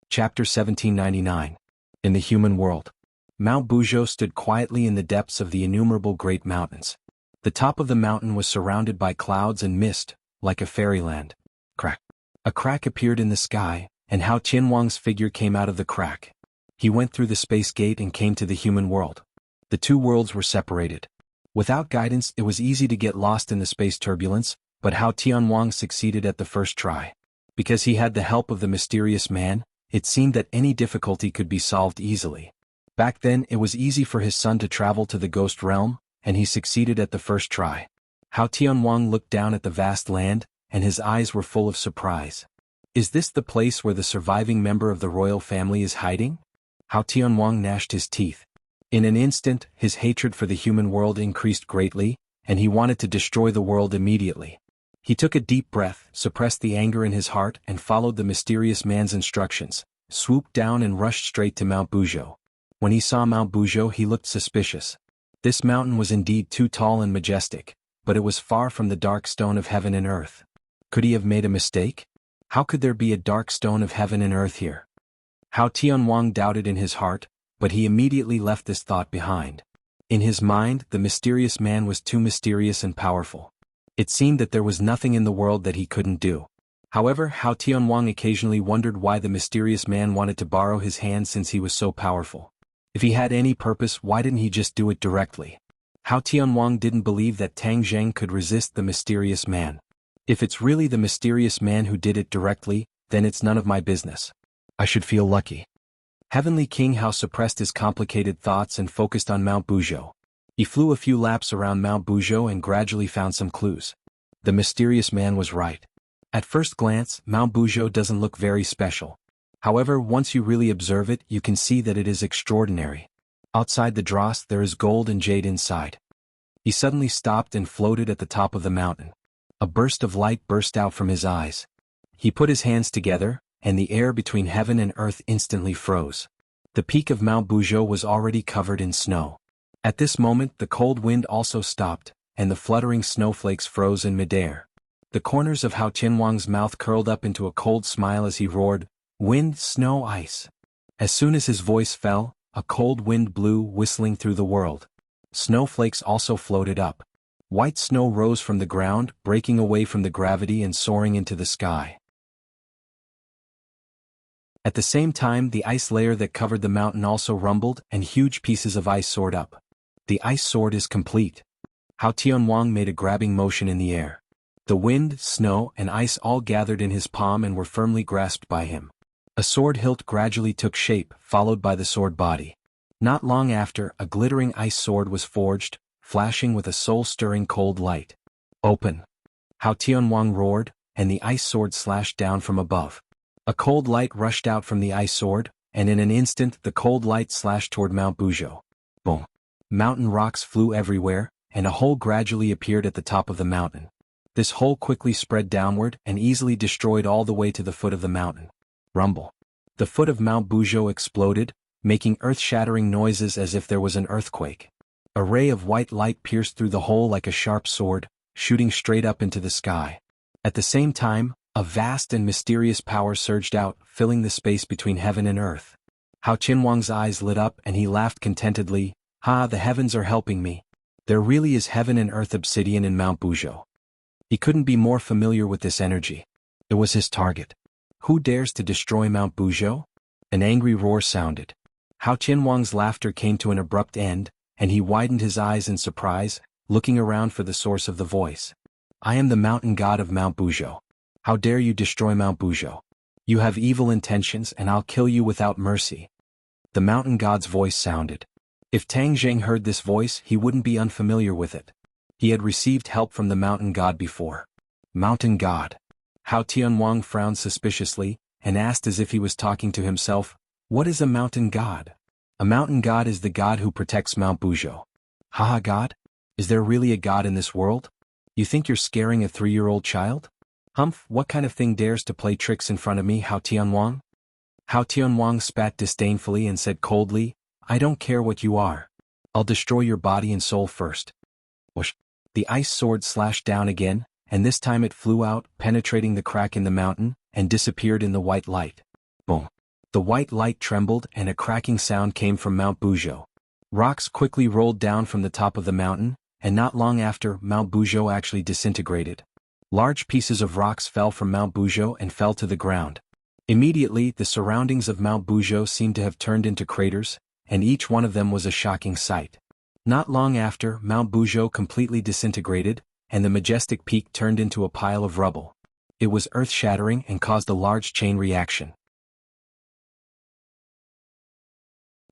Chapter 1799. In the Human World. Mount Buzhou stood quietly in the depths of the innumerable great mountains. The top of the mountain was surrounded by clouds and mist, like a fairyland. Crack. A crack appeared in the sky, and Hao Tianwang's figure came out of the crack. He went through the space gate and came to the human world. The two worlds were separated. Without guidance, it was easy to get lost in the space turbulence, but Hao Tianwang succeeded at the first try. Because he had the help of the mysterious man, it seemed that any difficulty could be solved easily. Back then, it was easy for his son to travel to the ghost realm, and he succeeded at the first try. Hao Tianwang looked down at the vast land, and his eyes were full of surprise. Is this the place where the surviving member of the royal family is hiding? Hao Tianwang gnashed his teeth. In an instant, his hatred for the human world increased greatly, and he wanted to destroy the world immediately. He took a deep breath, suppressed the anger in his heart, and followed the mysterious man's instructions, swooped down and rushed straight to Mount Buzhou. When he saw Mount Buzhou, he looked suspicious. This mountain was indeed too tall and majestic, but it was far from the dark stone of heaven and earth. Could he have made a mistake? How could there be a dark stone of heaven and earth here? Hao Tianwang doubted in his heart, but he immediately left this thought behind. In his mind, the mysterious man was too mysterious and powerful. It seemed that there was nothing in the world that he couldn't do. However, Hao Tianwang occasionally wondered why the mysterious man wanted to borrow his hand since he was so powerful. If he had any purpose, why didn't he just do it directly? Hao Tianwang didn't believe that Tang Zheng could resist the mysterious man. If it's really the mysterious man who did it directly, then it's none of my business. I should feel lucky. Heavenly King Hao suppressed his complicated thoughts and focused on Mount Buzhou. He flew a few laps around Mount Buzhou and gradually found some clues. The mysterious man was right. At first glance, Mount Buzhou doesn't look very special. However, once you really observe it, you can see that it is extraordinary. Outside the dross, there is gold and jade inside. He suddenly stopped and floated at the top of the mountain. A burst of light burst out from his eyes. He put his hands together, and the air between heaven and earth instantly froze. The peak of Mount Buzhou was already covered in snow. At this moment, the cold wind also stopped, and the fluttering snowflakes froze in midair. The corners of Hao Tianwang's mouth curled up into a cold smile as he roared, "Wind, snow, ice." As soon as his voice fell, a cold wind blew, whistling through the world. Snowflakes also floated up. White snow rose from the ground, breaking away from the gravity and soaring into the sky. At the same time, the ice layer that covered the mountain also rumbled, and huge pieces of ice soared up. The ice sword is complete. Hao Tianwang made a grabbing motion in the air. The wind, snow, and ice all gathered in his palm and were firmly grasped by him. A sword hilt gradually took shape, followed by the sword body. Not long after, a glittering ice sword was forged, flashing with a soul-stirring cold light. "Open!" Hao Tianwang roared, and the ice sword slashed down from above. A cold light rushed out from the ice sword, and in an instant the cold light slashed toward Mount Buzhou. Boom! Mountain rocks flew everywhere, and a hole gradually appeared at the top of the mountain. This hole quickly spread downward and easily destroyed all the way to the foot of the mountain. Rumble. The foot of Mount Buzhou exploded, making earth-shattering noises as if there was an earthquake. A ray of white light pierced through the hole like a sharp sword, shooting straight up into the sky. At the same time, a vast and mysterious power surged out, filling the space between heaven and earth. Hao Qianwang's eyes lit up and he laughed contentedly. "Ha, the heavens are helping me. There really is heaven and earth obsidian in Mount Buzhou." He couldn't be more familiar with this energy. It was his target. Who dares to destroy Mount Buzhou? An angry roar sounded. Hao Qianwang's laughter came to an abrupt end, and he widened his eyes in surprise, looking around for the source of the voice. "I am the mountain god of Mount Buzhou. How dare you destroy Mount Buzhou? You have evil intentions and I'll kill you without mercy." The mountain god's voice sounded. If Tang Zheng heard this voice, he wouldn't be unfamiliar with it. He had received help from the mountain god before. Mountain god. Hao Tianwang frowned suspiciously, and asked as if he was talking to himself, "What is a mountain god?" "A mountain god is the god who protects Mount Buzhou." "Haha, god? Is there really a god in this world? You think you're scaring a 3-year-old child? Humph, what kind of thing dares to play tricks in front of me, Hao Tianwang?" Hao Tianwang spat disdainfully and said coldly, "I don't care what you are. I'll destroy your body and soul first." Whoosh. The ice sword slashed down again, and this time it flew out, penetrating the crack in the mountain, and disappeared in the white light. Boom. The white light trembled and a cracking sound came from Mount Buzhou. Rocks quickly rolled down from the top of the mountain, and not long after, Mount Buzhou actually disintegrated. Large pieces of rocks fell from Mount Buzhou and fell to the ground. Immediately, the surroundings of Mount Buzhou seemed to have turned into craters, and each one of them was a shocking sight. Not long after, Mount Buzhou completely disintegrated, and the majestic peak turned into a pile of rubble. It was earth-shattering and caused a large chain reaction.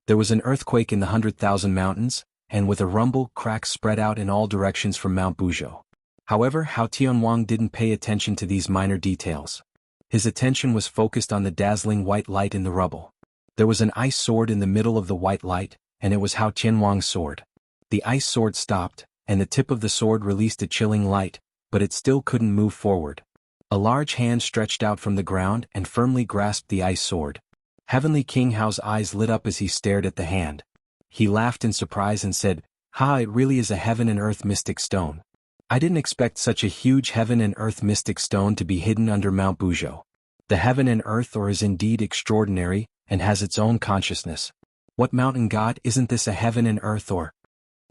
There was an earthquake in the 100,000 mountains, and with a rumble, cracks spread out in all directions from Mount Buzhou. However, Hao Tianwang didn't pay attention to these minor details. His attention was focused on the dazzling white light in the rubble. There was an ice sword in the middle of the white light, and it was Hao Tianwang's sword. The ice sword stopped, and the tip of the sword released a chilling light, but it still couldn't move forward. A large hand stretched out from the ground and firmly grasped the ice sword. Heavenly King Hao's eyes lit up as he stared at the hand. He laughed in surprise and said, "Ha, it really is a heaven and earth mystic stone. I didn't expect such a huge heaven and earth mystic stone to be hidden under Mount Buzhou. The heaven and earth ore is indeed extraordinary, and has its own consciousness. What mountain god isn't this a heaven and earth ore?"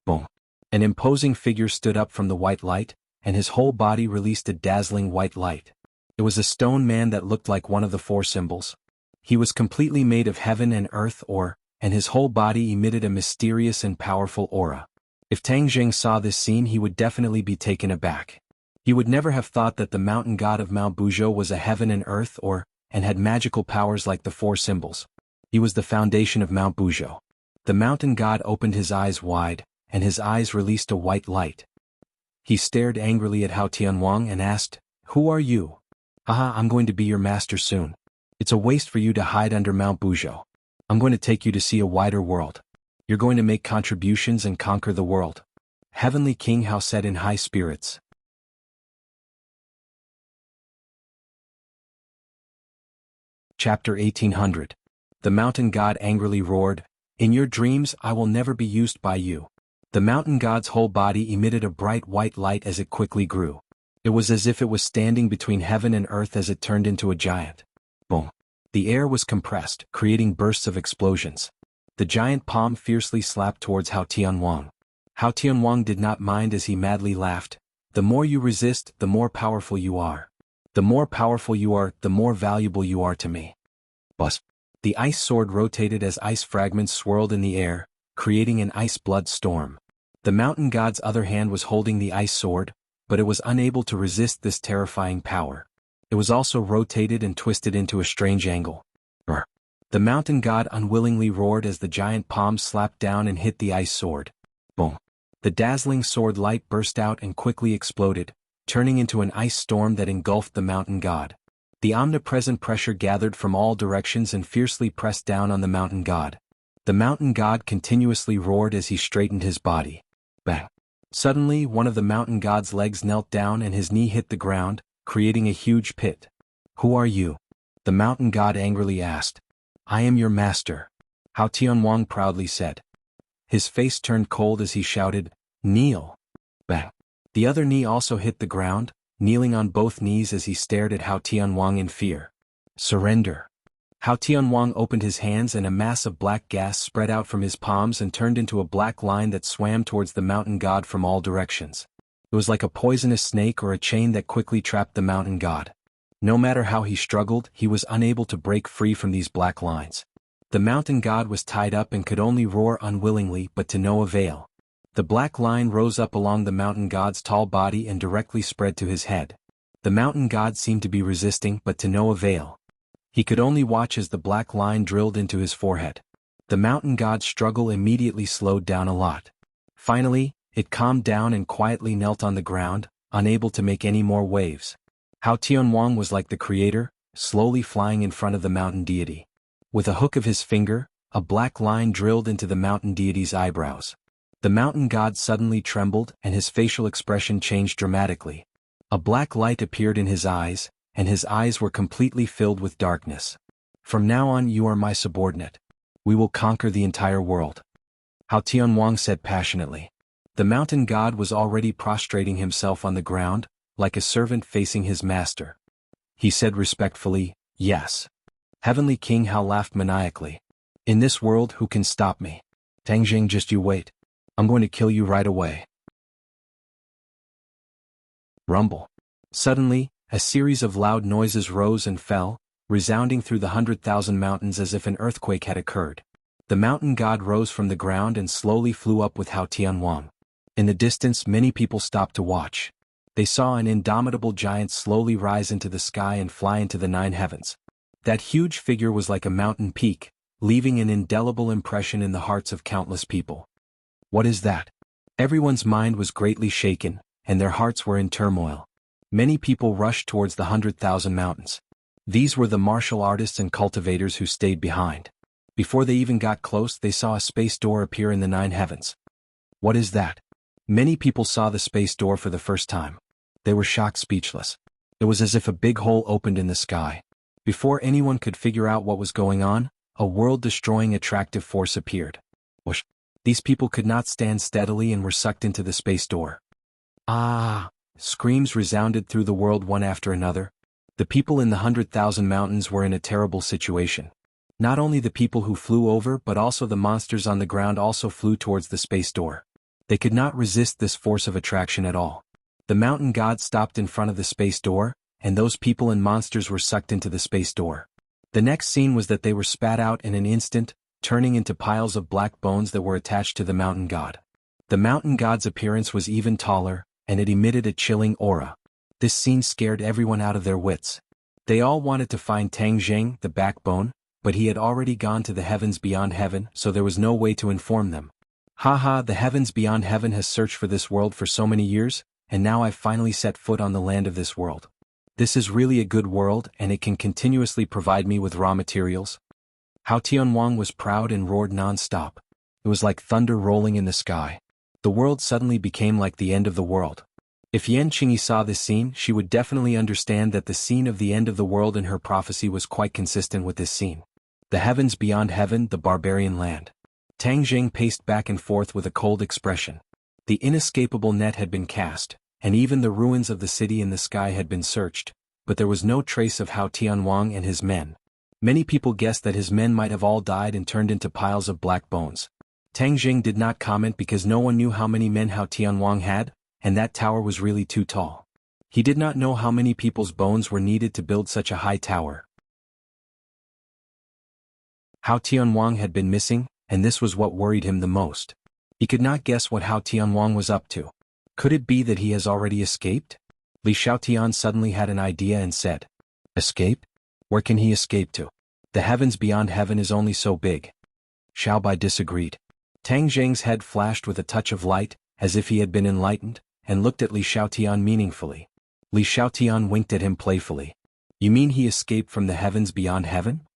Boom. An imposing figure stood up from the white light, and his whole body released a dazzling white light. It was a stone man that looked like one of the 4 symbols. He was completely made of heaven and earth ore, and his whole body emitted a mysterious and powerful aura. If Tang Zheng saw this scene, he would definitely be taken aback. He would never have thought that the mountain god of Mount Buzhou was a heaven and earth ore, and had magical powers like the 4 symbols. He was the foundation of Mount Buzhou. The mountain god opened his eyes wide, and his eyes released a white light. He stared angrily at Hao Tianwang and asked, "Who are you?" "Haha, I'm going to be your master soon. It's a waste for you to hide under Mount Buzhou. I'm going to take you to see a wider world. You're going to make contributions and conquer the world." Heavenly King Hao said in high spirits. Chapter 1800. The mountain god angrily roared, "In your dreams I will never be used by you." The mountain god's whole body emitted a bright white light as it quickly grew. It was as if it was standing between heaven and earth as it turned into a giant. Boom. The air was compressed, creating bursts of explosions. The giant palm fiercely slapped towards Hao Tianwang. Hao Tianwang did not mind as he madly laughed. "The more you resist, the more powerful you are. The more powerful you are, the more valuable you are to me." Buzz. The ice sword rotated as ice fragments swirled in the air, creating an ice blood storm. The mountain god's other hand was holding the ice sword, but it was unable to resist this terrifying power. It was also rotated and twisted into a strange angle. Brr. The mountain god unwillingly roared as the giant palm slapped down and hit the ice sword. Boom. The dazzling sword light burst out and quickly exploded, turning into an ice storm that engulfed the mountain god. The omnipresent pressure gathered from all directions and fiercely pressed down on the mountain god. The mountain god continuously roared as he straightened his body. Bang. Suddenly one of the mountain god's legs knelt down and his knee hit the ground, creating a huge pit. "Who are you?" the mountain god angrily asked. "I am your master," Hao Tianwang proudly said. His face turned cold as he shouted, "Kneel!" Bang! The other knee also hit the ground, kneeling on both knees as he stared at Hao Tianwang in fear. "Surrender!" Hao Tianwang opened his hands and a mass of black gas spread out from his palms and turned into a black line that swam towards the mountain god from all directions. It was like a poisonous snake or a chain that quickly trapped the mountain god. No matter how he struggled, he was unable to break free from these black lines. The mountain god was tied up and could only roar unwillingly, but to no avail. The black line rose up along the mountain god's tall body and directly spread to his head. The mountain god seemed to be resisting, but to no avail. He could only watch as the black line drilled into his forehead. The mountain god's struggle immediately slowed down a lot. Finally, it calmed down and quietly knelt on the ground, unable to make any more waves. Hao Tianwang was like the creator, slowly flying in front of the mountain deity. With a hook of his finger, a black line drilled into the mountain deity's eyebrows. The mountain god suddenly trembled and his facial expression changed dramatically. A black light appeared in his eyes, and his eyes were completely filled with darkness. "From now on you are my subordinate. We will conquer the entire world," Hao Tianwang said passionately. The mountain god was already prostrating himself on the ground, like a servant facing his master. He said respectfully, "Yes." Heavenly King Hao laughed maniacally. "In this world who can stop me? Tangjing, just you wait. I'm going to kill you right away." Rumble. Suddenly, a series of loud noises rose and fell, resounding through the 100,000 mountains as if an earthquake had occurred. The mountain god rose from the ground and slowly flew up with Hao Tianwang. In the distance many people stopped to watch. They saw an indomitable giant slowly rise into the sky and fly into the 9 heavens. That huge figure was like a mountain peak, leaving an indelible impression in the hearts of countless people. What is that? Everyone's mind was greatly shaken, and their hearts were in turmoil. Many people rushed towards the 100,000 mountains. These were the martial artists and cultivators who stayed behind. Before they even got close, they saw a space door appear in the 9 heavens. What is that? Many people saw the space door for the first time. They were shocked, speechless. It was as if a big hole opened in the sky. Before anyone could figure out what was going on, a world-destroying attractive force appeared. Whoosh! These people could not stand steadily and were sucked into the space door. Ah! Screams resounded through the world one after another. The people in the 100,000 mountains were in a terrible situation. Not only the people who flew over but also the monsters on the ground also flew towards the space door. They could not resist this force of attraction at all. The mountain god stopped in front of the space door, and those people and monsters were sucked into the space door. The next scene was that they were spat out in an instant, turning into piles of black bones that were attached to the mountain god. The mountain god's appearance was even taller, and it emitted a chilling aura. This scene scared everyone out of their wits. They all wanted to find Tang Zheng, the backbone, but he had already gone to the heavens beyond heaven, so there was no way to inform them. Haha, the heavens beyond heaven has searched for this world for so many years, and now I've finally set foot on the land of this world. This is really a good world and it can continuously provide me with raw materials. Hao Tianwang was proud and roared non-stop. It was like thunder rolling in the sky. The world suddenly became like the end of the world. If Yan Qingyi saw this scene, she would definitely understand that the scene of the end of the world in her prophecy was quite consistent with this scene. The heavens beyond heaven, the barbarian land. Tang Zheng paced back and forth with a cold expression. The inescapable net had been cast, and even the ruins of the city in the sky had been searched, but there was no trace of Hao Tianwang and his men. Many people guessed that his men might have all died and turned into piles of black bones. Tang Zheng did not comment because no one knew how many men Hao Tianwang had, and that tower was really too tall. He did not know how many people's bones were needed to build such a high tower. Hao Tianwang had been missing, and this was what worried him the most. He could not guess what Hao Tianwang was up to. Could it be that he has already escaped? Li Xiaotian suddenly had an idea and said, "Escape? Where can he escape to? The heavens beyond heaven is only so big." Xiaobai disagreed. Tang Zheng's head flashed with a touch of light, as if he had been enlightened, and looked at Li Xiaotian meaningfully. Li Xiaotian winked at him playfully. "You mean he escaped from the heavens beyond heaven?"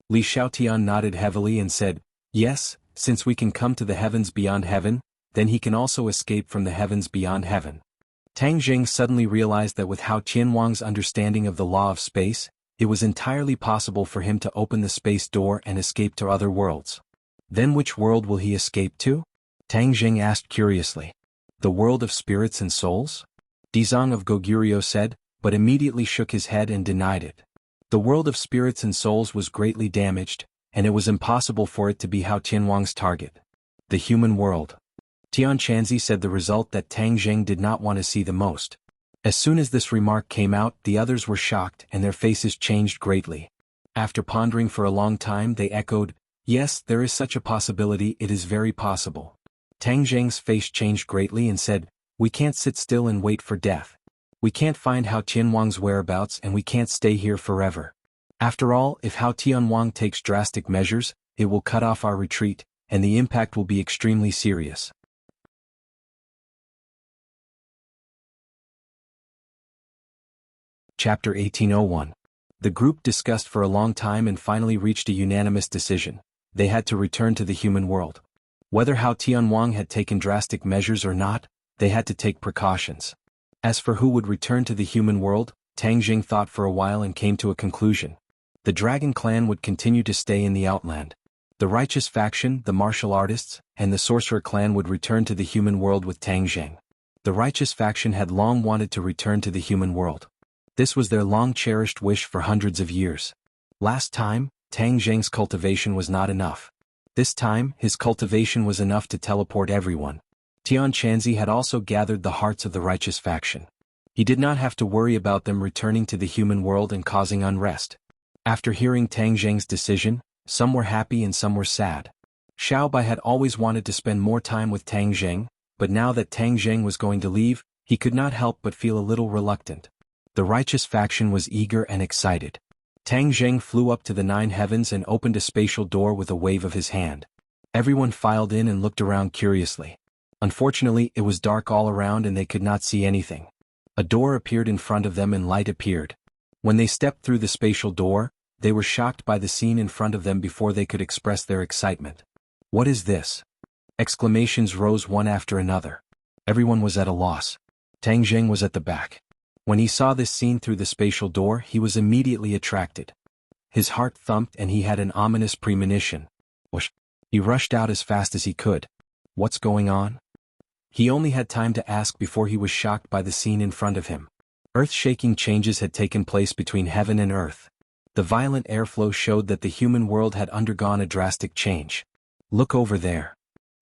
Li Xiaotian nodded heavily and said, "Yes, since we can come to the heavens beyond heaven, then he can also escape from the heavens beyond heaven. Tang Jing suddenly realized that with Hao Qianwang's understanding of the law of space, it was entirely possible for him to open the space door and escape to other worlds. Then which world will he escape to? Tang Jing asked curiously. The world of spirits and souls? Dizang of Goguryeo said, but immediately shook his head and denied it. The world of spirits and souls was greatly damaged, and it was impossible for it to be Hao Qianwang's target. The human world. Tian Chanzi said the result that Tang Jing did not want to see the most. As soon as this remark came out, the others were shocked and their faces changed greatly. After pondering for a long time, they echoed, "Yes, there is such a possibility, it is very possible." Tang Jing's face changed greatly and said, "We can't sit still and wait for death. We can't find Hao Tianwang's whereabouts and we can't stay here forever. After all, if Hao Tianwang takes drastic measures, it will cut off our retreat, and the impact will be extremely serious." Chapter 1801. The group discussed for a long time and finally reached a unanimous decision. They had to return to the human world. Whether Hao Tianwang had taken drastic measures or not, they had to take precautions. As for who would return to the human world, Tang Jing thought for a while and came to a conclusion. The Dragon Clan would continue to stay in the Outland. The Righteous Faction, the Martial Artists, and the Sorcerer Clan would return to the human world with Tang Jing. The Righteous Faction had long wanted to return to the human world. This was their long-cherished wish for hundreds of years. Last time, Tang Jing's cultivation was not enough. This time, his cultivation was enough to teleport everyone. Tian Chanzi had also gathered the hearts of the Righteous Faction. He did not have to worry about them returning to the human world and causing unrest. After hearing Tang Jing's decision, some were happy and some were sad. Xiao Bai had always wanted to spend more time with Tang Jing, but now that Tang Jing was going to leave, he could not help but feel a little reluctant. The Righteous Faction was eager and excited. Tang Jing flew up to the 9 heavens and opened a spatial door with a wave of his hand. Everyone filed in and looked around curiously. Unfortunately, it was dark all around and they could not see anything. A door appeared in front of them and light appeared. When they stepped through the spatial door, they were shocked by the scene in front of them before they could express their excitement. "What is this?" Exclamations rose one after another. Everyone was at a loss. Tang Jing was at the back. When he saw this scene through the spatial door, he was immediately attracted. His heart thumped and he had an ominous premonition. Whoosh! He rushed out as fast as he could. What's going on? He only had time to ask before he was shocked by the scene in front of him. Earth-shaking changes had taken place between heaven and earth. The violent airflow showed that the human world had undergone a drastic change. "Look over there."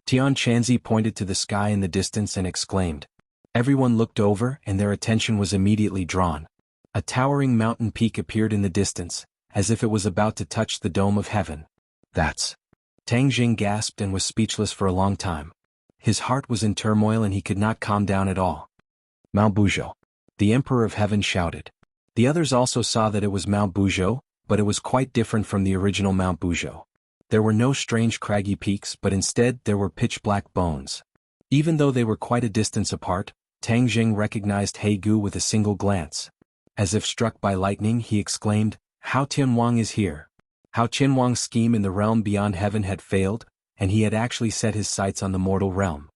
Tian Chanzi pointed to the sky in the distance and exclaimed. Everyone looked over and their attention was immediately drawn. A towering mountain peak appeared in the distance, as if it was about to touch the dome of heaven. "That's..." Tang Jing gasped and was speechless for a long time. His heart was in turmoil and he could not calm down at all. "Mount Buzhou!" The Emperor of Heaven shouted. The others also saw that it was Mount Buzhou, but it was quite different from the original Mount Buzhou. There were no strange craggy peaks, but instead there were pitch-black bones. Even though they were quite a distance apart, Tang Jing recognized He Gu with a single glance. As if struck by lightning, he exclaimed, "Hao Tianwang is here." Hao Tianwang's scheme in the realm beyond heaven had failed, and he had actually set his sights on the mortal realm.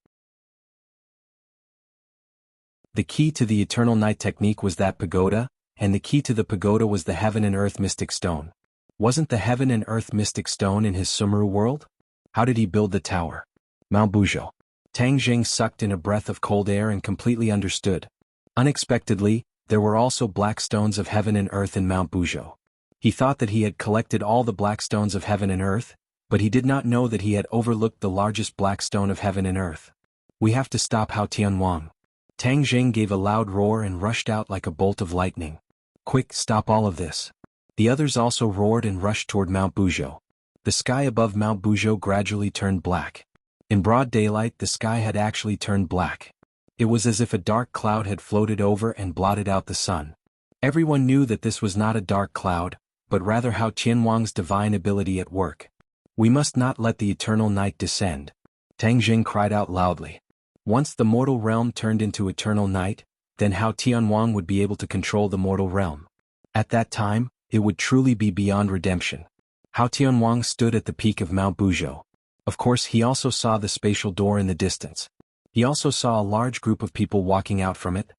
The key to the Eternal Night technique was that pagoda, and the key to the pagoda was the Heaven and Earth Mystic Stone. Wasn't the Heaven and Earth Mystic Stone in his Sumeru world? How did he build the tower? Mount Buzhou. Tang Jing sucked in a breath of cold air and completely understood. Unexpectedly, there were also black stones of heaven and earth in Mount Buzhou. He thought that he had collected all the black stones of heaven and earth, but he did not know that he had overlooked the largest black stone of heaven and earth. "We have to stop Hao Tianwang." Tang Jing gave a loud roar and rushed out like a bolt of lightning. "Quick, stop all of this." The others also roared and rushed toward Mount Buzhou. The sky above Mount Buzhou gradually turned black. In broad daylight, the sky had actually turned black. It was as if a dark cloud had floated over and blotted out the sun. Everyone knew that this was not a dark cloud, but rather Hao Tianwang's divine ability at work. "We must not let the eternal night descend." Tang Jing cried out loudly. Once the mortal realm turned into eternal night, then Hao Tianwang would be able to control the mortal realm. At that time, it would truly be beyond redemption. Hao Tianwang stood at the peak of Mount Buzhou. Of course, he also saw the spatial door in the distance. He also saw a large group of people walking out from it.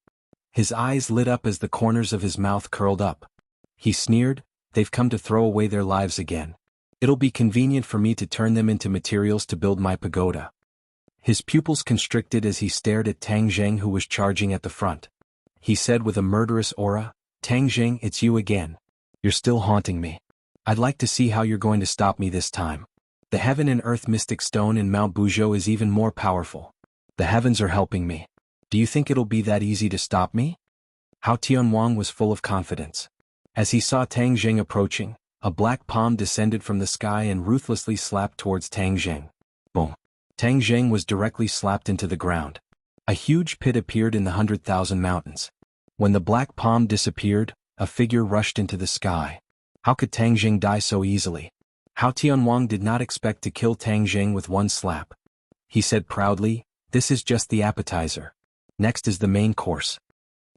His eyes lit up as the corners of his mouth curled up. He sneered, "They've come to throw away their lives again. It'll be convenient for me to turn them into materials to build my pagoda." His pupils constricted as he stared at Tang Zheng, who was charging at the front. He said with a murderous aura, "Tang Zheng, it's you again. You're still haunting me. I'd like to see how you're going to stop me this time. The Heaven and Earth Mystic Stone in Mount Buzhou is even more powerful. The heavens are helping me. Do you think it'll be that easy to stop me?" Hao Tianwang was full of confidence. As he saw Tang Zheng approaching, a black palm descended from the sky and ruthlessly slapped towards Tang Zheng. Boom! Tang Zheng was directly slapped into the ground. A huge pit appeared in the 100,000 mountains. When the black palm disappeared, a figure rushed into the sky. How could Tang Zheng die so easily? Hao Tianwang did not expect to kill Tang Zheng with one slap. He said proudly, "This is just the appetizer. Next is the main course."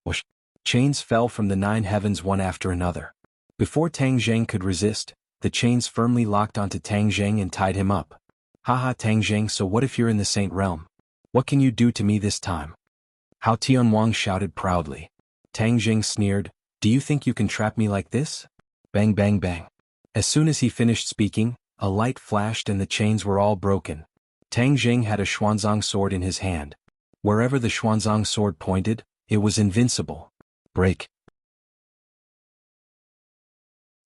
Whoosh! Chains fell from the 9 heavens one after another. Before Tang Zheng could resist, the chains firmly locked onto Tang Zheng and tied him up. "Haha, Tang Zheng, so what if you're in the Saint Realm? What can you do to me this time?" Hao Tianwang shouted proudly. Tang Zheng sneered, "Do you think you can trap me like this?" Bang bang bang. As soon as he finished speaking, a light flashed and the chains were all broken. Tang Zheng had a Xuanzang sword in his hand. Wherever the Xuanzang sword pointed, it was invincible. "Break!"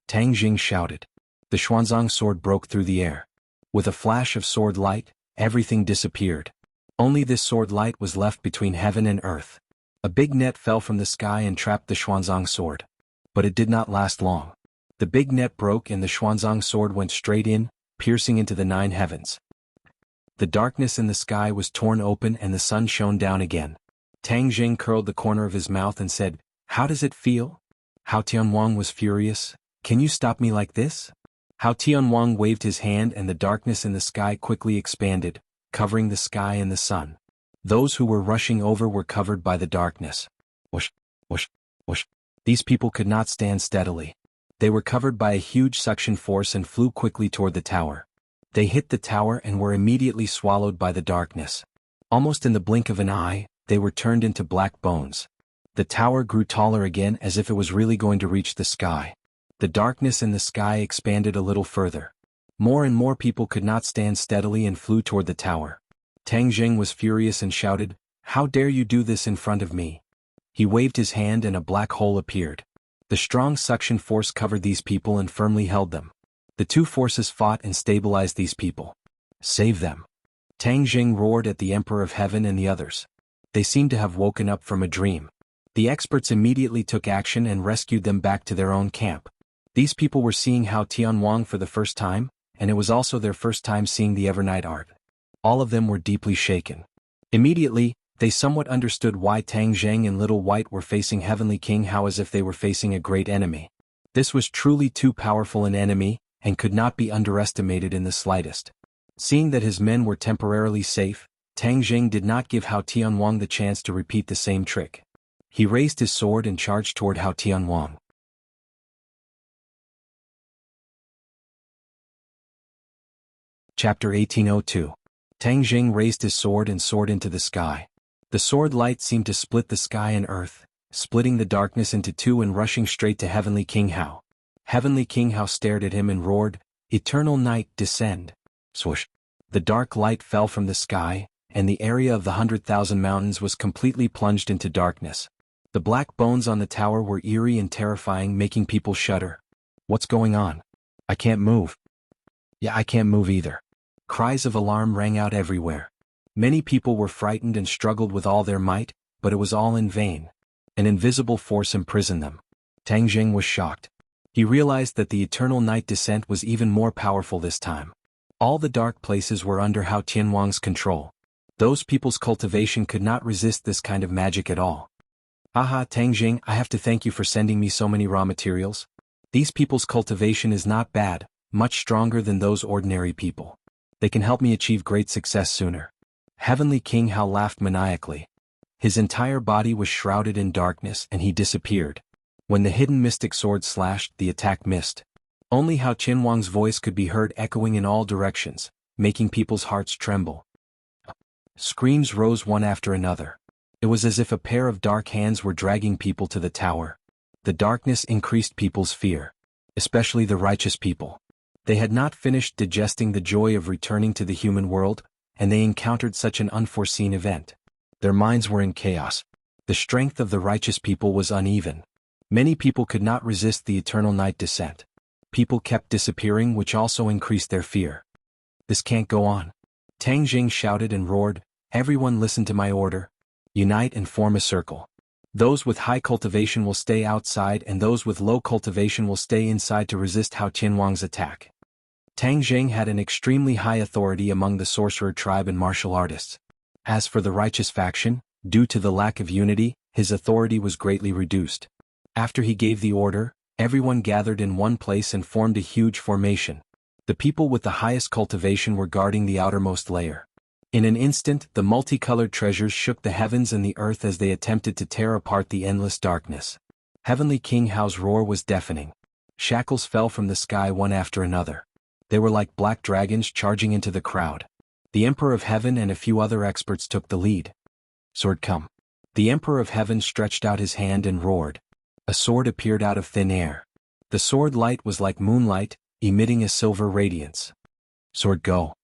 Tang Zheng shouted. The Xuanzang sword broke through the air. With a flash of sword light, everything disappeared. Only this sword light was left between heaven and earth. A big net fell from the sky and trapped the Xuanzang sword. But it did not last long. The big net broke and the Xuanzang sword went straight in, piercing into the 9 heavens. The darkness in the sky was torn open and the sun shone down again. Tang Zheng curled the corner of his mouth and said, "How does it feel?" Hao Tianwang was furious. "Can you stop me like this?" Hao Tianwang waved his hand and the darkness in the sky quickly expanded, covering the sky and the sun. Those who were rushing over were covered by the darkness. Whoosh, whoosh, whoosh. These people could not stand steadily. They were covered by a huge suction force and flew quickly toward the tower. They hit the tower and were immediately swallowed by the darkness. Almost in the blink of an eye, they were turned into black bones. The tower grew taller again as if it was really going to reach the sky. The darkness in the sky expanded a little further. More and more people could not stand steadily and flew toward the tower. Tang Zheng was furious and shouted, "How dare you do this in front of me?" He waved his hand and a black hole appeared. The strong suction force covered these people and firmly held them. The 2 forces fought and stabilized these people. "Save them!" Tang Zheng roared at the Emperor of Heaven and the others. They seemed to have woken up from a dream. The experts immediately took action and rescued them back to their own camp. These people were seeing Hao Tianwang for the first time, and it was also their first time seeing the Evernight art. All of them were deeply shaken. Immediately, they somewhat understood why Tang Zheng and Little White were facing Heavenly King Hao as if they were facing a great enemy. This was truly too powerful an enemy, and could not be underestimated in the slightest. Seeing that his men were temporarily safe, Tang Zheng did not give Hao Tianwang the chance to repeat the same trick. He raised his sword and charged toward Hao Tianwang. Chapter 1802. Tang Zheng raised his sword and soared into the sky. The sword light seemed to split the sky and earth, splitting the darkness into 2 and rushing straight to Heavenly King Hao. Heavenly King Hao stared at him and roared, "Eternal night, descend." Swoosh! The dark light fell from the sky, and the area of the 100,000 mountains was completely plunged into darkness. The black bones on the tower were eerie and terrifying, making people shudder. "What's going on? I can't move." "Yeah, I can't move either." Cries of alarm rang out everywhere. Many people were frightened and struggled with all their might, but it was all in vain. An invisible force imprisoned them. Tang Zheng was shocked. He realized that the eternal night descent was even more powerful this time. All the dark places were under Hao Tianwang's control. Those people's cultivation could not resist this kind of magic at all. "Haha, Tang Zheng, I have to thank you for sending me so many raw materials. These people's cultivation is not bad, much stronger than those ordinary people. They can help me achieve great success sooner." Heavenly King Hao laughed maniacally. His entire body was shrouded in darkness and he disappeared. When the hidden mystic sword slashed, the attack missed. Only Hao Tianwang's voice could be heard echoing in all directions, making people's hearts tremble. Screams rose one after another. It was as if a pair of dark hands were dragging people to the tower. The darkness increased people's fear, especially the righteous people. They had not finished digesting the joy of returning to the human world, and they encountered such an unforeseen event. Their minds were in chaos. The strength of the righteous people was uneven. Many people could not resist the eternal night descent. People kept disappearing, which also increased their fear. This can't go on. Tang Jing shouted and roared, "Everyone listen to my order. Unite and form a circle. Those with high cultivation will stay outside and those with low cultivation will stay inside to resist Hao Tianwang's attack." Tang Jing had an extremely high authority among the sorcerer tribe and martial artists. As for the righteous faction, due to the lack of unity, his authority was greatly reduced. After he gave the order, everyone gathered in one place and formed a huge formation. The people with the highest cultivation were guarding the outermost layer. In an instant, the multicolored treasures shook the heavens and the earth as they attempted to tear apart the endless darkness. Heavenly King Hao's roar was deafening. Shackles fell from the sky one after another. They were like black dragons charging into the crowd. The Emperor of Heaven and a few other experts took the lead. "Sword, come." The Emperor of Heaven stretched out his hand and roared. A sword appeared out of thin air. The sword light was like moonlight, emitting a silver radiance. "Sword, go."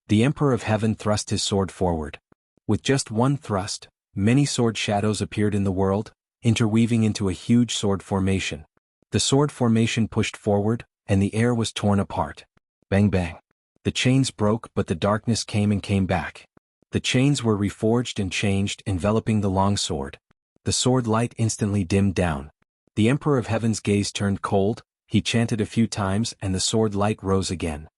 The Emperor of Heaven thrust his sword forward. With just one thrust, many sword shadows appeared in the world, interweaving into a huge sword formation. The sword formation pushed forward, and the air was torn apart. Bang bang. The chains broke, but the darkness came and came back. The chains were reforged and changed, enveloping the long sword. The sword light instantly dimmed down. The Emperor of Heaven's gaze turned cold, he chanted a few times and the sword light rose again.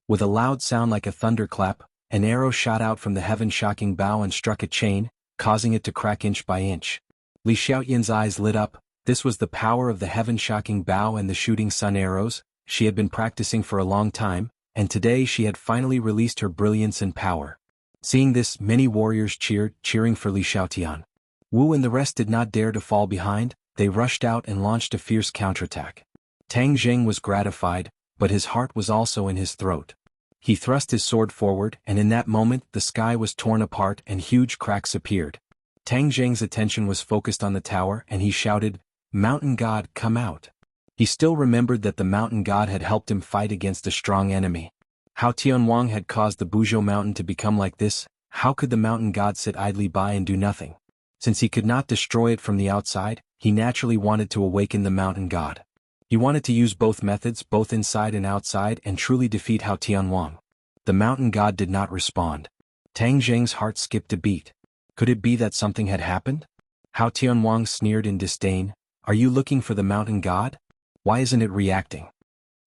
With a loud sound like a thunderclap, an arrow shot out from the heaven-shocking bow and struck a chain, causing it to crack inch by inch. Li Xiaoyan's eyes lit up. This was the power of the heaven-shocking bow and the shooting sun arrows. She had been practicing for a long time, and today she had finally released her brilliance and power. Seeing this, many warriors cheered, cheering for Li Xiaotian. Wu and the rest did not dare to fall behind. They rushed out and launched a fierce counterattack. Tang Jing was gratified, but his heart was also in his throat. He thrust his sword forward, and in that moment the sky was torn apart and huge cracks appeared. Tang Jing's attention was focused on the tower and he shouted, "Mountain God, come out." He still remembered that the mountain god had helped him fight against a strong enemy. Hao Tianwang had caused the Buzhou mountain to become like this. How could the mountain god sit idly by and do nothing? Since he could not destroy it from the outside, he naturally wanted to awaken the mountain god. He wanted to use both methods, both inside and outside, and truly defeat Hao Tianwang. The mountain god did not respond. Tang Jing's heart skipped a beat. Could it be that something had happened? Hao Tianwang sneered in disdain. "Are you looking for the mountain god? Why isn't it reacting?"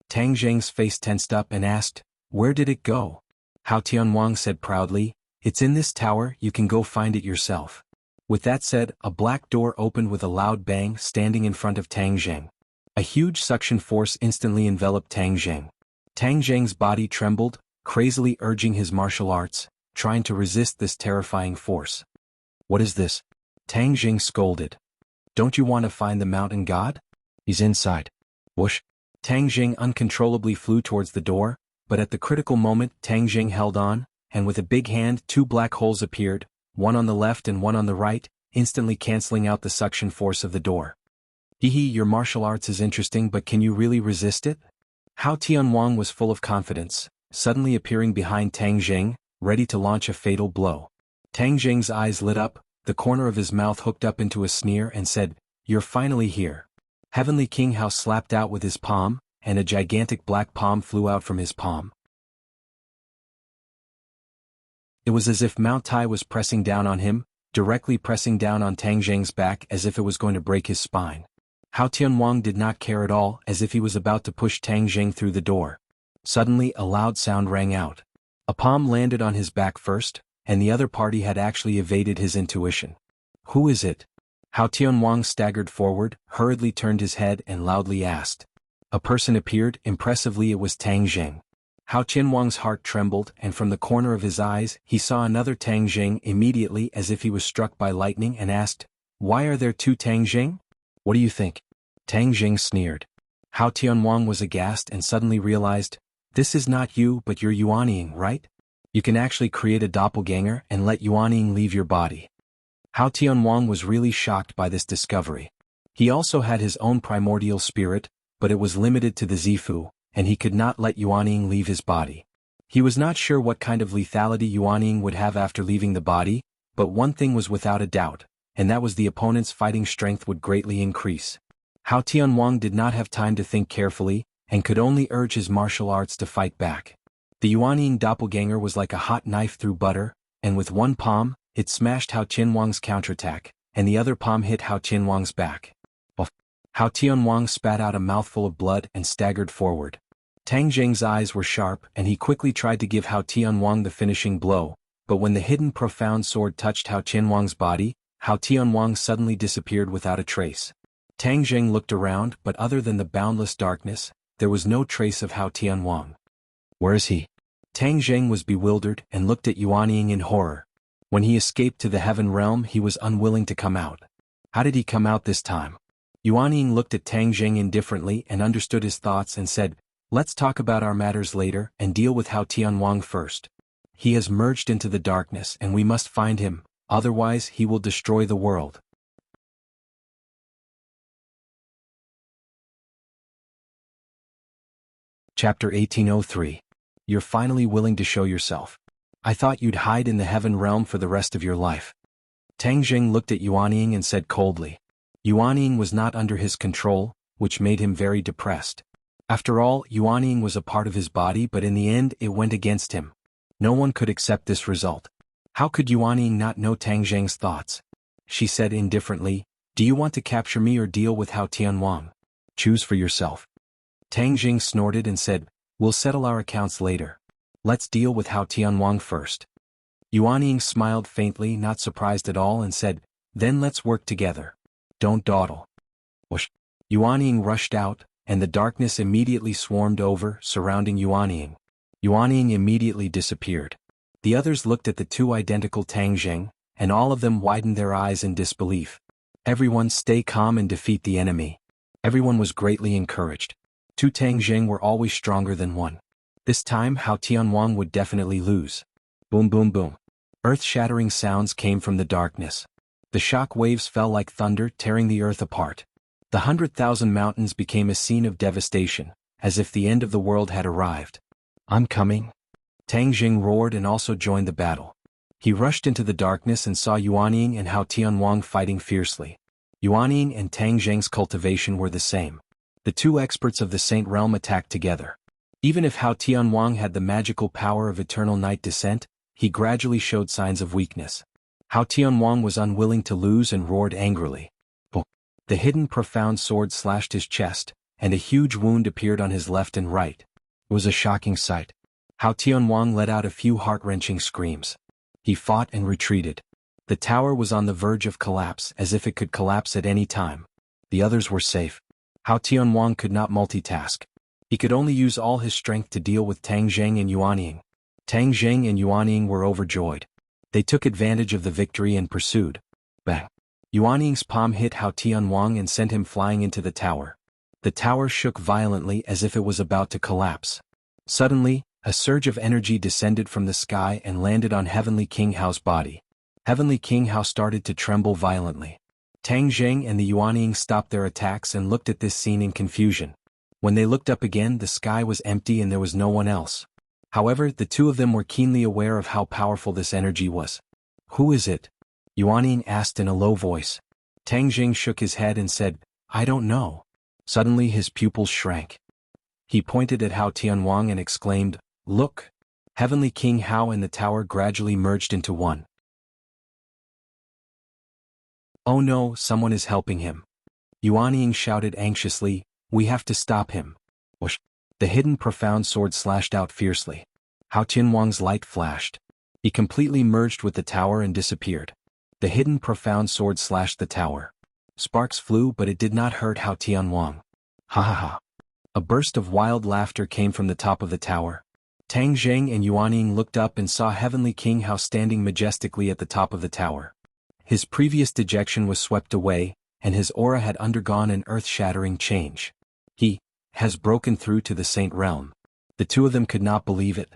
Tang Jing's face tensed up and asked, "Where did it go?" Hao Tianwang said proudly, "It's in this tower, you can go find it yourself." With that said, a black door opened with a loud bang, standing in front of Tang Jing. A huge suction force instantly enveloped Tang Jing. Tang Jing's body trembled, crazily urging his martial arts, trying to resist this terrifying force. "What is this?" Tang Jing scolded. "Don't you want to find the mountain god? He's inside." Whoosh! Tang Jing uncontrollably flew towards the door, but at the critical moment Tang Jing held on, and with a big hand 2 black holes appeared, one on the left and one on the right, instantly canceling out the suction force of the door. "Hee, your martial arts is interesting, but can you really resist it?" Hao Tianwang was full of confidence, suddenly appearing behind Tang Jing, ready to launch a fatal blow. Tang Jing's eyes lit up, the corner of his mouth hooked up into a sneer and said, "You're finally here." Heavenly King Hao slapped out with his palm, and a gigantic black palm flew out from his palm. It was as if Mount Tai was pressing down on him, directly pressing down on Tang Jing's back as if it was going to break his spine. Hao Tianwang did not care at all, as if he was about to push Tang Jing through the door. Suddenly a loud sound rang out. A palm landed on his back first, and the other party had actually evaded his intuition. "Who is it?" Hao Tianwang staggered forward, hurriedly turned his head and loudly asked. A person appeared. Impressively it was Tang Jing. Hao Tianwang's heart trembled, and from the corner of his eyes he saw another Tang Jing immediately, as if he was struck by lightning, and asked, "Why are there 2 Tang Jing? What do you think?" Tang Jing sneered. Hao Tianwang was aghast and suddenly realized, This is not you but you're Yuanying, right? You can actually create a doppelganger and let Yuanying leave your body. Hao Tianwang was really shocked by this discovery. He also had his own primordial spirit, but it was limited to the Zifu, and he could not let Yuanying leave his body. He was not sure what kind of lethality Yuanying would have after leaving the body, but one thing was without a doubt, and that was the opponent's fighting strength would greatly increase. Hao Tianwang did not have time to think carefully, and could only urge his martial arts to fight back. The Yuanying doppelganger was like a hot knife through butter, and with one palm, it smashed Hao Tianwang's counterattack, and the other palm hit Hao Tianwang's back. Hao Tianwang spat out a mouthful of blood and staggered forward. Tang Zheng's eyes were sharp and he quickly tried to give Hao Tianwang the finishing blow, but when the hidden profound sword touched Hao Tianwang's body, Hao Tianwang suddenly disappeared without a trace. Tang Zheng looked around, but other than the boundless darkness, there was no trace of Hao Tianwang. Where is he? Tang Zheng was bewildered and looked at Yuanying in horror. When he escaped to the heaven realm, he was unwilling to come out. How did he come out this time? Yuanying looked at Tang Zheng indifferently and understood his thoughts and said, "Let's talk about our matters later and deal with Hao Tianwang first. He has merged into the darkness and we must find him, otherwise he will destroy the world." Chapter 1803. You're finally willing to show yourself. I thought you'd hide in the heaven realm for the rest of your life. Tang Zheng looked at Yuanying and said coldly. Yuanying was not under his control, which made him very depressed. After all, Yuanying was a part of his body, but in the end it went against him. No one could accept this result. How could Yuanying not know Tang Zheng's thoughts? She said indifferently, "Do you want to capture me or deal with Hao Tianwang? Choose for yourself." Tang Zheng snorted and said, "We'll settle our accounts later. Let's deal with Hao Tianwang first." Yuanying smiled faintly, not surprised at all, and said, "Then let's work together. Don't dawdle." Whoosh! Yuanying rushed out, and the darkness immediately swarmed over, surrounding Yuanying. Yuanying immediately disappeared. The others looked at the two identical Tang Zheng, and all of them widened their eyes in disbelief. Everyone stay calm and defeat the enemy. Everyone was greatly encouraged. Two Tang Zheng were always stronger than one. This time Hao Tianwang would definitely lose. Boom boom boom. Earth-shattering sounds came from the darkness. The shock waves fell like thunder, tearing the earth apart. The 100,000 mountains became a scene of devastation, as if the end of the world had arrived. "I'm coming." Tang Zheng roared and also joined the battle. He rushed into the darkness and saw Yuanying and Hao Tianwang fighting fiercely. Yuanying and Tang Zheng's cultivation were the same. The two experts of the Saint Realm attacked together. Even if Hao Tianwang had the magical power of eternal night descent, he gradually showed signs of weakness. Hao Tianwang was unwilling to lose and roared angrily. The hidden profound sword slashed his chest, and a huge wound appeared on his left and right. It was a shocking sight. Hao Tianwang let out a few heart-wrenching screams. He fought and retreated. The tower was on the verge of collapse, as if it could collapse at any time. The others were safe. Hao Tianwang could not multitask. He could only use all his strength to deal with Tang Zheng and Yuanying. Tang Zheng and Yuanying were overjoyed. They took advantage of the victory and pursued. Bang! Yuanying's palm hit Hao Tianwang and sent him flying into the tower. The tower shook violently as if it was about to collapse. Suddenly, a surge of energy descended from the sky and landed on Heavenly King Hao's body. Heavenly King Hao started to tremble violently. Tang Zheng and the Yuanying stopped their attacks and looked at this scene in confusion. When they looked up again, the sky was empty and there was no one else. However, the two of them were keenly aware of how powerful this energy was. "Who is it?" Yuanying asked in a low voice. Tang Zheng shook his head and said, "I don't know." Suddenly his pupils shrank. He pointed at Hao Tianwang and exclaimed, "Look!" Heavenly King Hao and the tower gradually merged into one. "Oh no, someone is helping him." Yuanying shouted anxiously, "We have to stop him." Whoosh! The hidden profound sword slashed out fiercely. Hao Tianwang's light flashed. He completely merged with the tower and disappeared. The hidden profound sword slashed the tower. Sparks flew, but it did not hurt Hao Tianwang. Ha ha ha. A burst of wild laughter came from the top of the tower. Tang Zheng and Yuanying looked up and saw Heavenly King Hao standing majestically at the top of the tower. His previous dejection was swept away, and his aura had undergone an earth-shattering change. He has broken through to the Saint Realm. The two of them could not believe it.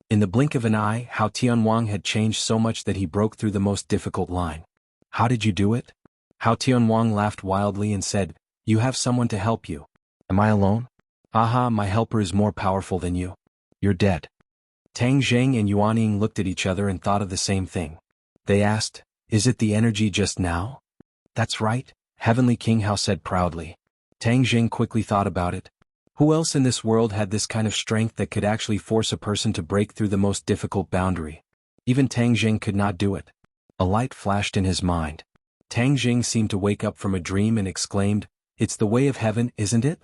In the blink of an eye, Hao Tianwang had changed so much that he broke through the most difficult line. How did you do it? Hao Tianwang laughed wildly and said, You have someone to help you. Am I alone? Aha, my helper is more powerful than you. You're dead. Tang Zheng and Yuanying looked at each other and thought of the same thing. They asked, Is it the energy just now? That's right, Heavenly King Hao said proudly. Tang Zheng quickly thought about it. Who else in this world had this kind of strength that could actually force a person to break through the most difficult boundary? Even Tang Zheng could not do it. A light flashed in his mind. Tang Zheng seemed to wake up from a dream and exclaimed, It's the way of heaven, isn't it?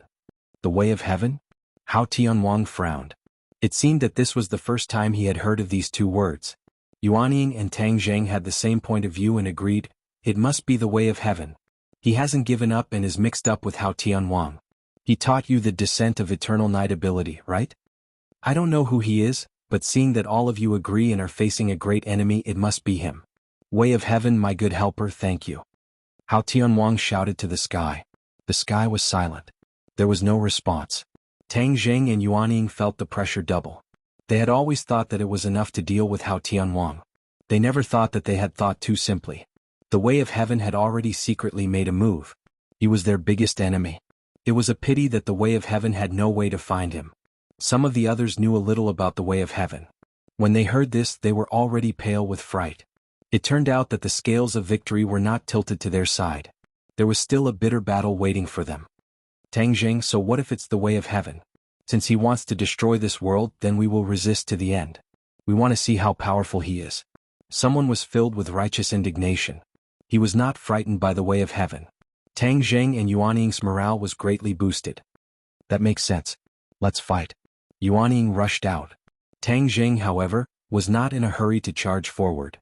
The way of heaven? Hao Tianwang frowned. It seemed that this was the first time he had heard of these two words. Yuanying and Tang Zheng had the same point of view and agreed, It must be the way of heaven. He hasn't given up and is mixed up with Hao Tianwang. He taught you the descent of eternal night ability, right? I don't know who he is, but seeing that all of you agree and are facing a great enemy, it must be him. Way of heaven, my good helper, thank you. Hao Tianwang shouted to the sky. The sky was silent. There was no response. Tang Zheng and Yuanying felt the pressure double. They had always thought that it was enough to deal with Hao Tianwang. They never thought that they had thought too simply. The way of heaven had already secretly made a move. He was their biggest enemy. It was a pity that the way of heaven had no way to find him. Some of the others knew a little about the way of heaven. When they heard this, they were already pale with fright. It turned out that the scales of victory were not tilted to their side. There was still a bitter battle waiting for them. Tang Zheng, so what if it's the way of heaven? Since he wants to destroy this world, then we will resist to the end. We want to see how powerful he is. Someone was filled with righteous indignation. He was not frightened by the way of heaven. Tang Zheng and Yuanying's morale was greatly boosted. That makes sense. Let's fight. Yuanying rushed out. Tang Zheng, however, was not in a hurry to charge forward.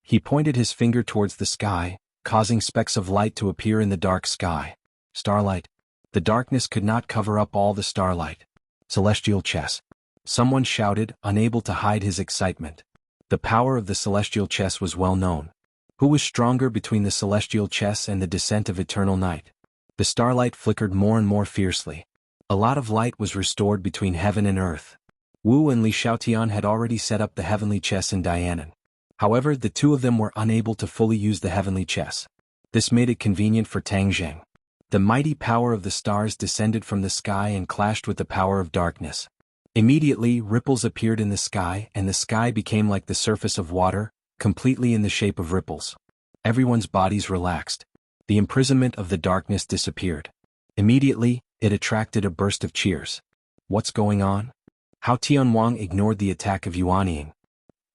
He pointed his finger towards the sky, causing specks of light to appear in the dark sky. Starlight. The darkness could not cover up all the starlight. Celestial chess. Someone shouted, unable to hide his excitement. The power of the celestial chess was well known. Who was stronger between the celestial chess and the descent of eternal night? The starlight flickered more and more fiercely. A lot of light was restored between heaven and earth. Wu and Li Xiaotian had already set up the heavenly chess in Dianan. However, the two of them were unable to fully use the heavenly chess. This made it convenient for Tang Zheng. The mighty power of the stars descended from the sky and clashed with the power of darkness. Immediately, ripples appeared in the sky and the sky became like the surface of water, completely in the shape of ripples. Everyone's bodies relaxed. The imprisonment of the darkness disappeared. Immediately, it attracted a burst of cheers. What's going on? Hao Tianwang ignored the attack of Yuanying.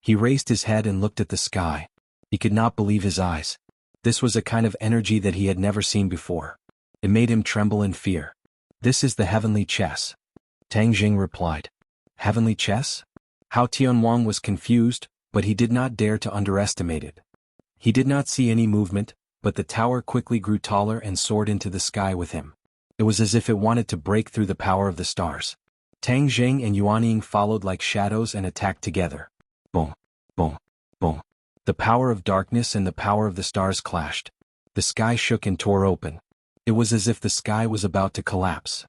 He raised his head and looked at the sky. He could not believe his eyes. This was a kind of energy that he had never seen before. It made him tremble in fear. This is the heavenly chess. Tang Zheng replied. Heavenly chess? Hao Tianwang was confused, but he did not dare to underestimate it. He did not see any movement, but the tower quickly grew taller and soared into the sky with him. It was as if it wanted to break through the power of the stars. Tang Zheng and Yuanying followed like shadows and attacked together. Boom, boom, boom. The power of darkness and the power of the stars clashed. The sky shook and tore open. It was as if the sky was about to collapse.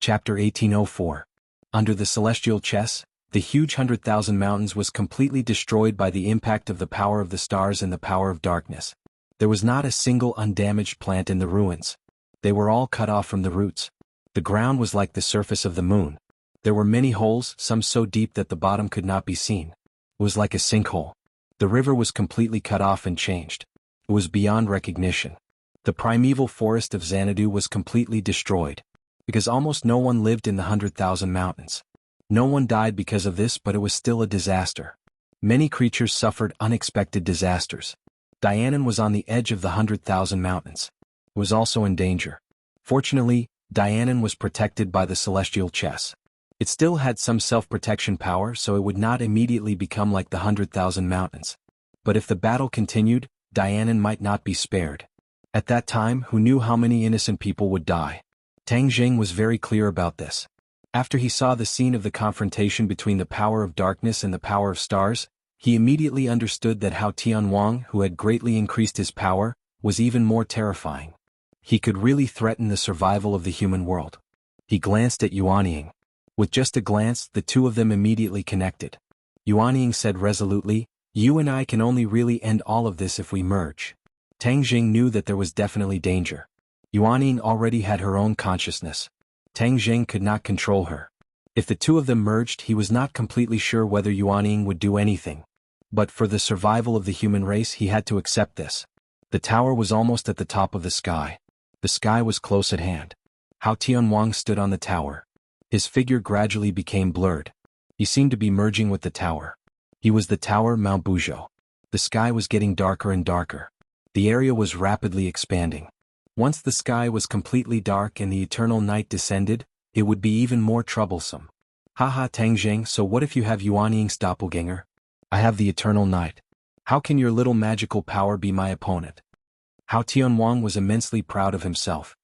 Chapter 1804. Under the celestial chess, the huge 100,000 mountains was completely destroyed by the impact of the power of the stars and the power of darkness. There was not a single undamaged plant in the ruins. They were all cut off from the roots. The ground was like the surface of the moon. There were many holes, some so deep that the bottom could not be seen. It was like a sinkhole. The river was completely cut off and changed. It was beyond recognition. The primeval forest of Xanadu was completely destroyed. Because almost no one lived in the 100,000 mountains. No one died because of this, but it was still a disaster. Many creatures suffered unexpected disasters. Dianan was on the edge of the 100,000 mountains. It was also in danger. Fortunately, Dianan was protected by the celestial chess. It still had some self-protection power, so it would not immediately become like the 100,000 mountains. But if the battle continued, Dianan might not be spared. At that time, who knew how many innocent people would die? Tang Zheng was very clear about this. After he saw the scene of the confrontation between the power of darkness and the power of stars, He immediately understood that Hao Tianwang, who had greatly increased his power, was even more terrifying. He could really threaten the survival of the human world. He glanced at Yuanying. With just a glance, the two of them immediately connected. Yuanying said resolutely, "You and I can only really end all of this if we merge." Tang Jing knew that there was definitely danger. Yuanying already had her own consciousness. Tang Jing could not control her. If the two of them merged, he was not completely sure whether Yuanying would do anything. But for the survival of the human race, he had to accept this. The tower was almost at the top of the sky. The sky was close at hand. Hao Tianwang stood on the tower. His figure gradually became blurred. He seemed to be merging with the tower. He was the tower Mount Buzhou. The sky was getting darker and darker. The area was rapidly expanding. Once the sky was completely dark and the eternal night descended, it would be even more troublesome. Haha, Tang Jing, so what if you have Yuanying's doppelganger? I have the eternal night. How can your little magical power be my opponent? Hao Tianwang was immensely proud of himself.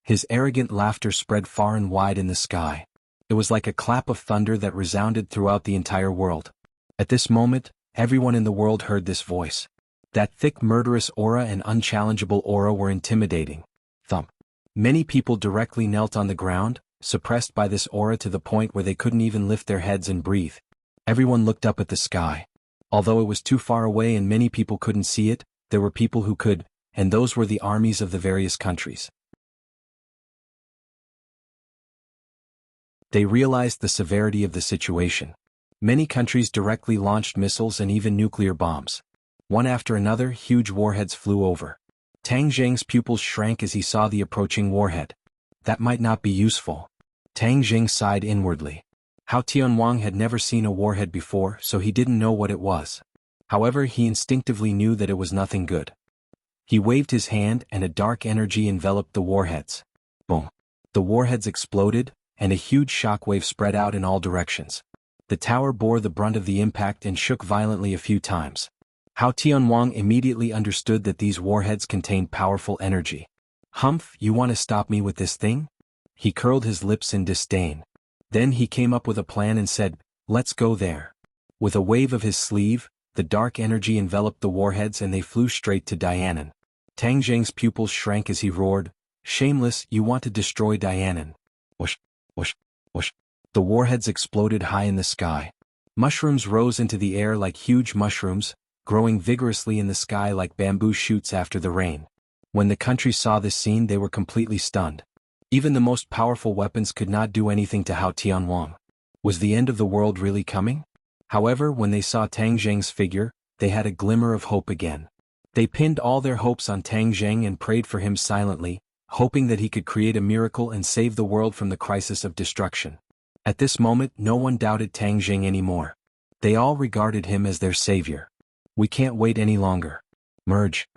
His arrogant laughter spread far and wide in the sky. It was like a clap of thunder that resounded throughout the entire world. At this moment, everyone in the world heard this voice. That thick murderous aura and unchallengeable aura were intimidating. Thump. Many people directly knelt on the ground, suppressed by this aura to the point where they couldn't even lift their heads and breathe. Everyone looked up at the sky. Although it was too far away and many people couldn't see it, there were people who could, and those were the armies of the various countries. They realized the severity of the situation. Many countries directly launched missiles and even nuclear bombs. One after another, huge warheads flew over. Tang Jing's pupils shrank as he saw the approaching warhead. That might not be useful. Tang Jing sighed inwardly. Hao Tianwang had never seen a warhead before, so he didn't know what it was. However, he instinctively knew that it was nothing good. He waved his hand and a dark energy enveloped the warheads. Boom. The warheads exploded, and a huge shockwave spread out in all directions. The tower bore the brunt of the impact and shook violently a few times. Hao Tianwang immediately understood that these warheads contained powerful energy. Humph, you want to stop me with this thing? He curled his lips in disdain. Then he came up with a plan and said, let's go there. With a wave of his sleeve, the dark energy enveloped the warheads and they flew straight to Dianan. Tang Jing's pupils shrank as he roared, shameless, you want to destroy Dianan. Whoosh, whoosh, whoosh. The warheads exploded high in the sky. Mushrooms rose into the air like huge mushrooms, growing vigorously in the sky like bamboo shoots after the rain. When the country saw this scene, they were completely stunned. Even the most powerful weapons could not do anything to Hao Tianwang. Was the end of the world really coming? However, when they saw Tang Jing's figure, they had a glimmer of hope again. They pinned all their hopes on Tang Jing and prayed for him silently, hoping that he could create a miracle and save the world from the crisis of destruction. At this moment, no one doubted Tang Jing anymore. They all regarded him as their savior. We can't wait any longer. Merge.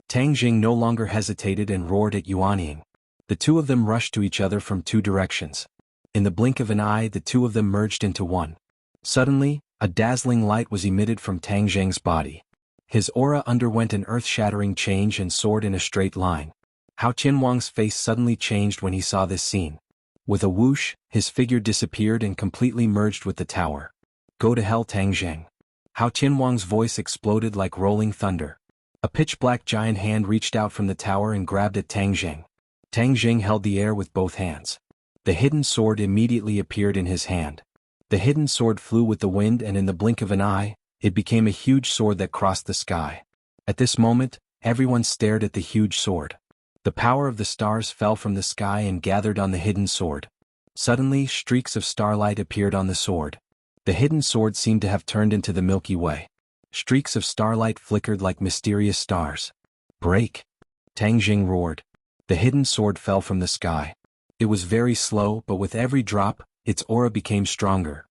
Tang Jing no longer hesitated and roared at Yuanying. The two of them rushed to each other from two directions. In the blink of an eye, the two of them merged into one. Suddenly, a dazzling light was emitted from Tang Jing's body. His aura underwent an earth-shattering change and soared in a straight line. Hao Tianwang's face suddenly changed when he saw this scene. With a whoosh, his figure disappeared and completely merged with the tower. Go to hell, Tang Jing. Hao Tianwang's voice exploded like rolling thunder. A pitch-black giant hand reached out from the tower and grabbed at Tang Jing. Tang Jing held the air with both hands. The hidden sword immediately appeared in his hand. The hidden sword flew with the wind and in the blink of an eye, it became a huge sword that crossed the sky. At this moment, everyone stared at the huge sword. The power of the stars fell from the sky and gathered on the hidden sword. Suddenly, streaks of starlight appeared on the sword. The hidden sword seemed to have turned into the Milky Way. Streaks of starlight flickered like mysterious stars. Break! Tang Jing roared. The hidden sword fell from the sky. It was very slow, but with every drop, its aura became stronger.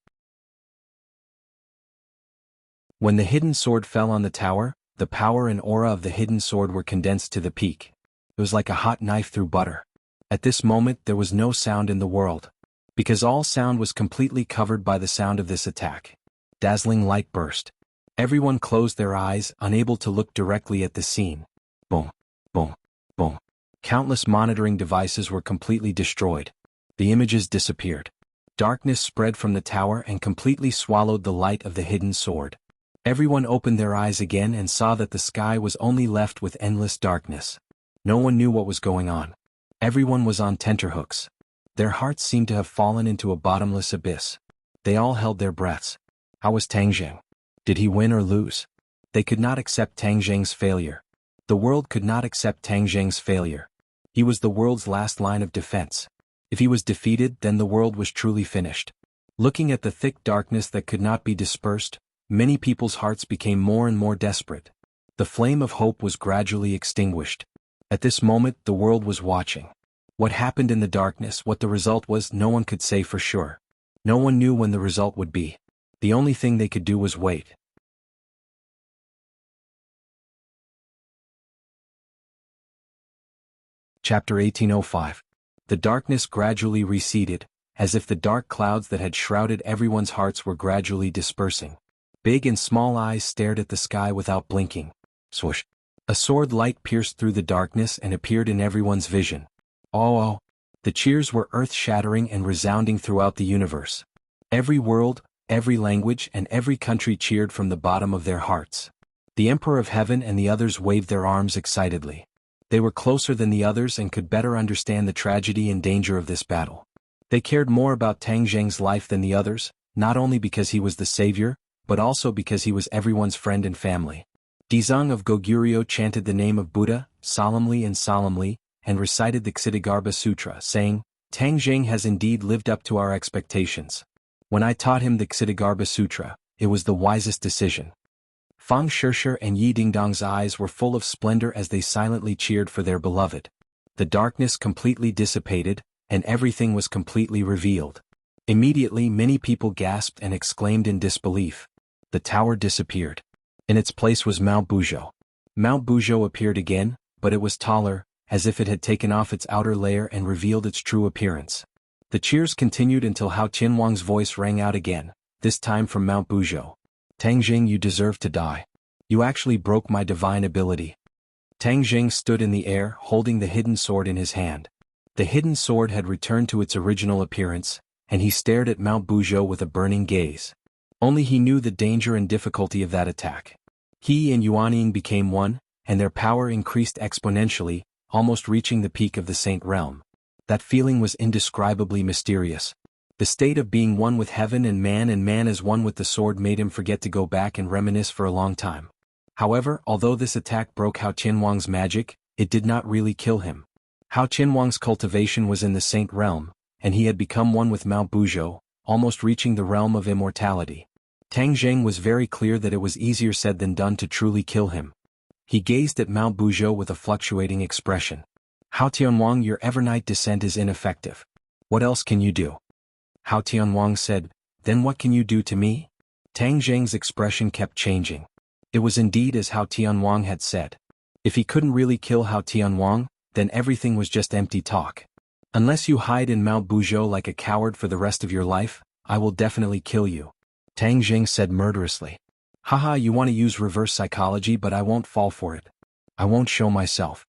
When the hidden sword fell on the tower, the power and aura of the hidden sword were condensed to the peak. It was like a hot knife through butter. At this moment, there was no sound in the world. Because all sound was completely covered by the sound of this attack. Dazzling light burst. Everyone closed their eyes, unable to look directly at the scene. Boom, boom, boom. Countless monitoring devices were completely destroyed. The images disappeared. Darkness spread from the tower and completely swallowed the light of the hidden sword. Everyone opened their eyes again and saw that the sky was only left with endless darkness. No one knew what was going on. Everyone was on tenterhooks. Their hearts seemed to have fallen into a bottomless abyss. They all held their breaths. How was Tang Zheng? Did he win or lose? They could not accept Tang Zheng's failure. The world could not accept Tang Zheng's failure. He was the world's last line of defense. If he was defeated, then the world was truly finished. Looking at the thick darkness that could not be dispersed, many people's hearts became more and more desperate. The flame of hope was gradually extinguished. At this moment, the world was watching. What happened in the darkness, what the result was, no one could say for sure. No one knew when the result would be. The only thing they could do was wait. Chapter 1805. The darkness gradually receded, as if the dark clouds that had shrouded everyone's hearts were gradually dispersing. Big and small eyes stared at the sky without blinking. Swoosh! A sword light pierced through the darkness and appeared in everyone's vision. Oh! The cheers were earth-shattering and resounding throughout the universe. Every world, every language, and every country cheered from the bottom of their hearts. The Emperor of Heaven and the others waved their arms excitedly. They were closer than the others and could better understand the tragedy and danger of this battle. They cared more about Tang Zheng's life than the others, not only because he was the savior, but also because he was everyone's friend and family. Dizang of Goguryeo chanted the name of Buddha, solemnly, and recited the Ksitigarbha Sutra, saying, Tang Zheng has indeed lived up to our expectations. When I taught him the Ksitigarbha Sutra, it was the wisest decision. Fang Shishir and Yi Dingdong's eyes were full of splendor as they silently cheered for their beloved. The darkness completely dissipated, and everything was completely revealed. Immediately many people gasped and exclaimed in disbelief. The tower disappeared. In its place was Mount Buzhou. Mount Buzhou appeared again, but it was taller, as if it had taken off its outer layer and revealed its true appearance. The cheers continued until Hao Qianwang's voice rang out again, this time from Mount Buzhou. Tang Zheng, you deserve to die. You actually broke my divine ability. Tang Zheng stood in the air, holding the hidden sword in his hand. The hidden sword had returned to its original appearance, and he stared at Mount Buzhou with a burning gaze. Only he knew the danger and difficulty of that attack. He and Yuanying became one, and their power increased exponentially, almost reaching the peak of the Saint Realm. That feeling was indescribably mysterious. The state of being one with heaven and man as one with the sword made him forget to go back and reminisce for a long time. However, although this attack broke Hao Qianwang's magic, it did not really kill him. Hao Qianwang's cultivation was in the Saint Realm, and he had become one with Mount Buzhou, almost reaching the realm of immortality. Tang Zheng was very clear that it was easier said than done to truly kill him. He gazed at Mount Buzhou with a fluctuating expression. Hao Tianwang, your evernight descent is ineffective. What else can you do? Hao Tianwang said, then what can you do to me? Tang Zheng's expression kept changing. It was indeed as Hao Tianwang had said. If he couldn't really kill Hao Tianwang, then everything was just empty talk. Unless you hide in Mount Buzhou like a coward for the rest of your life, I will definitely kill you. Tang Zheng said murderously. Haha, you want to use reverse psychology, but I won't fall for it. I won't show myself.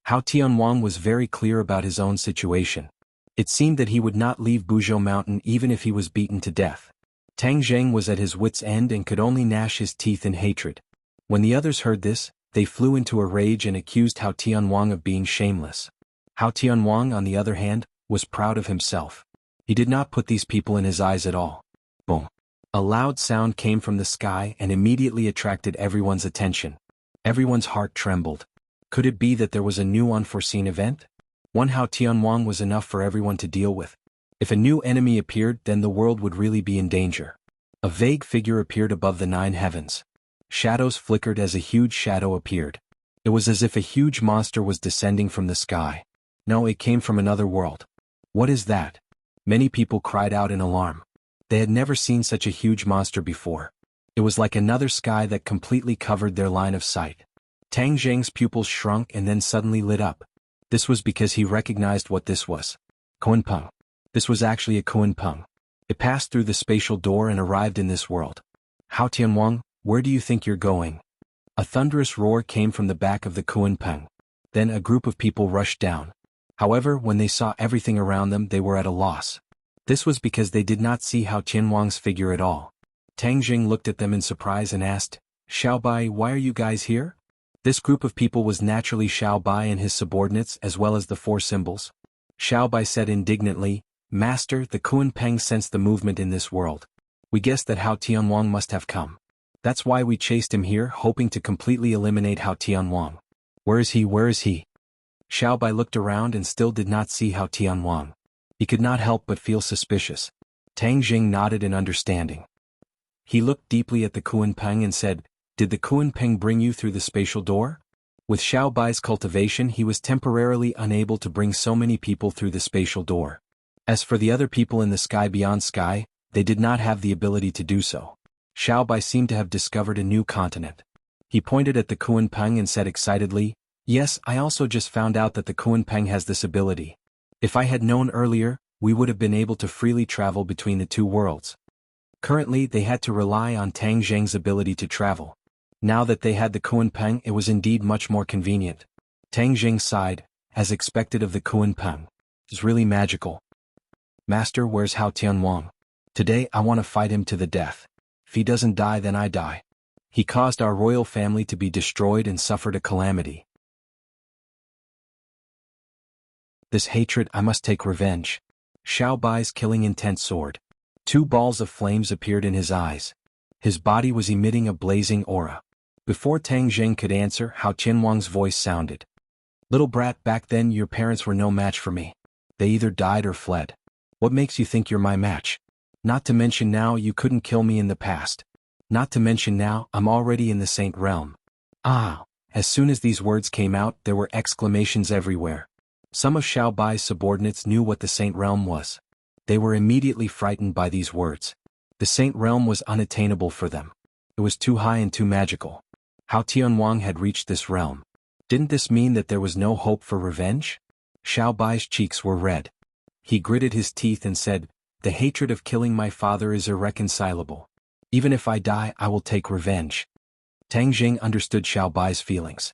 Hao Tianwang was very clear about his own situation. It seemed that he would not leave Buzhou Mountain even if he was beaten to death. Tang Zheng was at his wits' end and could only gnash his teeth in hatred. When the others heard this, they flew into a rage and accused Hao Tianwang of being shameless. Hao Tianwang, on the other hand, was proud of himself. He did not put these people in his eyes at all. Boom! A loud sound came from the sky and immediately attracted everyone's attention. Everyone's heart trembled. Could it be that there was a new unforeseen event? One Hao Tianwang was enough for everyone to deal with. If a new enemy appeared, then the world would really be in danger. A vague figure appeared above the 9 heavens. Shadows flickered as a huge shadow appeared. It was as if a huge monster was descending from the sky. No, it came from another world. What is that? Many people cried out in alarm. They had never seen such a huge monster before. It was like another sky that completely covered their line of sight. Tang Zheng's pupils shrunk and then suddenly lit up. This was because he recognized what this was. Kunpeng. This was actually a Kunpeng. It passed through the spatial door and arrived in this world. Hao Tianwang, where do you think you're going? A thunderous roar came from the back of the Kunpeng. Then a group of people rushed down. However, when they saw everything around them, they were at a loss. This was because they did not see Hao Tianwang's figure at all. Tang Jing looked at them in surprise and asked, "Xiao Bai, why are you guys here?" This group of people was naturally Xiao Bai and his subordinates as well as the four symbols. Xiao Bai said indignantly, "Master, the Kuan Peng sensed the movement in this world. We guessed that Hao Tianwang must have come. That's why we chased him here, hoping to completely eliminate Hao Tianwang. Where is he? Where is he?" Xiao Bai looked around and still did not see Hao Tianwang. He could not help but feel suspicious. Tang Jing nodded in understanding. He looked deeply at the Kuan Peng and said, "Did the Kuan Peng bring you through the spatial door?" With Xiao Bai's cultivation he was temporarily unable to bring so many people through the spatial door. As for the other people in the sky beyond sky, they did not have the ability to do so. Xiao Bai seemed to have discovered a new continent. He pointed at the Kuan Peng and said excitedly, "Yes, I also just found out that the Kuan Peng has this ability. If I had known earlier, we would have been able to freely travel between the two worlds." Currently they had to rely on Tang Zheng's ability to travel. Now that they had the Kuan Peng it was indeed much more convenient. Tang Jing sighed, as expected of the Kuan Peng. "It's really magical. Master, where's Hao Tianwang? Today I want to fight him to the death. If he doesn't die then I die. He caused our royal family to be destroyed and suffered a calamity. This hatred, I must take revenge." Xiao Bai's killing intent soared. 2 balls of flames appeared in his eyes. His body was emitting a blazing aura. Before Tang Jing could answer, Hao Tianwang's voice sounded. "Little brat, back then your parents were no match for me. They either died or fled. What makes you think you're my match? Not to mention now you couldn't kill me in the past. Not to mention now I'm already in the Saint Realm." Ah! As soon as these words came out there were exclamations everywhere. Some of Xiao Bai's subordinates knew what the Saint Realm was. They were immediately frightened by these words. The Saint Realm was unattainable for them. It was too high and too magical. Hao Tianwang had reached this realm. Didn't this mean that there was no hope for revenge? Xiao Bai's cheeks were red. He gritted his teeth and said, "The hatred of killing my father is irreconcilable. Even if I die I will take revenge." Tang Jing understood Xiao Bai's feelings.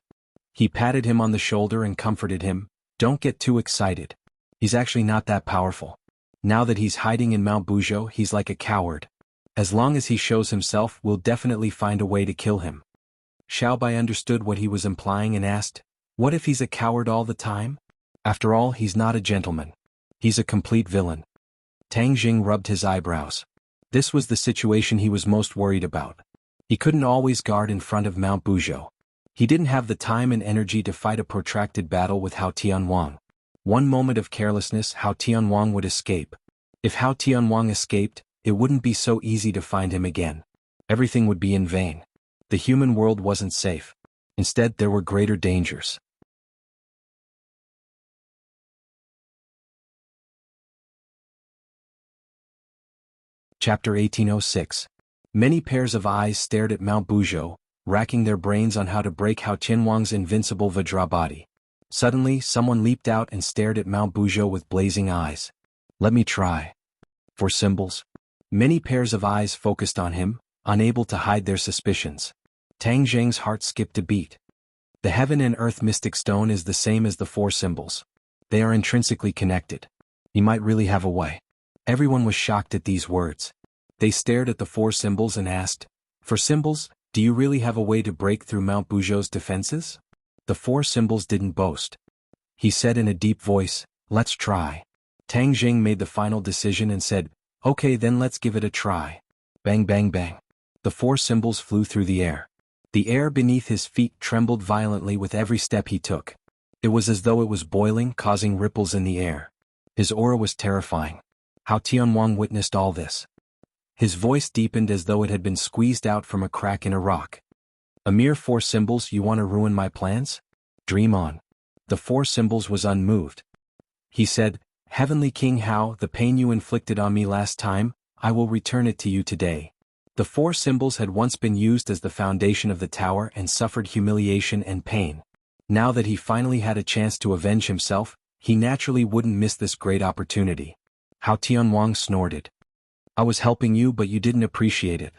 He patted him on the shoulder and comforted him, "Don't get too excited. He's actually not that powerful. Now that he's hiding in Mount Buzhou he's like a coward. As long as he shows himself we'll definitely find a way to kill him." Xiao Bai understood what he was implying and asked, "What if he's a coward all the time? After all he's not a gentleman. He's a complete villain." Tang Jing rubbed his eyebrows. This was the situation he was most worried about. He couldn't always guard in front of Mount Buzhou. He didn't have the time and energy to fight a protracted battle with Hao Tianwang. One moment of carelessness Hao Tianwang would escape. If Hao Tianwang escaped, it wouldn't be so easy to find him again. Everything would be in vain. The human world wasn't safe. Instead there were greater dangers. Chapter 1806. Many pairs of eyes stared at Mount Buzhou, racking their brains on how to break Hao Tianwang's invincible Vajra body. Suddenly someone leaped out and stared at Mount Buzhou with blazing eyes. "Let me try." For symbols. Many pairs of eyes focused on him, unable to hide their suspicions. Tang Jing's heart skipped a beat. The heaven and earth mystic stone is the same as the 4 symbols. They are intrinsically connected. He might really have a way. Everyone was shocked at these words. They stared at the 4 symbols and asked, "For symbols, do you really have a way to break through Mount Buzhou's defenses?" The 4 symbols didn't boast. He said in a deep voice, "Let's try." Tang Jing made the final decision and said, "Okay then let's give it a try." Bang bang bang. The 4 symbols flew through the air. The air beneath his feet trembled violently with every step he took. It was as though it was boiling, causing ripples in the air. His aura was terrifying. Hao Tianwang witnessed all this. His voice deepened as though it had been squeezed out from a crack in a rock. "A mere 4 symbols, you want to ruin my plans? Dream on." The 4 symbols was unmoved. He said, "Heavenly King Hao, the pain you inflicted on me last time, I will return it to you today." The 4 symbols had once been used as the foundation of the tower and suffered humiliation and pain. Now that he finally had a chance to avenge himself, he naturally wouldn't miss this great opportunity. Hao Tianwang snorted. "I was helping you but you didn't appreciate it.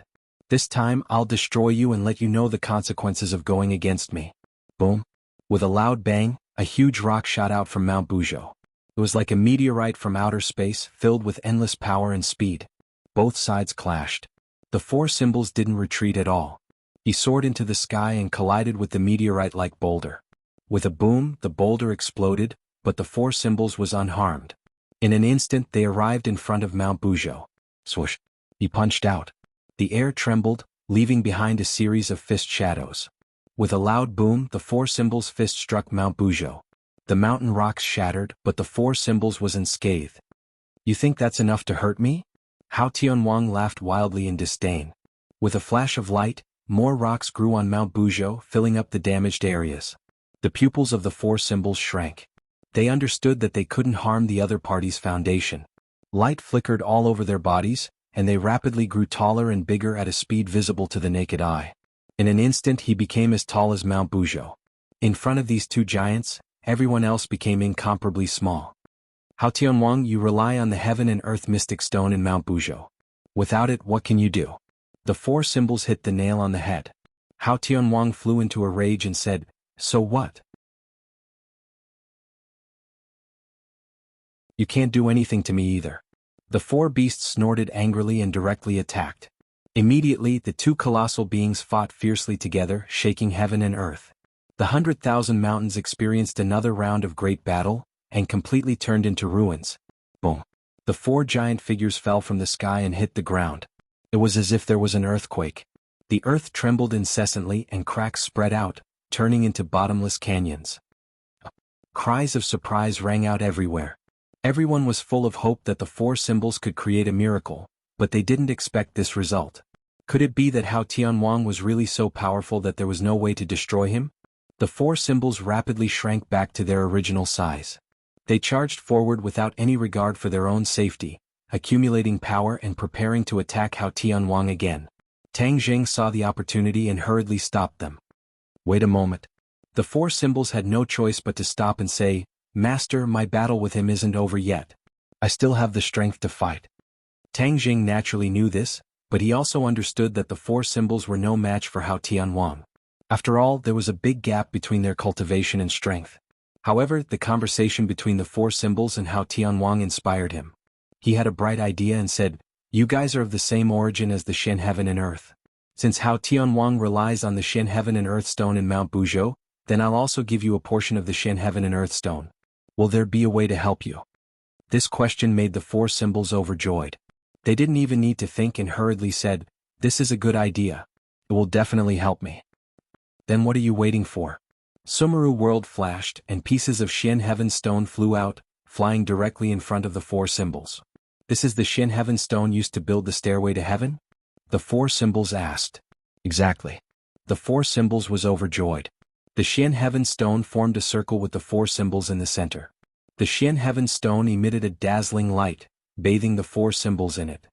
This time I'll destroy you and let you know the consequences of going against me." Boom. With a loud bang, a huge rock shot out from Mount Buzhou. It was like a meteorite from outer space, filled with endless power and speed. Both sides clashed. The four symbols didn't retreat at all. He soared into the sky and collided with the meteorite-like boulder. With a boom, the boulder exploded, but the four symbols was unharmed. In an instant they arrived in front of Mount Buzhou. Swoosh! He punched out. The air trembled, leaving behind a series of fist shadows. With a loud boom, the four symbols' fist struck Mount Buzhou. The mountain rocks shattered, but the four symbols was unscathed. You think that's enough to hurt me? Hao Tianwang laughed wildly in disdain. With a flash of light, more rocks grew on Mount Buzhou, filling up the damaged areas. The pupils of the four symbols shrank. They understood that they couldn't harm the other party's foundation. Light flickered all over their bodies, and they rapidly grew taller and bigger at a speed visible to the naked eye. In an instant he became as tall as Mount Buzhou. In front of these two giants, everyone else became incomparably small. Hao Tianwang, you rely on the heaven and earth mystic stone in Mount Buzhou. Without it, what can you do? The four symbols hit the nail on the head. Hao Tianwang flew into a rage and said, so what? You can't do anything to me either. The four beasts snorted angrily and directly attacked. Immediately, the two colossal beings fought fiercely together, shaking heaven and earth. The 100,000 mountains experienced another round of great battle, and completely turned into ruins. Boom! The four giant figures fell from the sky and hit the ground. It was as if there was an earthquake. The earth trembled incessantly and cracks spread out, turning into bottomless canyons. Cries of surprise rang out everywhere. Everyone was full of hope that the four symbols could create a miracle, but they didn't expect this result. Could it be that Hao Tianwang was really so powerful that there was no way to destroy him? The four symbols rapidly shrank back to their original size. They charged forward without any regard for their own safety, accumulating power and preparing to attack Hao Tianwang again. Tang Jing saw the opportunity and hurriedly stopped them. Wait a moment. The four symbols had no choice but to stop and say, Master, my battle with him isn't over yet. I still have the strength to fight. Tang Jing naturally knew this, but he also understood that the four symbols were no match for Hao Tianwang. After all, there was a big gap between their cultivation and strength. However, the conversation between the four symbols and Hao Tianwang inspired him. He had a bright idea and said, you guys are of the same origin as the Shen Heaven and Earth. Since Hao Tianwang relies on the Shen Heaven and Earth stone in Mount Buzhou, then I'll also give you a portion of the Shen Heaven and Earth stone. Will there be a way to help you? This question made the four symbols overjoyed. They didn't even need to think and hurriedly said, this is a good idea. It will definitely help me. Then what are you waiting for? Sumeru World flashed, and pieces of Shen Heaven stone flew out, flying directly in front of the four symbols. This is the Shen Heaven stone used to build the stairway to heaven? The four symbols asked. Exactly. The four symbols was overjoyed. The Shen Heaven stone formed a circle with the four symbols in the center. The Shen Heaven stone emitted a dazzling light, bathing the four symbols in it.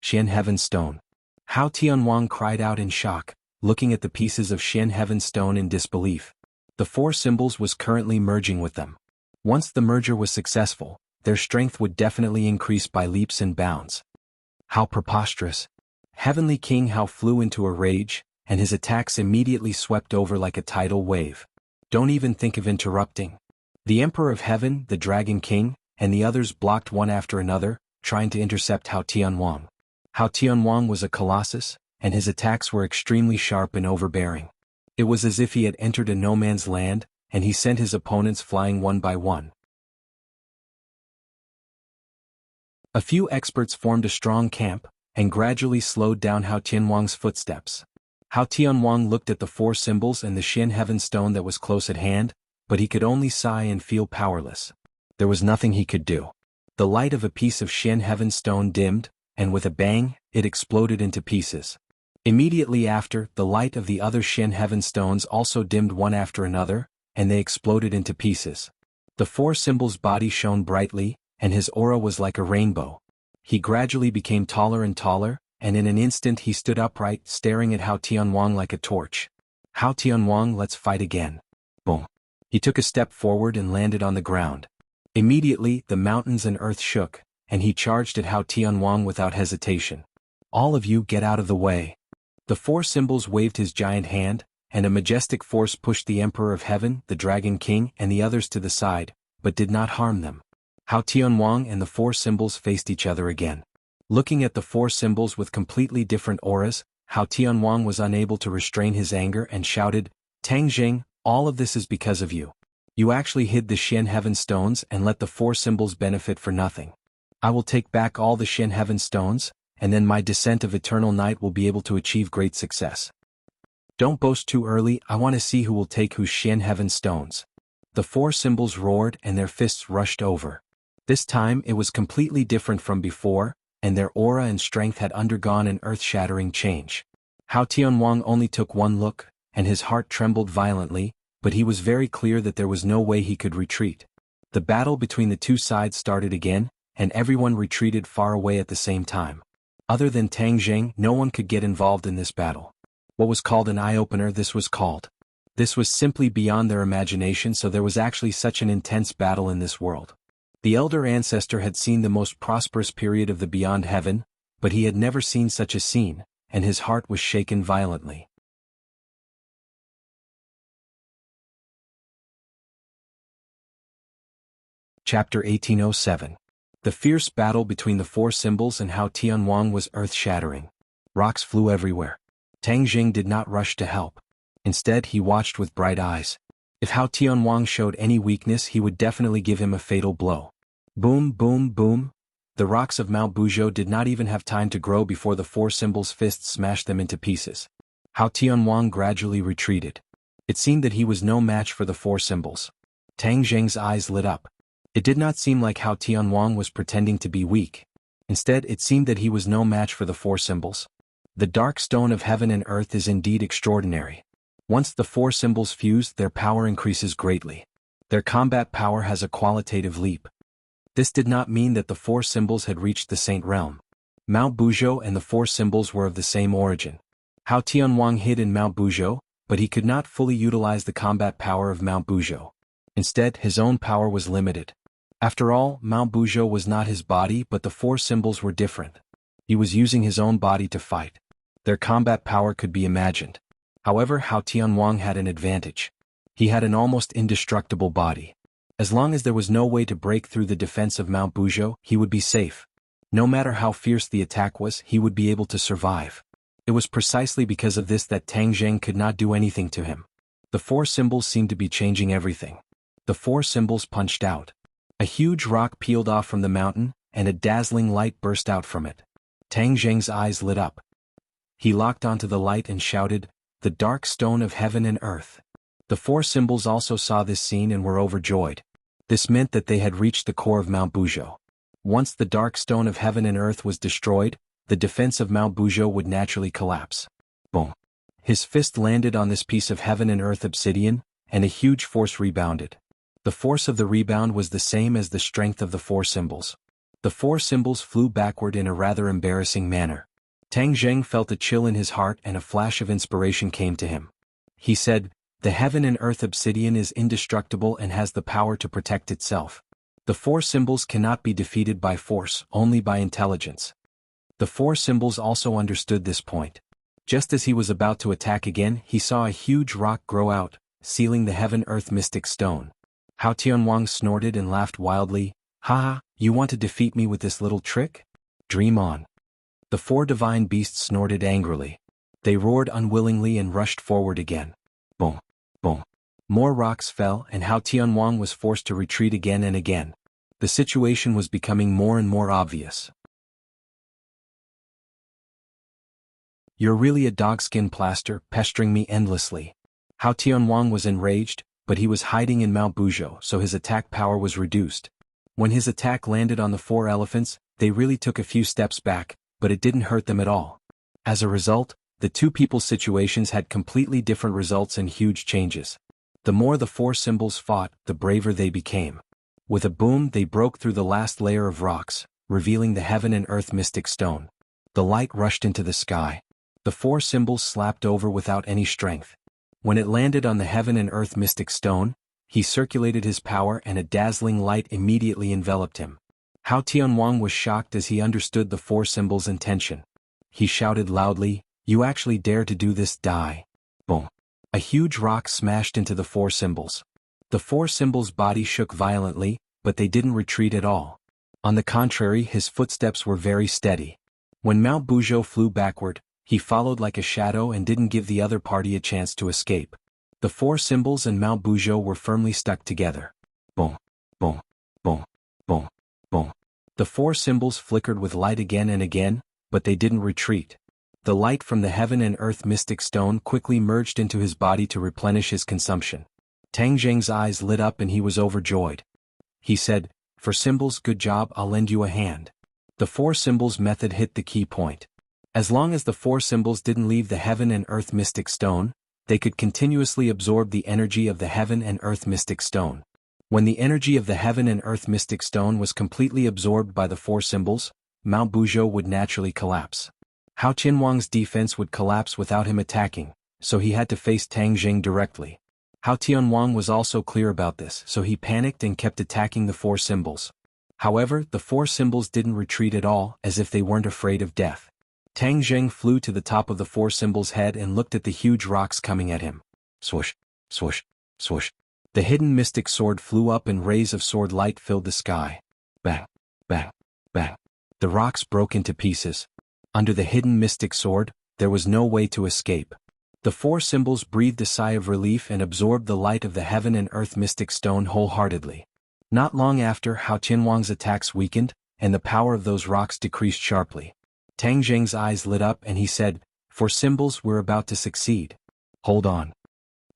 Shen Heaven stone. Hao Tianwang cried out in shock, looking at the pieces of Shen Heaven stone in disbelief. The four symbols was currently merging with them. Once the merger was successful, their strength would definitely increase by leaps and bounds. How preposterous! Heavenly King Hao flew into a rage, and his attacks immediately swept over like a tidal wave. Don't even think of interrupting. The Emperor of Heaven, the Dragon King, and the others blocked one after another, trying to intercept Hao Tianwang. Hao Tianwang was a colossus, and his attacks were extremely sharp and overbearing. It was as if he had entered a no-man's land, and he sent his opponents flying one by one. A few experts formed a strong camp, and gradually slowed down Hao Tianwang's footsteps. Hao Tianwang looked at the four symbols and the Shen Heaven stone that was close at hand, but he could only sigh and feel powerless. There was nothing he could do. The light of a piece of Shen Heaven stone dimmed, and with a bang, it exploded into pieces. Immediately after, the light of the other Shen Heaven stones also dimmed one after another, and they exploded into pieces. The four symbols' body shone brightly, and his aura was like a rainbow. He gradually became taller and taller, and in an instant he stood upright, staring at Hao Tianwang like a torch. Hao Tianwang, let's fight again. Boom. He took a step forward and landed on the ground. Immediately, the mountains and earth shook, and he charged at Hao Tianwang without hesitation. All of you get out of the way. The four symbols waved his giant hand, and a majestic force pushed the Emperor of Heaven, the Dragon King, and the others to the side, but did not harm them. Hao Tianwang and the four symbols faced each other again. Looking at the four symbols with completely different auras, Hao Tianwang was unable to restrain his anger and shouted, "Tang Jing, all of this is because of you. You actually hid the Xian Heaven Stones and let the four symbols benefit for nothing. I will take back all the Xian Heaven Stones, and then my descent of eternal night will be able to achieve great success. Don't boast too early, I want to see who will take whose Xian Heaven Stones." The four symbols roared and their fists rushed over. This time it was completely different from before, and their aura and strength had undergone an earth-shattering change. Hao Tianwang only took one look, and his heart trembled violently, but he was very clear that there was no way he could retreat. The battle between the two sides started again, and everyone retreated far away at the same time. Other than Tang Jing, no one could get involved in this battle. What was called an eye-opener, this was called. This was simply beyond their imagination, so there was actually such an intense battle in this world. The elder ancestor had seen the most prosperous period of the beyond heaven, but he had never seen such a scene, and his heart was shaken violently. Chapter 1807. The fierce battle between the four symbols and Hao Tianwang was earth-shattering. Rocks flew everywhere. Tang Jing did not rush to help. Instead, he watched with bright eyes. If Hao Tianwang showed any weakness, he would definitely give him a fatal blow. Boom, boom, boom. The rocks of Mount Buzhou did not even have time to grow before the four symbols' fists smashed them into pieces. Hao Tianwang gradually retreated. It seemed that he was no match for the four symbols. Tang Jing's eyes lit up. It did not seem like Hao Tianwang was pretending to be weak. Instead, it seemed that he was no match for the four symbols. The dark stone of heaven and earth is indeed extraordinary. Once the four symbols fuse, their power increases greatly. Their combat power has a qualitative leap. This did not mean that the four symbols had reached the Saint Realm. Mount Buzhou and the four symbols were of the same origin. Hao Tianwang hid in Mount Buzhou, but he could not fully utilize the combat power of Mount Buzhou. Instead, his own power was limited. After all, Mount Buzhou was not his body, but the four symbols were different. He was using his own body to fight. Their combat power could be imagined. However, Hao Tianwang had an advantage. He had an almost indestructible body. As long as there was no way to break through the defense of Mount Buzhou, he would be safe. No matter how fierce the attack was, he would be able to survive. It was precisely because of this that Tang Jing could not do anything to him. The four symbols seemed to be changing everything. The four symbols punched out. A huge rock peeled off from the mountain, and a dazzling light burst out from it. Tang Jing's eyes lit up. He locked onto the light and shouted, "The dark stone of heaven and earth." The four symbols also saw this scene and were overjoyed. This meant that they had reached the core of Mount Buzhou. Once the dark stone of heaven and earth was destroyed, the defense of Mount Buzhou would naturally collapse. Boom. His fist landed on this piece of heaven and earth obsidian, and a huge force rebounded. The force of the rebound was the same as the strength of the four symbols. The four symbols flew backward in a rather embarrassing manner. Tang Jing felt a chill in his heart and a flash of inspiration came to him. He said, "The heaven and earth obsidian is indestructible and has the power to protect itself. The four symbols cannot be defeated by force, only by intelligence." The four symbols also understood this point. Just as he was about to attack again, he saw a huge rock grow out, sealing the heaven-earth mystic stone. Hao Tianwang snorted and laughed wildly. "Ha! You want to defeat me with this little trick? Dream on." The four divine beasts snorted angrily. They roared unwillingly and rushed forward again. Boom! Boom! More rocks fell and Hao Tianwang was forced to retreat again and again. The situation was becoming more and more obvious. "You're really a dogskin plaster, pestering me endlessly." Hao Tianwang was enraged, but he was hiding in Mount Buzhou, so his attack power was reduced. When his attack landed on the four elephants, they really took a few steps back, but it didn't hurt them at all. As a result, the two people's situations had completely different results and huge changes. The more the four symbols fought, the braver they became. With a boom, they broke through the last layer of rocks, revealing the heaven and earth mystic stone. The light rushed into the sky. The four symbols slapped over without any strength. When it landed on the heaven and earth mystic stone, he circulated his power and a dazzling light immediately enveloped him. Hao Tianwang was shocked as he understood the four symbols' intention. He shouted loudly, "You actually dare to do this, die." Boom. A huge rock smashed into the four symbols. The four symbols' body shook violently, but they didn't retreat at all. On the contrary, his footsteps were very steady. When Mount Buzhou flew backward, he followed like a shadow and didn't give the other party a chance to escape. The four symbols and Mount Buzhou were firmly stuck together. Boom, boom, boom, boom, boom. The four symbols flickered with light again and again, but they didn't retreat. The light from the heaven and earth mystic stone quickly merged into his body to replenish his consumption. Tang Zheng's eyes lit up and he was overjoyed. He said, "For symbols, good job, I'll lend you a hand." The four symbols method hit the key point. As long as the four symbols didn't leave the heaven and earth mystic stone, they could continuously absorb the energy of the heaven and earth mystic stone. When the energy of the heaven and earth mystic stone was completely absorbed by the four symbols, Mount Buzhou would naturally collapse. Hao Qianwang's defense would collapse without him attacking, so he had to face Tang Jing directly. Hao Tianwang was also clear about this, so he panicked and kept attacking the four symbols. However, the four symbols didn't retreat at all, as if they weren't afraid of death. Tang Jing flew to the top of the four symbols' head and looked at the huge rocks coming at him. Swoosh, swoosh, swoosh. The hidden mystic sword flew up and rays of sword light filled the sky. Bang, bang, bang. The rocks broke into pieces. Under the hidden mystic sword, there was no way to escape. The four symbols breathed a sigh of relief and absorbed the light of the heaven and earth mystic stone wholeheartedly. Not long after, Hao Qianwang's attacks weakened, and the power of those rocks decreased sharply. Tang Jing's eyes lit up and he said, "For symbols, we're about to succeed. Hold on."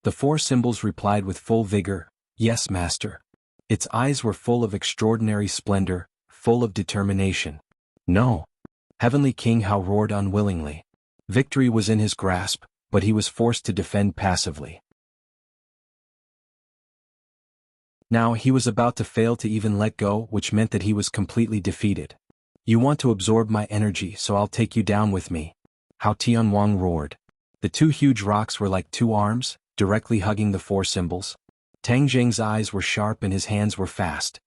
The four symbols replied with full vigor, "Yes, master." Its eyes were full of extraordinary splendor, full of determination. "No." Heavenly King Hao roared unwillingly. Victory was in his grasp, but he was forced to defend passively. Now he was about to fail to even let go, which meant that he was completely defeated. "You want to absorb my energy, so I'll take you down with me." Hao Tianwang roared. The two huge rocks were like two arms, directly hugging the four symbols. Tang Jing's eyes were sharp and his hands were fast.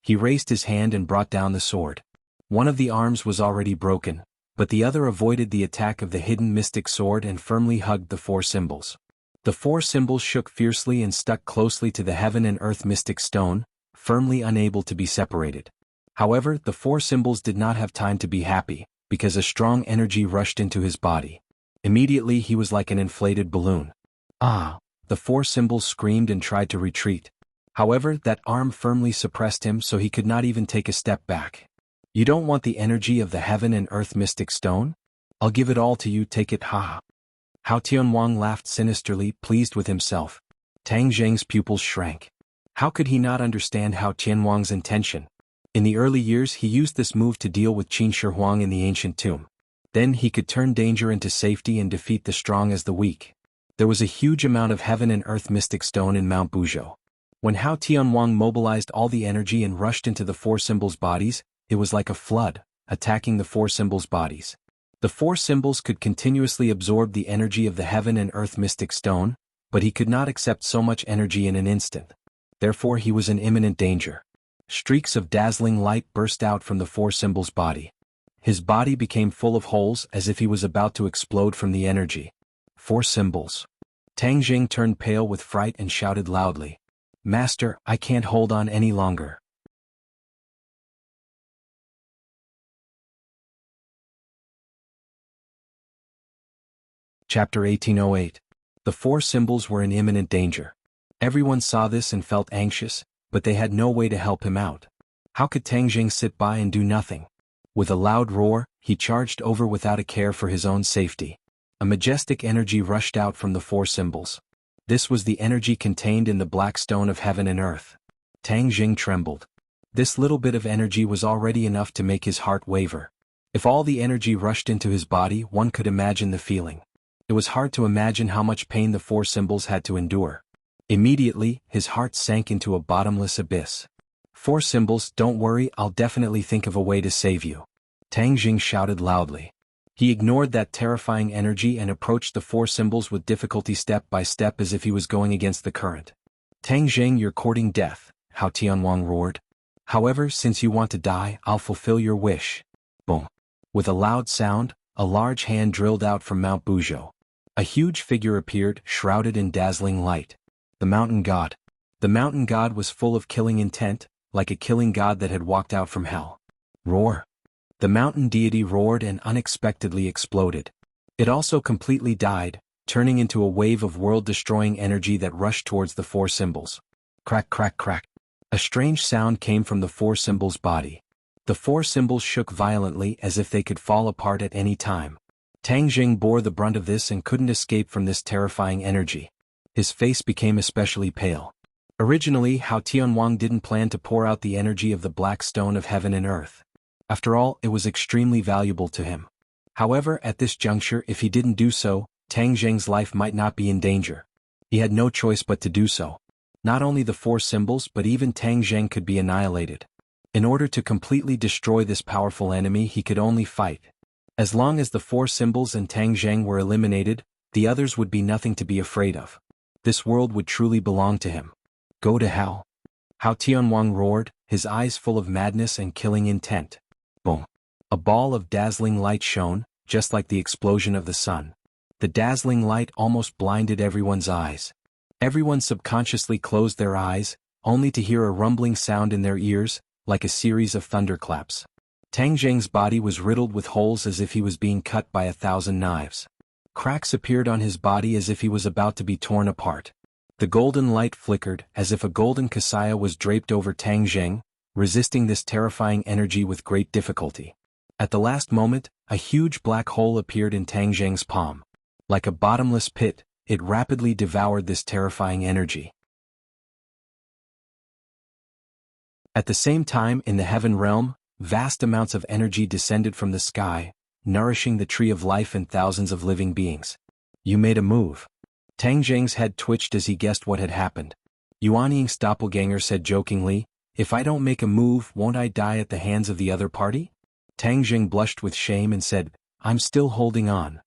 He raised his hand and brought down the sword. One of the arms was already broken, but the other avoided the attack of the hidden mystic sword and firmly hugged the four symbols. The four symbols shook fiercely and stuck closely to the heaven and earth mystic stone, firmly unable to be separated. However, the four symbols did not have time to be happy, because a strong energy rushed into his body. Immediately he was like an inflated balloon. "Ah!" The four symbols screamed and tried to retreat. However, that arm firmly suppressed him so he could not even take a step back. "You don't want the energy of the heaven and earth mystic stone? I'll give it all to you, take it, ha!" Hao Tianwang laughed sinisterly, pleased with himself. Tang Jing's pupils shrank. How could he not understand Hao Tianwang's intention? In the early years he used this move to deal with Qin Shi Huang in the ancient tomb. Then he could turn danger into safety and defeat the strong as the weak. There was a huge amount of heaven and earth mystic stone in Mount Buzhou. When Hao Tianwang mobilized all the energy and rushed into the four symbols' bodies, it was like a flood, attacking the four symbols' bodies. The four symbols could continuously absorb the energy of the heaven and earth mystic stone, but he could not accept so much energy in an instant. Therefore he was in imminent danger. Streaks of dazzling light burst out from the four symbols' body. His body became full of holes as if he was about to explode from the energy. Four symbols. Tang Jing turned pale with fright and shouted loudly, "Master, I can't hold on any longer." Chapter 1808. The four symbols were in imminent danger. Everyone saw this and felt anxious, but they had no way to help him out. How could Tang Jing sit by and do nothing? With a loud roar, he charged over without a care for his own safety. A majestic energy rushed out from the four symbols. This was the energy contained in the black stone of heaven and earth. Tang Jing trembled. This little bit of energy was already enough to make his heart waver. If all the energy rushed into his body, one could imagine the feeling. It was hard to imagine how much pain the four symbols had to endure. Immediately, his heart sank into a bottomless abyss. "Four symbols, don't worry, I'll definitely think of a way to save you." Tang Jing shouted loudly. He ignored that terrifying energy and approached the four symbols with difficulty step by step as if he was going against the current. "Tang Jing, you're courting death," Hao Tianwang roared. "However, since you want to die, I'll fulfill your wish." Boom. With a loud sound, a large hand drilled out from Mount Buzhou. A huge figure appeared, shrouded in dazzling light. The mountain god. The mountain god was full of killing intent, like a killing god that had walked out from hell. Roar! The mountain deity roared and unexpectedly exploded. It also completely died, turning into a wave of world-destroying energy that rushed towards the four symbols. Crack, crack, crack. A strange sound came from the four symbols' body. The four symbols shook violently as if they could fall apart at any time. Tang Jing bore the brunt of this and couldn't escape from this terrifying energy. His face became especially pale. Originally, Hao Tianwang didn't plan to pour out the energy of the black stone of heaven and earth. After all, it was extremely valuable to him. However, at this juncture, if he didn't do so, Tang Jing's life might not be in danger. He had no choice but to do so. Not only the four symbols but even Tang Jing could be annihilated. In order to completely destroy this powerful enemy he could only fight. As long as the four symbols and Tang Jing were eliminated, the others would be nothing to be afraid of. This world would truly belong to him. Go to hell! Hao Tianwang roared, his eyes full of madness and killing intent. Boom! A ball of dazzling light shone, just like the explosion of the sun. The dazzling light almost blinded everyone's eyes. Everyone subconsciously closed their eyes, only to hear a rumbling sound in their ears, like a series of thunderclaps. Tang Jing's body was riddled with holes as if he was being cut by 1,000 knives. Cracks appeared on his body as if he was about to be torn apart. The golden light flickered as if a golden kasaya was draped over Tang Jing, resisting this terrifying energy with great difficulty. At the last moment, a huge black hole appeared in Tang Jing's palm. Like a bottomless pit, it rapidly devoured this terrifying energy. At the same time, in the heaven realm, vast amounts of energy descended from the sky, nourishing the tree of life and thousands of living beings. You made a move. Tang Jing's head twitched as he guessed what had happened. Yuan Ying's doppelganger said jokingly, "If I don't make a move, won't I die at the hands of the other party?" Tang Jing blushed with shame and said, "I'm still holding on."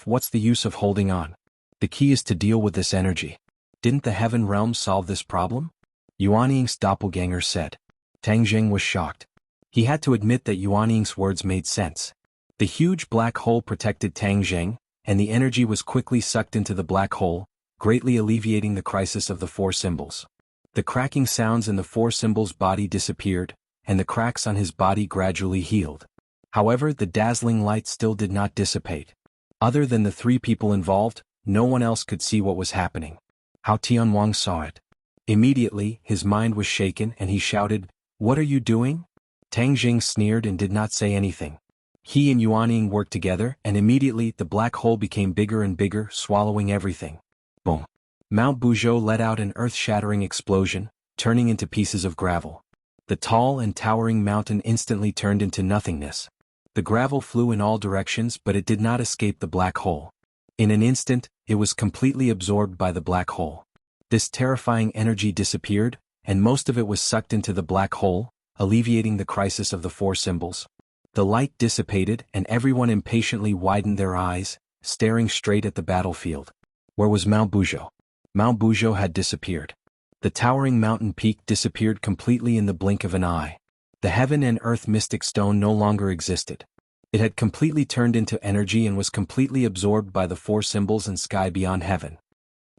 What's the use of holding on? The key is to deal with this energy. Didn't the heaven realm solve this problem? Yuan Ying's doppelganger said. Tang Jing was shocked. He had to admit that Yuan Ying's words made sense. The huge black hole protected Tang Jing, and the energy was quickly sucked into the black hole, greatly alleviating the crisis of the four symbols. The cracking sounds in the four symbols' body disappeared, and the cracks on his body gradually healed. However, the dazzling light still did not dissipate. Other than the three people involved, no one else could see what was happening. Hao Tianwang saw it. Immediately, his mind was shaken and he shouted, "What are you doing?" Tang Jing sneered and did not say anything. He and Yuan Ying worked together and immediately the black hole became bigger and bigger, swallowing everything. Boom! Mount Buzhou let out an earth-shattering explosion, turning into pieces of gravel. The tall and towering mountain instantly turned into nothingness. The gravel flew in all directions but it did not escape the black hole. In an instant, it was completely absorbed by the black hole. This terrifying energy disappeared, and most of it was sucked into the black hole, alleviating the crisis of the four symbols. The light dissipated and everyone impatiently widened their eyes, staring straight at the battlefield. Where was Mount Buzhou? Mount Buzhou had disappeared. The towering mountain peak disappeared completely in the blink of an eye. The heaven and earth mystic stone no longer existed. It had completely turned into energy and was completely absorbed by the four symbols and sky beyond heaven.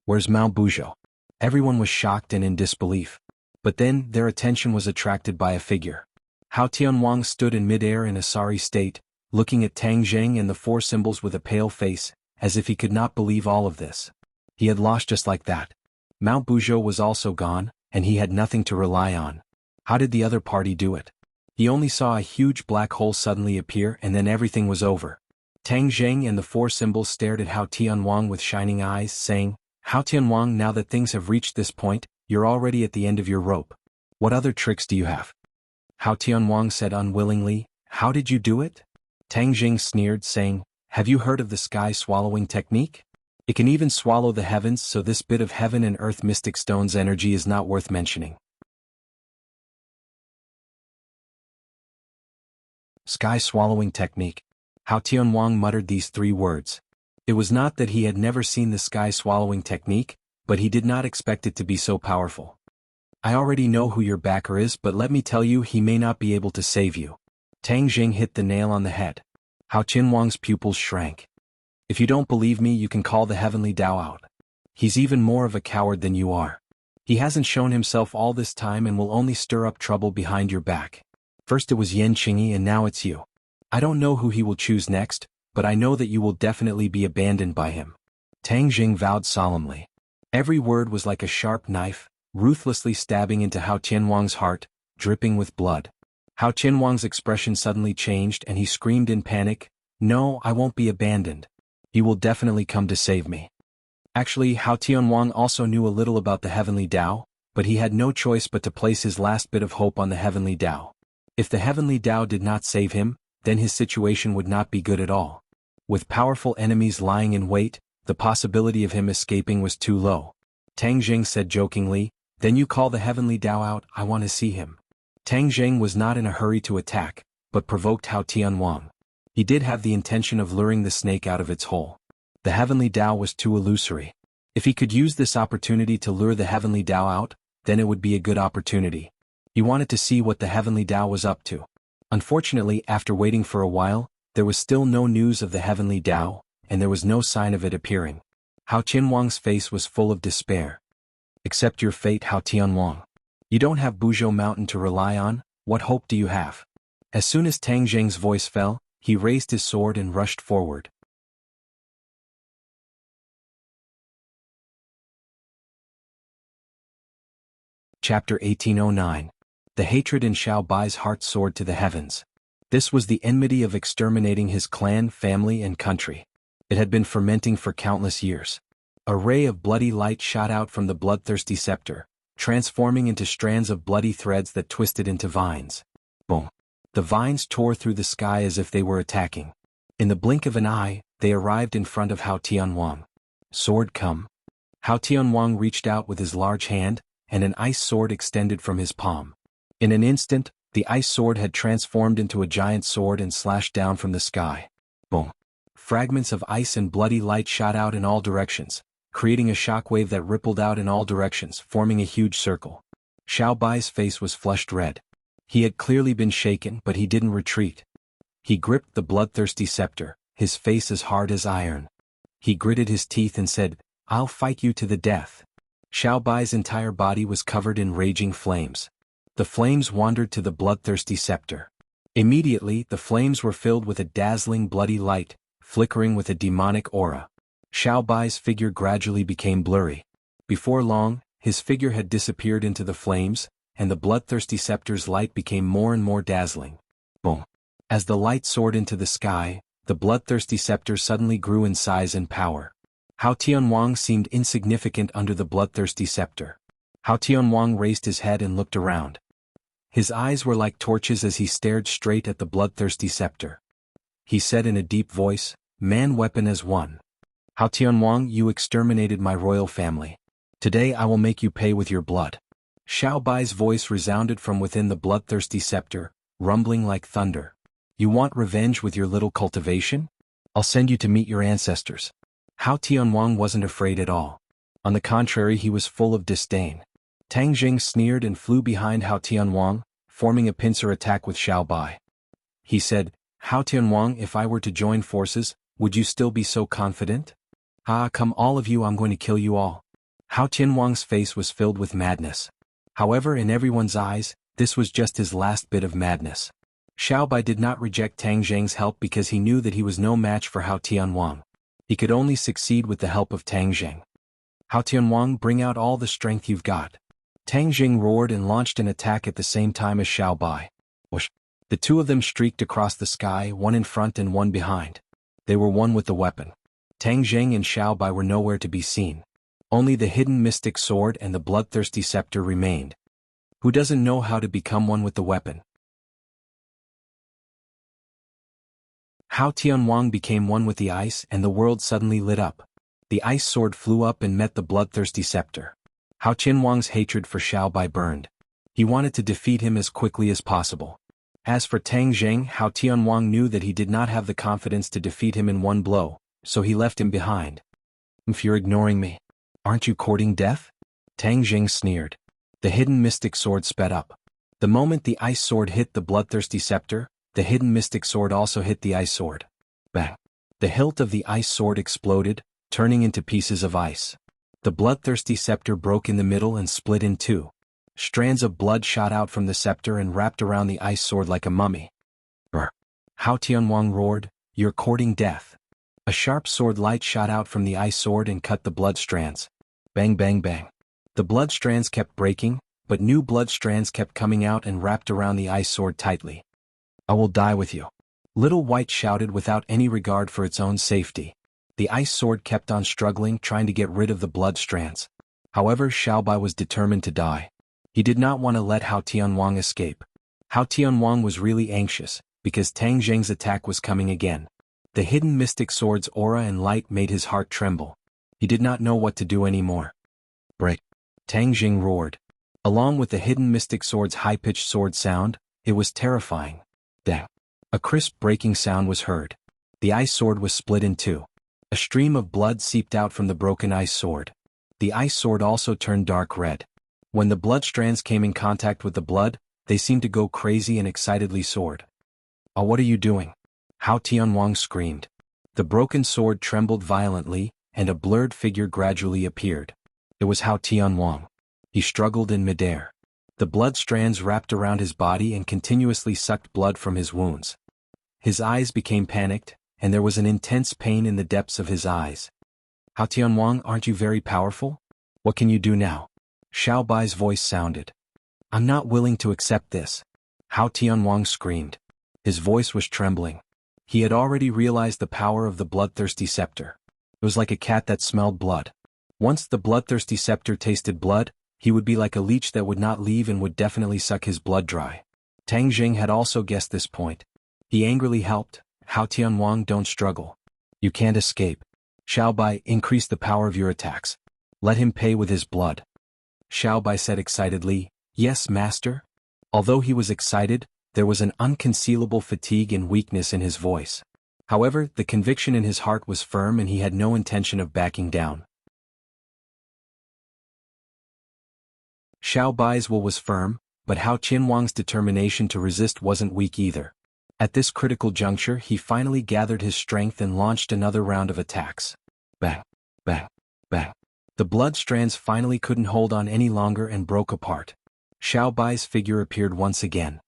Where's Mount Buzhou? Everyone was shocked and in disbelief. But then, their attention was attracted by a figure. Hao Tianwang stood in midair in a sorry state, looking at Tang Jing and the four symbols with a pale face, as if he could not believe all of this. He had lost just like that. Mount Buzhou was also gone, and he had nothing to rely on. How did the other party do it? He only saw a huge black hole suddenly appear and then everything was over. Tang Jing and the four symbols stared at Hao Tianwang with shining eyes, saying, "Hao Tianwang, now that things have reached this point, you're already at the end of your rope. What other tricks do you have?" Hao Tianwang said unwillingly, "How did you do it?" Tang Jing sneered, saying, "Have you heard of the sky swallowing technique? It can even swallow the heavens, so this bit of heaven and earth mystic stone's energy is not worth mentioning." Sky swallowing technique. Hao Tianwang muttered these three words. It was not that he had never seen the sky swallowing technique, but he did not expect it to be so powerful. "I already know who your backer is, but let me tell you, he may not be able to save you." Tang Jing hit the nail on the head. Hao Tianwang's pupils shrank. "If you don't believe me, you can call the heavenly Tao out. He's even more of a coward than you are." He hasn't shown himself all this time and will only stir up trouble behind your back. First it was Yan Qingyi and now it's you. I don't know who he will choose next, but I know that you will definitely be abandoned by him." Tang Jing vowed solemnly. Every word was like a sharp knife, ruthlessly stabbing into Hao Tianwang's heart, dripping with blood. Hao Tianwang's expression suddenly changed and he screamed in panic, "No, I won't be abandoned. He will definitely come to save me." Actually, Hao Tianwang also knew a little about the Heavenly Tao, but he had no choice but to place his last bit of hope on the Heavenly Tao. If the Heavenly Tao did not save him, then his situation would not be good at all. With powerful enemies lying in wait, the possibility of him escaping was too low. Tang Jing said jokingly, "Then you call the Heavenly Tao out, I want to see him." Tang Jing was not in a hurry to attack, but provoked Hao Tianwang. He did have the intention of luring the snake out of its hole. The Heavenly Tao was too illusory. If he could use this opportunity to lure the Heavenly Tao out, then it would be a good opportunity. He wanted to see what the Heavenly Tao was up to. Unfortunately, after waiting for a while, there was still no news of the Heavenly Tao, and there was no sign of it appearing. Hao Tianwang's face was full of despair. "Accept your fate, Hao Tianwang. You don't have Buzhou Mountain to rely on, what hope do you have?" As soon as Tang Jing's voice fell, he raised his sword and rushed forward. Chapter 1809. The hatred in Xiao Bai's heart soared to the heavens. This was the enmity of exterminating his clan, family, and country. It had been fermenting for countless years. A ray of bloody light shot out from the bloodthirsty scepter, transforming into strands of bloody threads that twisted into vines. Boom! The vines tore through the sky as if they were attacking. In the blink of an eye, they arrived in front of Hao Tianwang. "Sword come." Hao Tianwang reached out with his large hand, and an ice sword extended from his palm. In an instant, the ice sword had transformed into a giant sword and slashed down from the sky. Boom! Fragments of ice and bloody light shot out in all directions, creating a shockwave that rippled out in all directions, forming a huge circle. Xiao Bai's face was flushed red. He had clearly been shaken, but he didn't retreat. He gripped the bloodthirsty scepter, his face as hard as iron. He gritted his teeth and said, "I'll fight you to the death." Xiao Bai's entire body was covered in raging flames. The flames wandered to the bloodthirsty scepter. Immediately, the flames were filled with a dazzling bloody light, flickering with a demonic aura. Xiao Bai's figure gradually became blurry. Before long, his figure had disappeared into the flames, and the bloodthirsty scepter's light became more and more dazzling. Boom! As the light soared into the sky, the bloodthirsty scepter suddenly grew in size and power. Hao Tianwang seemed insignificant under the bloodthirsty scepter. Hao Tianwang raised his head and looked around. His eyes were like torches as he stared straight at the bloodthirsty scepter. He said in a deep voice, "Man weapon as one. Hao Tianwang, you exterminated my royal family. Today I will make you pay with your blood." Xiao Bai's voice resounded from within the bloodthirsty scepter, rumbling like thunder. "You want revenge with your little cultivation? I'll send you to meet your ancestors." Hao Tianwang wasn't afraid at all. On the contrary, he was full of disdain. Tang Jing sneered and flew behind Hao Tianwang, forming a pincer attack with Xiao Bai. He said, "Hao Tianwang, if I were to join forces, would you still be so confident? Ah, come all of you, I'm going to kill you all." Hao Tianwang's face was filled with madness. However, in everyone's eyes, this was just his last bit of madness. Xiao Bai did not reject Tang Jing's help because he knew that he was no match for Hao Tianwang. He could only succeed with the help of Tang Jing. "Hao Tianwang, bring out all the strength you've got." Tang Jing roared and launched an attack at the same time as Xiao Bai. Whoosh! The two of them streaked across the sky, one in front and one behind. They were one with the weapon. Tang Jing and Xiao Bai were nowhere to be seen. Only the hidden mystic sword and the bloodthirsty scepter remained. Who doesn't know how to become one with the weapon? Hao Tianwang became one with the ice and the world suddenly lit up. The ice sword flew up and met the bloodthirsty scepter. Hao Tianwang's hatred for Xiao Bai burned. He wanted to defeat him as quickly as possible. As for Tang Jing, Hao Tianwang knew that he did not have the confidence to defeat him in one blow, so he left him behind. "If you're ignoring me, aren't you courting death?" Tang Jing sneered. The hidden mystic sword sped up. The moment the ice sword hit the bloodthirsty scepter, the hidden mystic sword also hit the ice sword. Bang! The hilt of the ice sword exploded, turning into pieces of ice. The bloodthirsty scepter broke in the middle and split in two. Strands of blood shot out from the scepter and wrapped around the ice sword like a mummy. Brr! Hao Tianwang roared, "You're courting death." A sharp sword light shot out from the ice sword and cut the blood strands. Bang bang bang. The blood strands kept breaking, but new blood strands kept coming out and wrapped around the ice sword tightly. "I will die with you," Little White shouted without any regard for its own safety. The ice sword kept on struggling, trying to get rid of the blood strands. However, Xiaobai was determined to die. He did not want to let Hao Tianwang escape. Hao Tianwang was really anxious, because Tang Zheng's attack was coming again. The hidden mystic sword's aura and light made his heart tremble. He did not know what to do anymore. Break! Tang Zheng roared. Along with the hidden mystic sword's high-pitched sword sound, it was terrifying. Bang! A crisp breaking sound was heard. The ice sword was split in two. A stream of blood seeped out from the broken ice sword. The ice sword also turned dark red. When the blood strands came in contact with the blood, they seemed to go crazy and excitedly soared. "Oh, what are you doing?" Hao Tianwang screamed. The broken sword trembled violently, and a blurred figure gradually appeared. It was Hao Tianwang. He struggled in midair. The blood strands wrapped around his body and continuously sucked blood from his wounds. His eyes became panicked, and there was an intense pain in the depths of his eyes. "Hao Tianwang, aren't you very powerful? What can you do now?" Xiaobai's voice sounded. "I'm not willing to accept this," Hao Tianwang screamed. His voice was trembling. He had already realized the power of the bloodthirsty scepter. It was like a cat that smelled blood. Once the bloodthirsty scepter tasted blood, he would be like a leech that would not leave and would definitely suck his blood dry. Tang Zheng had also guessed this point. He angrily helped. "Hao Tianwang, don't struggle. You can't escape. Xiaobai, increase the power of your attacks. Let him pay with his blood." Xiaobai said excitedly, "Yes, master." Although he was excited, there was an unconcealable fatigue and weakness in his voice. However, the conviction in his heart was firm and he had no intention of backing down. Xiaobai's will was firm, but Hao Tianwang's determination to resist wasn't weak either. At this critical juncture, he finally gathered his strength and launched another round of attacks. Bang! Bang! Bang! The blood strands finally couldn't hold on any longer and broke apart. Xiaobai's figure appeared once again.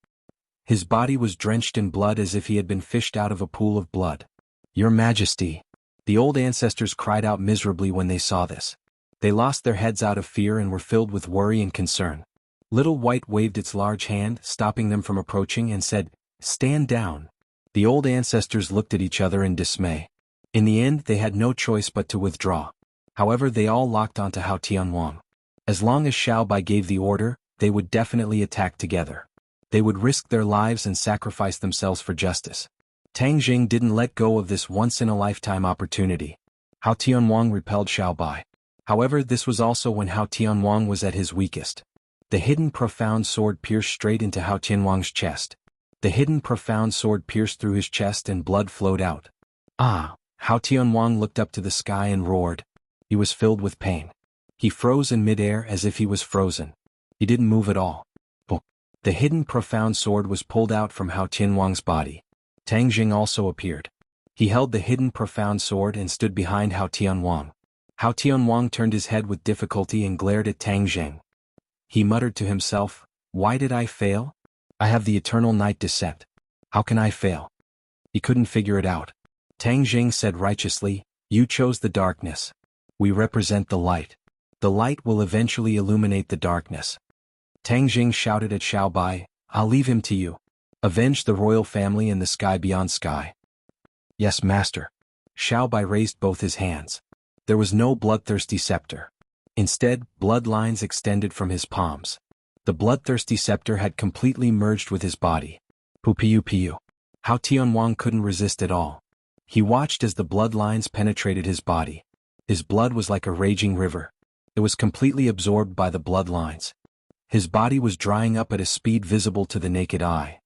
His body was drenched in blood as if he had been fished out of a pool of blood. "Your Majesty!" The old ancestors cried out miserably when they saw this. They lost their heads out of fear and were filled with worry and concern. Little White waved its large hand, stopping them from approaching, and said, "Stand down." The old ancestors looked at each other in dismay. In the end, they had no choice but to withdraw. However, they all locked onto Hao Tianwang. As long as Xiaobai gave the order, they would definitely attack together. They would risk their lives and sacrifice themselves for justice. Tang Zheng didn't let go of this once-in-a-lifetime opportunity. Hao Tianwang repelled Xiaobai. However, this was also when Hao Tianwang was at his weakest. The hidden profound sword pierced straight into Hao Tianwang's chest. The hidden profound sword pierced through his chest and blood flowed out. "Ah!" Hao Tianwang looked up to the sky and roared. He was filled with pain. He froze in midair as if he was frozen. He didn't move at all. Oh. The hidden profound sword was pulled out from Hao Tianwang's body. Tang Zheng also appeared. He held the hidden profound sword and stood behind Hao Tianwang. Hao Tianwang turned his head with difficulty and glared at Tang Zheng. He muttered to himself, "Why did I fail? I have the eternal night descent. How can I fail?" He couldn't figure it out. Tang Zheng said righteously, "You chose the darkness. We represent the light. The light will eventually illuminate the darkness." Tang Zheng shouted at Xiaobai, "I'll leave him to you. Avenge the royal family in the sky beyond sky." "Yes, master." Xiaobai raised both his hands. There was no bloodthirsty scepter. Instead, bloodlines extended from his palms. The bloodthirsty scepter had completely merged with his body. Pupiu. Hao Tianwang couldn't resist at all. He watched as the bloodlines penetrated his body. His blood was like a raging river. It was completely absorbed by the bloodlines. His body was drying up at a speed visible to the naked eye.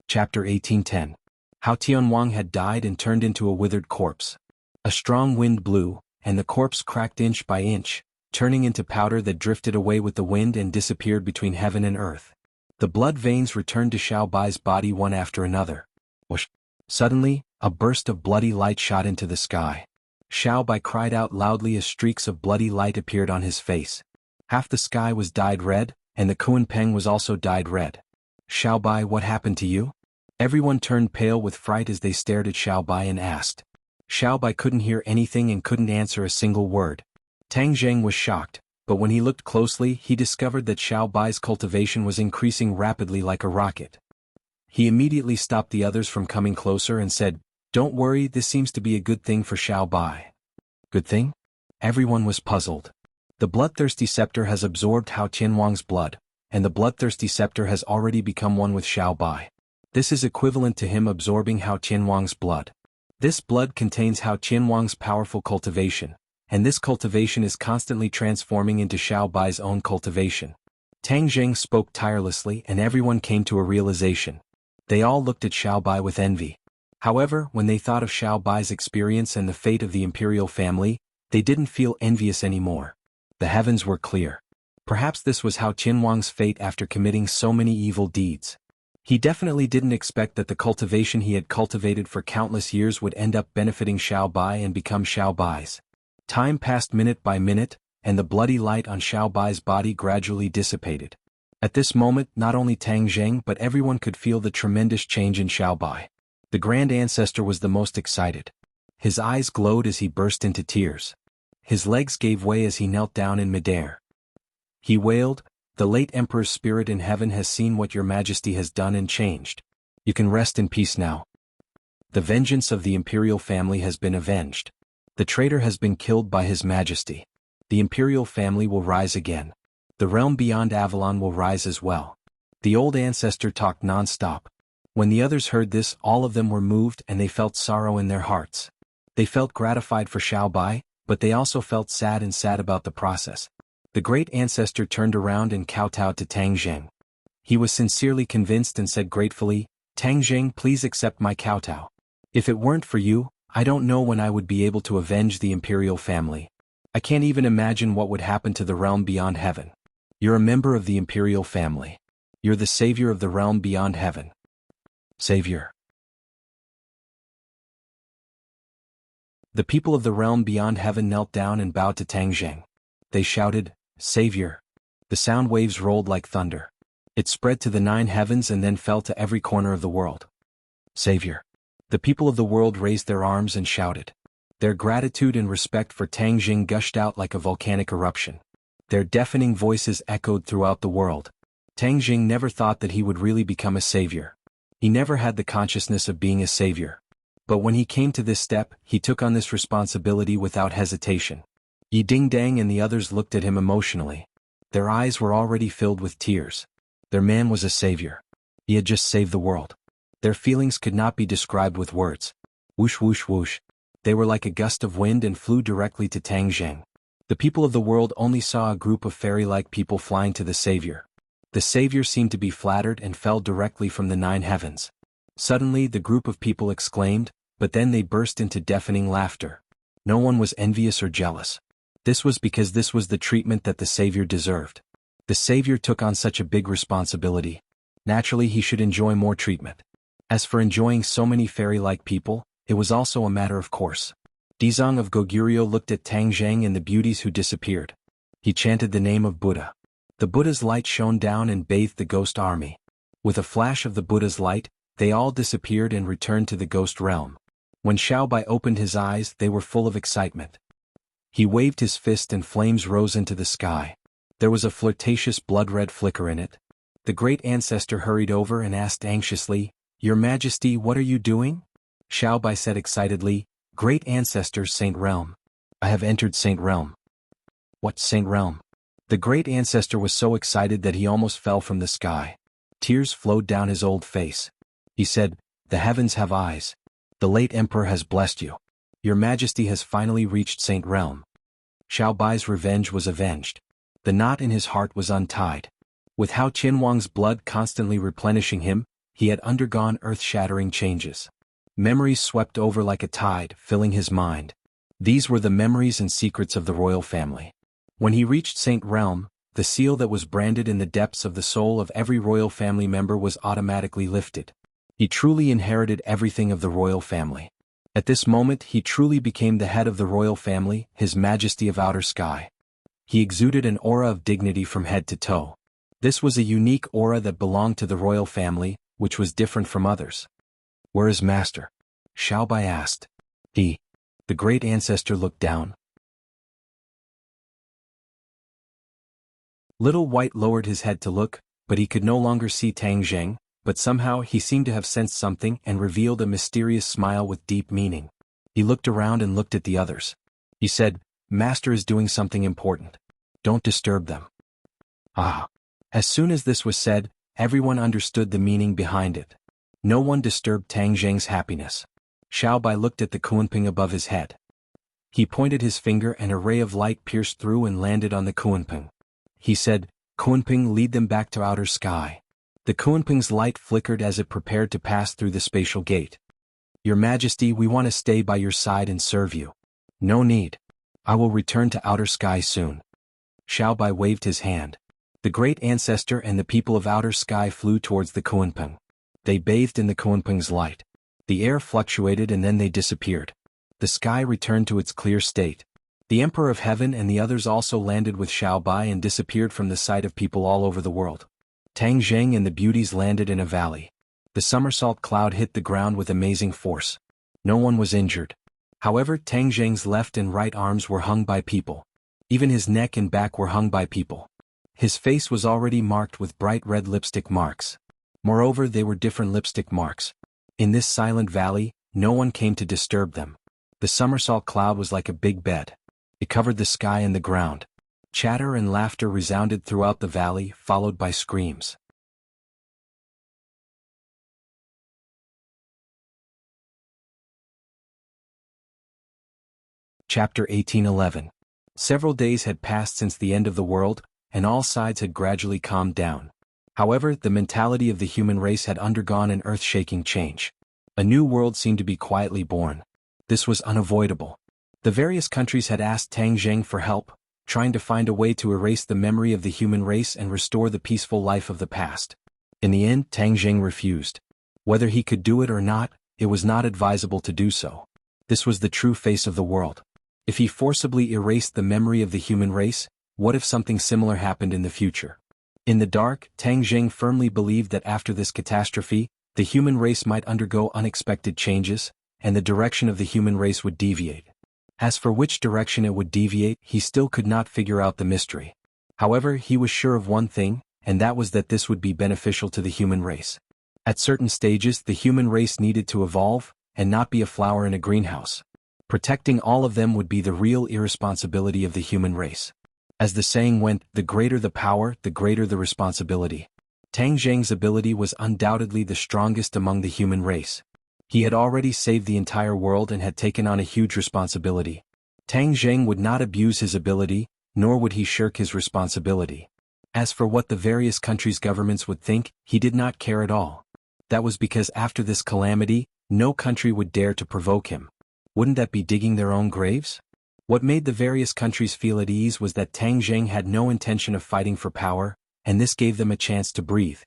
Chapter 1810. Hao Tianwang had died and turned into a withered corpse. A strong wind blew, and the corpse cracked inch by inch, turning into powder that drifted away with the wind and disappeared between heaven and earth. The blood veins returned to Xiaobai's body one after another. Whoosh! Suddenly, a burst of bloody light shot into the sky. Xiao Bai cried out loudly as streaks of bloody light appeared on his face. Half the sky was dyed red, and the Kunpeng was also dyed red. Xiao Bai, what happened to you? Everyone turned pale with fright as they stared at Xiao Bai and asked. Xiao Bai couldn't hear anything and couldn't answer a single word. Tang Zheng was shocked, but when he looked closely he discovered that Xiao Bai's cultivation was increasing rapidly like a rocket. He immediately stopped the others from coming closer and said, "Don't worry, this seems to be a good thing for Xiao Bai." Good thing? Everyone was puzzled. The bloodthirsty scepter has absorbed Hao Qianwang's blood, and the bloodthirsty scepter has already become one with Xiao Bai. This is equivalent to him absorbing Hao Qianwang's blood. This blood contains Hao Qianwang's powerful cultivation, and this cultivation is constantly transforming into Xiao Bai's own cultivation. Tang Zheng spoke tirelessly and everyone came to a realization. They all looked at Xiao Bai with envy. However, when they thought of Xiao Bai's experience and the fate of the imperial family, they didn't feel envious anymore. The heavens were clear. Perhaps this was Hao Qianwang's fate after committing so many evil deeds. He definitely didn't expect that the cultivation he had cultivated for countless years would end up benefiting Xiao Bai and become Xiao Bai's. Time passed minute by minute, and the bloody light on Xiao Bai's body gradually dissipated. At this moment, not only Tang Zheng but everyone could feel the tremendous change in Xiao Bai. The Grand Ancestor was the most excited. His eyes glowed as he burst into tears. His legs gave way as he knelt down in midair. He wailed, "The late Emperor's spirit in heaven has seen what your Majesty has done and changed. You can rest in peace now. The vengeance of the imperial family has been avenged. The traitor has been killed by His Majesty. The imperial family will rise again. The realm beyond Avalon will rise as well." The old ancestor talked non-stop. When the others heard this, all of them were moved and they felt sorrow in their hearts. They felt gratified for Xiao Bai, but they also felt sad about the process. The great ancestor turned around and kowtowed to Tang Zheng. He was sincerely convinced and said gratefully, "Tang Zheng, please accept my kowtow. If it weren't for you, I don't know when I would be able to avenge the imperial family. I can't even imagine what would happen to the realm beyond heaven. You're a member of the imperial family. You're the savior of the realm beyond heaven." Savior. The people of the realm beyond heaven knelt down and bowed to Tang Zheng. They shouted, "Savior." The sound waves rolled like thunder. It spread to the 9 heavens and then fell to every corner of the world. Savior. The people of the world raised their arms and shouted. Their gratitude and respect for Tang Zheng gushed out like a volcanic eruption. Their deafening voices echoed throughout the world. Tang Zheng never thought that he would really become a savior. He never had the consciousness of being a savior. But when he came to this step, he took on this responsibility without hesitation. Yi Ding Dang and the others looked at him emotionally. Their eyes were already filled with tears. Their man was a savior. He had just saved the world. Their feelings could not be described with words. Whoosh whoosh whoosh. They were like a gust of wind and flew directly to Tang Zheng. The people of the world only saw a group of fairy-like people flying to the savior. The savior seemed to be flattered and fell directly from the 9 heavens. Suddenly the group of people exclaimed, but then they burst into deafening laughter. No one was envious or jealous. This was because this was the treatment that the savior deserved. The savior took on such a big responsibility. Naturally he should enjoy more treatment. As for enjoying so many fairy-like people, it was also a matter of course. Dizang of Goguryeo looked at Tang Zheng and the beauties who disappeared. He chanted the name of Buddha. The Buddha's light shone down and bathed the ghost army. With a flash of the Buddha's light, they all disappeared and returned to the ghost realm. When Xiao Bai opened his eyes, they were full of excitement. He waved his fist and flames rose into the sky. There was a flirtatious blood-red flicker in it. The great ancestor hurried over and asked anxiously, "Your Majesty, what are you doing?" Xiao Bai said excitedly, "Great ancestor Saint Realm. I have entered Saint Realm." What Saint Realm? The great ancestor was so excited that he almost fell from the sky. Tears flowed down his old face. He said, "The heavens have eyes. The late emperor has blessed you. Your Majesty has finally reached Saint Realm." Xiao Bai's revenge was avenged. The knot in his heart was untied. With Hao Qianwang's blood constantly replenishing him, he had undergone earth-shattering changes. Memories swept over like a tide, filling his mind. These were the memories and secrets of the royal family. When he reached Saint Realm, the seal that was branded in the depths of the soul of every royal family member was automatically lifted. He truly inherited everything of the royal family. At this moment he truly became the head of the royal family, His Majesty of Outer Sky. He exuded an aura of dignity from head to toe. This was a unique aura that belonged to the royal family, which was different from others. "Where is Master?" Xiaobai asked. The great ancestor looked down. Little White lowered his head to look, but he could no longer see Tang Zheng, but somehow he seemed to have sensed something and revealed a mysterious smile with deep meaning. He looked around and looked at the others. He said, "Master is doing something important. Don't disturb them." Ah! As soon as this was said, everyone understood the meaning behind it. No one disturbed Tang Zheng's happiness. Xiaobai looked at the Kunping above his head. He pointed his finger and a ray of light pierced through and landed on the Kunping. He said, "Kunping, lead them back to outer sky." The Kunping's light flickered as it prepared to pass through the spatial gate. "Your Majesty, we want to stay by your side and serve you." "No need. I will return to outer sky soon." Xiaobai waved his hand. The great ancestor and the people of outer sky flew towards the Kunping. They bathed in the Kunping's light. The air fluctuated and then they disappeared. The sky returned to its clear state. The Emperor of Heaven and the others also landed with Xiaobai and disappeared from the sight of people all over the world. Tang Zheng and the beauties landed in a valley. The somersault cloud hit the ground with amazing force. No one was injured. However, Tang Zheng's left and right arms were hung by people. Even his neck and back were hung by people. His face was already marked with bright red lipstick marks. Moreover, they were different lipstick marks. In this silent valley, no one came to disturb them. The somersault cloud was like a big bed. It covered the sky and the ground. Chatter and laughter resounded throughout the valley, followed by screams. Chapter 1811. Several days had passed since the end of the world, and all sides had gradually calmed down. However, the mentality of the human race had undergone an earth-shaking change. A new world seemed to be quietly born. This was unavoidable. The various countries had asked Tang Zheng for help, trying to find a way to erase the memory of the human race and restore the peaceful life of the past. In the end, Tang Zheng refused. Whether he could do it or not, it was not advisable to do so. This was the true face of the world. If he forcibly erased the memory of the human race, what if something similar happened in the future? In the dark, Tang Zheng firmly believed that after this catastrophe, the human race might undergo unexpected changes, and the direction of the human race would deviate. As for which direction it would deviate, he still could not figure out the mystery. However, he was sure of one thing, and that was that this would be beneficial to the human race. At certain stages, the human race needed to evolve, and not be a flower in a greenhouse. Protecting all of them would be the real irresponsibility of the human race. As the saying went, the greater the power, the greater the responsibility. Tang Zheng's ability was undoubtedly the strongest among the human race. He had already saved the entire world and had taken on a huge responsibility. Tang Zheng would not abuse his ability, nor would he shirk his responsibility. As for what the various countries' governments would think, he did not care at all. That was because after this calamity, no country would dare to provoke him. Wouldn't that be digging their own graves? What made the various countries feel at ease was that Tang Zheng had no intention of fighting for power, and this gave them a chance to breathe.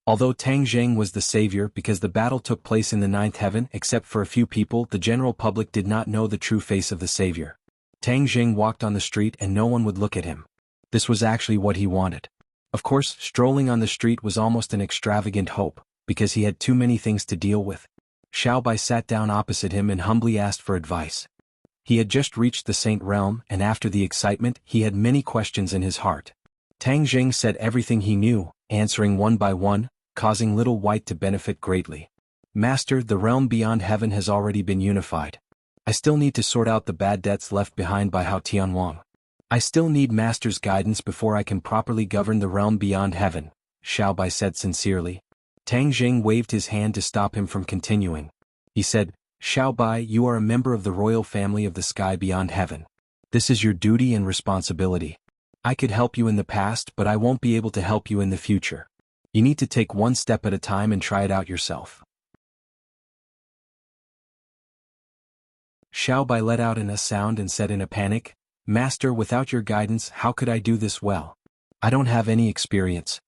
Although Tang Zheng was the savior because the battle took place in the ninth heaven, except for a few people, the general public did not know the true face of the savior. Tang Zheng walked on the street and no one would look at him. This was actually what he wanted. Of course, strolling on the street was almost an extravagant hope, because he had too many things to deal with. Xiaobai sat down opposite him and humbly asked for advice. He had just reached the Saint Realm, and after the excitement, he had many questions in his heart. Tang Zheng said everything he knew, answering one by one, causing Little White to benefit greatly. "Master, the realm beyond heaven has already been unified. I still need to sort out the bad debts left behind by Hao Tianwang. I still need Master's guidance before I can properly govern the realm beyond heaven," Xiaobai said sincerely. Tang Zheng waved his hand to stop him from continuing. He said, "Xiaobai, you are a member of the royal family of the sky beyond heaven. This is your duty and responsibility. I could help you in the past, but I won't be able to help you in the future. You need to take one step at a time and try it out yourself." Xiaobai let out a sound and said in a panic, "Master, without your guidance, how could I do this well? I don't have any experience."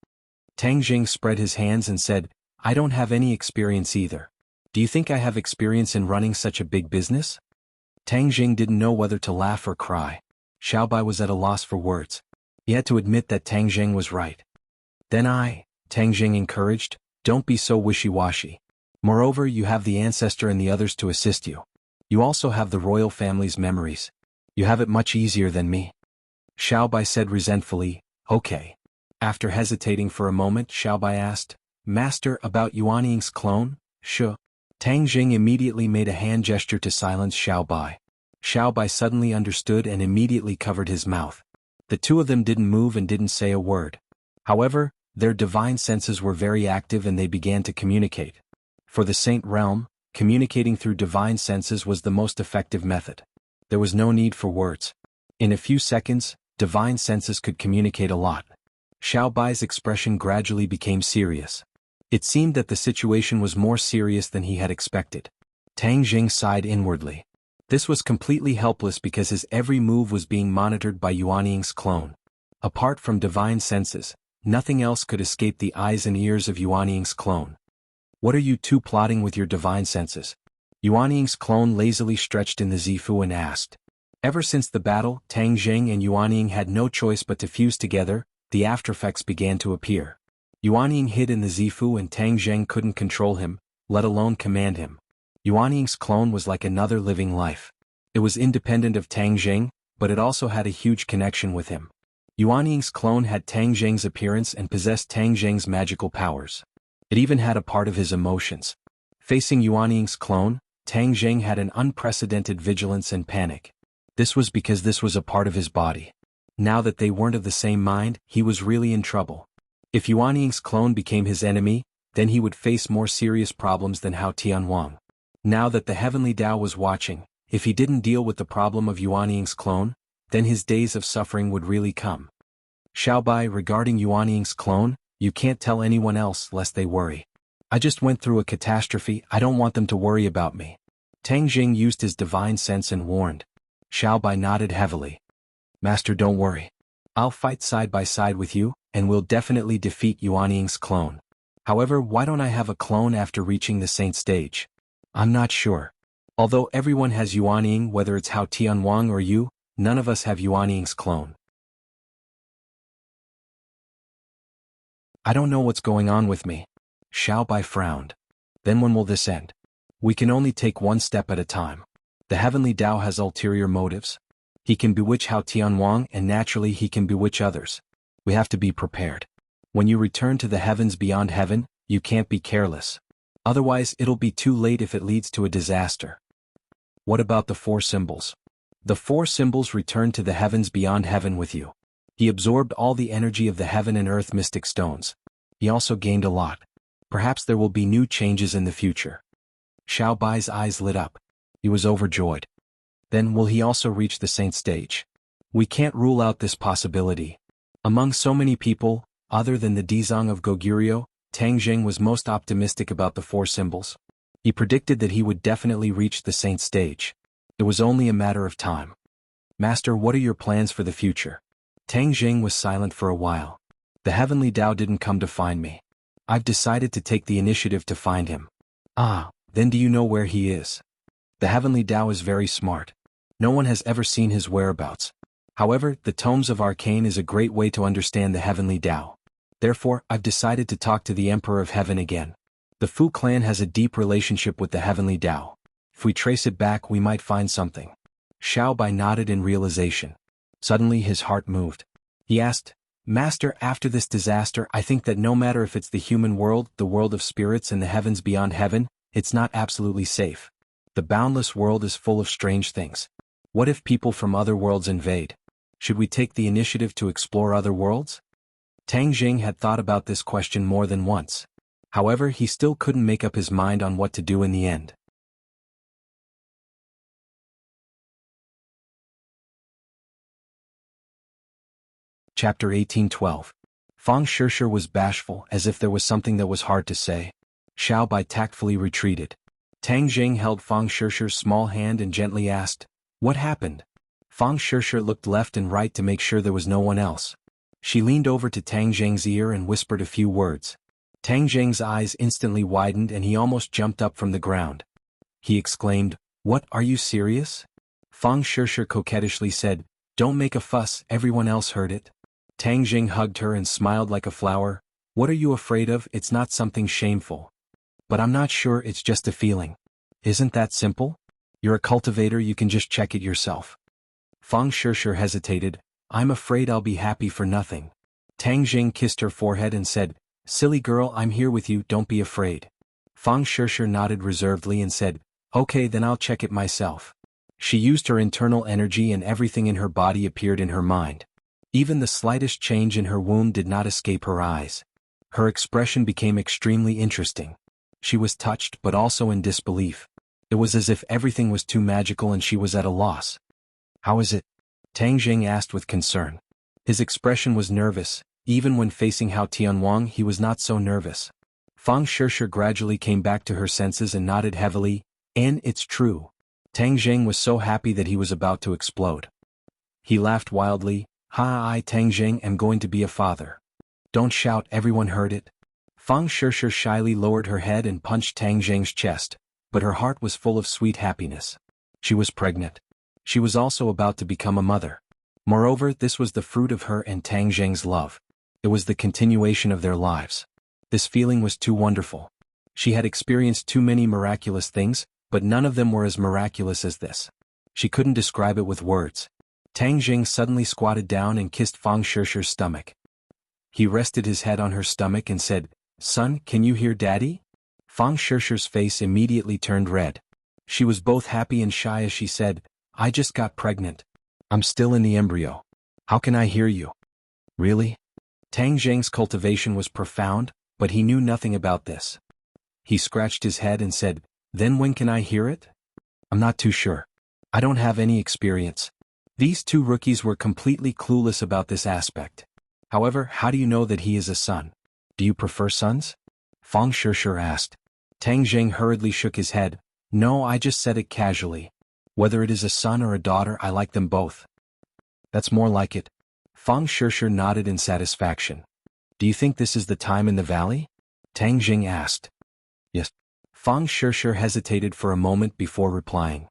Tang Zheng spread his hands and said, I don't have any experience either. Do you think I have experience in running such a big business? Tang Jing didn't know whether to laugh or cry. Xiaobai was at a loss for words. He had to admit that Tang Jing was right. Then Tang Jing encouraged, don't be so wishy-washy. Moreover, you have the ancestor and the others to assist you. You also have the royal family's memories. You have it much easier than me. Xiaobai said resentfully, okay. After hesitating for a moment, Xiaobai asked, Master, about Yuanying's clone? Sure. Tang Jing immediately made a hand gesture to silence Xiaobai. Xiaobai suddenly understood and immediately covered his mouth. The two of them didn't move and didn't say a word. However, their divine senses were very active and they began to communicate. For the Saint Realm, communicating through divine senses was the most effective method. There was no need for words. In a few seconds, divine senses could communicate a lot. Xiaobai's expression gradually became serious. It seemed that the situation was more serious than he had expected. Tang Jing sighed inwardly. This was completely helpless because his every move was being monitored by Yuanying's clone. Apart from divine senses, nothing else could escape the eyes and ears of Yuanying's clone. What are you two plotting with your divine senses? Yuanying's clone lazily stretched in the Zifu and asked. Ever since the battle, Tang Jing and Yuanying had no choice but to fuse together. The aftereffects began to appear. Yuanying hid in the Zifu and Tang Jing couldn't control him, let alone command him. Yuanying's clone was like another living life. It was independent of Tang Jing, but it also had a huge connection with him. Yuanying's clone had Tang Jing's appearance and possessed Tang Jing's magical powers. It even had a part of his emotions. Facing Yuanying's clone, Tang Jing had an unprecedented vigilance and panic. This was because this was a part of his body. Now that they weren't of the same mind, he was really in trouble. If Yuanying's clone became his enemy, then he would face more serious problems than Hao Tianwang. Now that the Heavenly Tao was watching, if he didn't deal with the problem of Yuanying's clone, then his days of suffering would really come. Xiaobai, regarding Yuanying's clone, you can't tell anyone else lest they worry. I just went through a catastrophe, I don't want them to worry about me. Tang Jing used his divine sense and warned. Xiaobai nodded heavily. Master, don't worry. I'll fight side by side with you, and we'll definitely defeat Yuanying's clone. However, why don't I have a clone after reaching the saint stage? I'm not sure. Although everyone has Yuanying, whether it's Hao Tianwang or you, none of us have Yuanying's clone. I don't know what's going on with me. Xiaobai frowned. Then when will this end? We can only take one step at a time. The Heavenly Tao has ulterior motives. He can bewitch Hao Tianwang and naturally he can bewitch others. We have to be prepared. When you return to the heavens beyond heaven, you can't be careless. Otherwise it'll be too late if it leads to a disaster. What about the four symbols? The four symbols returned to the heavens beyond heaven with you. He absorbed all the energy of the heaven and earth mystic stones. He also gained a lot. Perhaps there will be new changes in the future. Xiaobai's eyes lit up. He was overjoyed. Then will he also reach the saint stage? We can't rule out this possibility. Among so many people, other than the Dizang of Goguryeo, Tang Jing was most optimistic about the four symbols. He predicted that he would definitely reach the saint stage. It was only a matter of time. Master, what are your plans for the future? Tang Jing was silent for a while. The Heavenly Tao didn't come to find me. I've decided to take the initiative to find him. Then do you know where he is? The Heavenly Tao is very smart. No one has ever seen his whereabouts. However, the Tomes of Arcane is a great way to understand the Heavenly Tao. Therefore, I've decided to talk to the Emperor of Heaven again. The Fu clan has a deep relationship with the Heavenly Tao. If we trace it back, we might find something. Xiaobai nodded in realization. Suddenly his heart moved. He asked, Master, after this disaster, I think that no matter if it's the human world, the world of spirits and the heavens beyond heaven, it's not absolutely safe. The boundless world is full of strange things. What if people from other worlds invade? Should we take the initiative to explore other worlds? Tang Jing had thought about this question more than once. However, he still couldn't make up his mind on what to do in the end. Chapter 1812. Fang Shishir was bashful, as if there was something that was hard to say. Xiaobai tactfully retreated. Tang Jing held Fang Shishir's small hand and gently asked, What happened? Fang Shishir looked left and right to make sure there was no one else. She leaned over to Tang Jing's ear and whispered a few words. Tang Zheng's eyes instantly widened and he almost jumped up from the ground. He exclaimed, "What, are you serious?" Fang Shishir coquettishly said, "Don't make a fuss, everyone else heard it." Tang Jing hugged her and smiled like a flower. "What are you afraid of? It's not something shameful. But I'm not sure, it's just a feeling. Isn't that simple? You're a cultivator, you can just check it yourself." Fang Shishir hesitated. "I'm afraid I'll be happy for nothing." Tang Jing kissed her forehead and said, "Silly girl, I'm here with you, don't be afraid." Fang Shishir nodded reservedly and said, "Okay, then I'll check it myself." She used her internal energy and everything in her body appeared in her mind. Even the slightest change in her wound did not escape her eyes. Her expression became extremely interesting. She was touched but also in disbelief. It was as if everything was too magical and she was at a loss. "How is it?" Tang Jing asked with concern. His expression was nervous. Even when facing Hao Tianwang he was not so nervous. Fang Shishir gradually came back to her senses and nodded heavily. "And it's true." Tang Jing was so happy that he was about to explode. He laughed wildly. "Ha, I Tang Jing am going to be a father." "Don't shout, everyone heard it." Fang Shishir shyly lowered her head and punched Tang Jing's chest, but her heart was full of sweet happiness. She was pregnant. She was also about to become a mother. Moreover, this was the fruit of her and Tang Jing's love. It was the continuation of their lives. This feeling was too wonderful. She had experienced too many miraculous things, but none of them were as miraculous as this. She couldn't describe it with words. Tang Jing suddenly squatted down and kissed Fang Shishir's stomach. He rested his head on her stomach and said, "Son, can you hear Daddy?" Fang Shishir's face immediately turned red. She was both happy and shy as she said, "I just got pregnant. I'm still in the embryo. How can I hear you?" "Really?" Tang Jing's cultivation was profound, but he knew nothing about this. He scratched his head and said, "Then when can I hear it?" "I'm not too sure. I don't have any experience." These two rookies were completely clueless about this aspect. "However, how do you know that he is a son? Do you prefer sons?" Fang Shishir asked. Tang Jing hurriedly shook his head. "No, I just said it casually. Whether it is a son or a daughter, I like them both." "That's more like it." Fang Shishir nodded in satisfaction. "Do you think this is the time in the valley?" Tang Jing asked. "Yes." Fang Shishir hesitated for a moment before replying.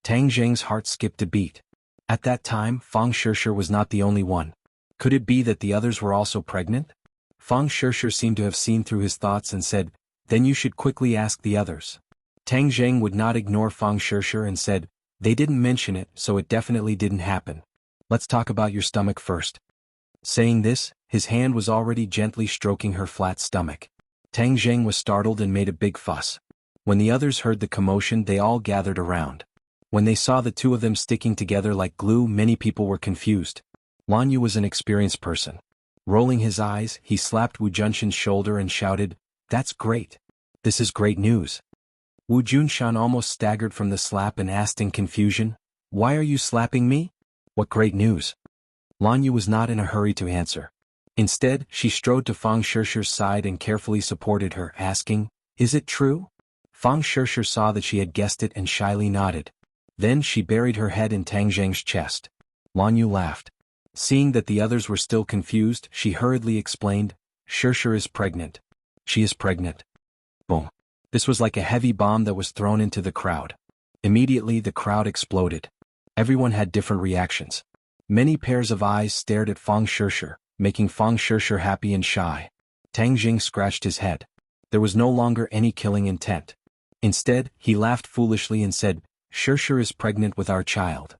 Tang Jing's heart skipped a beat. At that time, Fang Shishir was not the only one. Could it be that the others were also pregnant? Fang Shishir seemed to have seen through his thoughts and said, "Then you should quickly ask the others." Tang Jing would not ignore Fang Shishir and said, "They didn't mention it, so it definitely didn't happen. Let's talk about your stomach first." Saying this, his hand was already gently stroking her flat stomach. Tang Jing was startled and made a big fuss. When the others heard the commotion, they all gathered around. When they saw the two of them sticking together like glue, many people were confused. Lan Yu was an experienced person. Rolling his eyes, he slapped Wu Junshan's shoulder and shouted, "That's great. This is great news." Wu Junshan almost staggered from the slap and asked in confusion, "Why are you slapping me? What great news?" Lan Yu was not in a hurry to answer. Instead, she strode to Fang Shishir's side and carefully supported her, asking, "Is it true?" Fang Shishir saw that she had guessed it and shyly nodded. Then she buried her head in Tang Zheng's chest. Lan Yu laughed. Seeing that the others were still confused, she hurriedly explained, "Shishir is pregnant. She is pregnant." Boom. This was like a heavy bomb that was thrown into the crowd. Immediately the crowd exploded. Everyone had different reactions. Many pairs of eyes stared at Fang Shishir, making Fang Shishir happy and shy. Tang Jing scratched his head. There was no longer any killing intent. Instead, he laughed foolishly and said, "Shishir is pregnant with our child.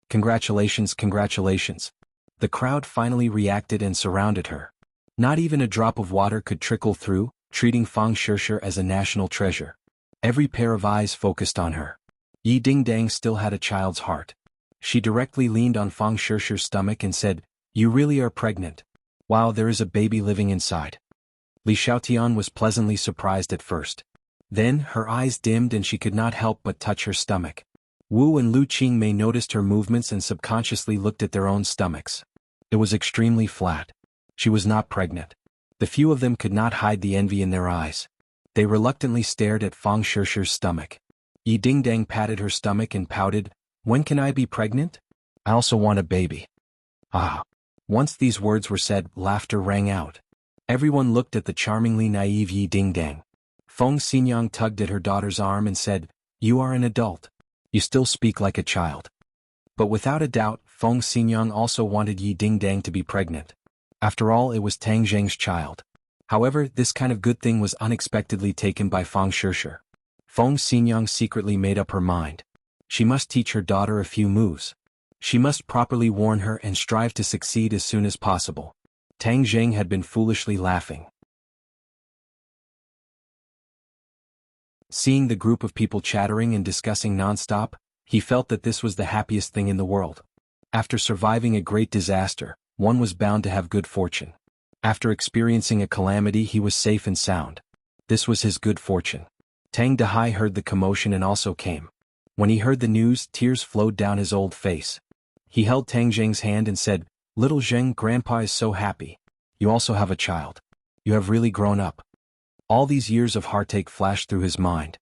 Congratulations, congratulations." The crowd finally reacted and surrounded her. Not even a drop of water could trickle through, treating Fang Shishir as a national treasure. Every pair of eyes focused on her. Yi Dingdang still had a child's heart. She directly leaned on Fang Shishir's stomach and said, "You really are pregnant. Wow, there is a baby living inside." Li Xiaotian was pleasantly surprised at first. Then, her eyes dimmed and she could not help but touch her stomach. Wu and Lu Qingmei noticed her movements and subconsciously looked at their own stomachs. It was extremely flat. She was not pregnant. The few of them could not hide the envy in their eyes. They reluctantly stared at Fang Shishir's stomach. Yi Dingdang patted her stomach and pouted, "When can I be pregnant? I also want a baby." "Ah." Once these words were said, laughter rang out. Everyone looked at the charmingly naive Yi Dingdang. Feng Xinyang tugged at her daughter's arm and said, "You are an adult. You still speak like a child." But without a doubt, Feng Xinyang also wanted Yi Dingdang to be pregnant. After all, it was Tang Zheng's child. However, this kind of good thing was unexpectedly taken by Feng Shishir. Feng Xinyang secretly made up her mind. She must teach her daughter a few moves. She must properly warn her and strive to succeed as soon as possible. Tang Zheng had been foolishly laughing. Seeing the group of people chattering and discussing non-stop, he felt that this was the happiest thing in the world. After surviving a great disaster, one was bound to have good fortune. After experiencing a calamity, he was safe and sound. This was his good fortune. Tang Dehai heard the commotion and also came. When he heard the news, tears flowed down his old face. He held Tang Zheng's hand and said, "Little Zheng, Grandpa is so happy. You also have a child. You have really grown up." All these years of heartache flashed through his mind.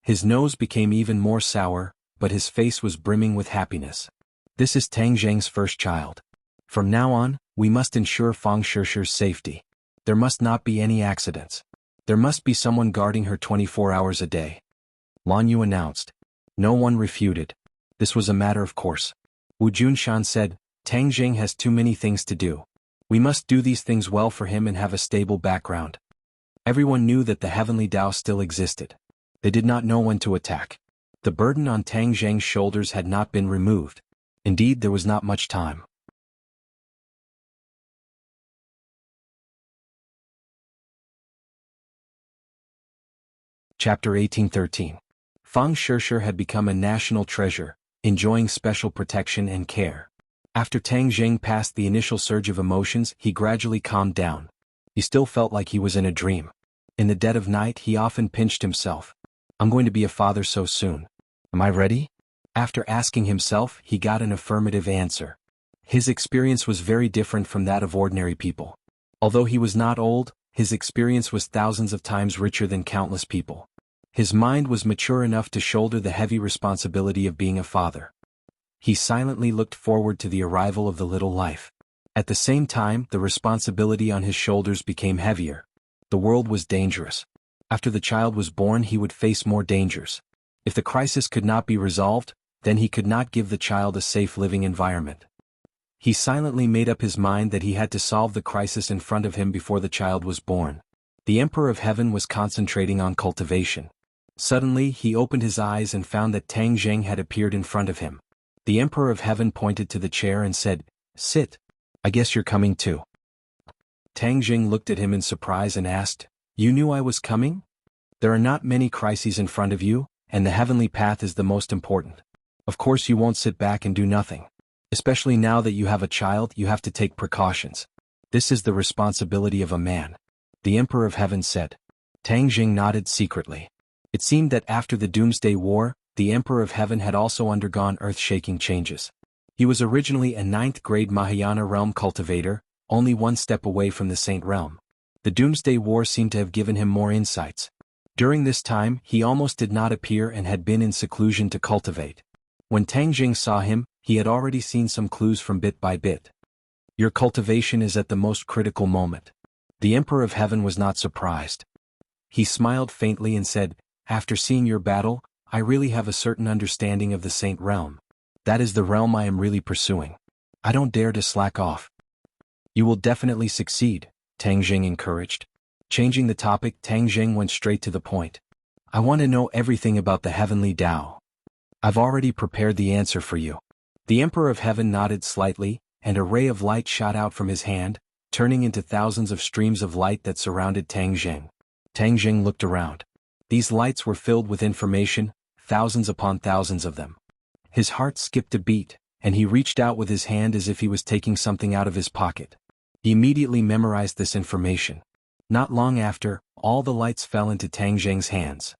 His nose became even more sour, but his face was brimming with happiness. This is Tang Zheng's first child. From now on, we must ensure Feng Shishir's safety. There must not be any accidents. There must be someone guarding her 24 hours a day. Lan Yu announced. No one refuted. This was a matter of course. Wu Junshan said, "Tang Zheng has too many things to do. We must do these things well for him and have a stable background." Everyone knew that the heavenly Tao still existed. They did not know when to attack. The burden on Tang Zheng's shoulders had not been removed. Indeed, there was not much time. Chapter 1813. Feng Shishir had become a national treasure, enjoying special protection and care. After Tang Zheng passed the initial surge of emotions, he gradually calmed down. He still felt like he was in a dream. In the dead of night, he often pinched himself. "I'm going to be a father so soon. Am I ready?" After asking himself, he got an affirmative answer. His experience was very different from that of ordinary people. Although he was not old, his experience was thousands of times richer than countless people. His mind was mature enough to shoulder the heavy responsibility of being a father. He silently looked forward to the arrival of the little life. At the same time, the responsibility on his shoulders became heavier. The world was dangerous. After the child was born, he would face more dangers. If the crisis could not be resolved, then he could not give the child a safe living environment. He silently made up his mind that he had to solve the crisis in front of him before the child was born. The Emperor of Heaven was concentrating on cultivation. Suddenly, he opened his eyes and found that Tang Zheng had appeared in front of him. The Emperor of Heaven pointed to the chair and said, "Sit. I guess you're coming too." Tang Zheng looked at him in surprise and asked, "You knew I was coming? There are not many crises in front of you, and the heavenly path is the most important. Of course you won't sit back and do nothing. Especially now that you have a child, you have to take precautions. This is the responsibility of a man," the Emperor of Heaven said. Tang Zheng nodded secretly. It seemed that after the Doomsday War, the Emperor of Heaven had also undergone earth-shaking changes. He was originally a 9th-grade Mahayana realm cultivator, only one step away from the Saint realm. The Doomsday War seemed to have given him more insights. During this time, he almost did not appear and had been in seclusion to cultivate. When Tang Zheng saw him, he had already seen some clues from bit by bit. "Your cultivation is at the most critical moment." The Emperor of Heaven was not surprised. He smiled faintly and said, "After seeing your battle, I really have a certain understanding of the Saint realm. That is the realm I am really pursuing. I don't dare to slack off." "You will definitely succeed," Tang Zheng encouraged. Changing the topic, Tang Zheng went straight to the point. "I want to know everything about the heavenly Tao. I've already prepared the answer for you." The Emperor of Heaven nodded slightly, and a ray of light shot out from his hand, turning into thousands of streams of light that surrounded Tang Zheng. Tang Zheng looked around. These lights were filled with information, thousands upon thousands of them. His heart skipped a beat, and he reached out with his hand as if he was taking something out of his pocket. He immediately memorized this information. Not long after, all the lights fell into Tang Zheng's hands.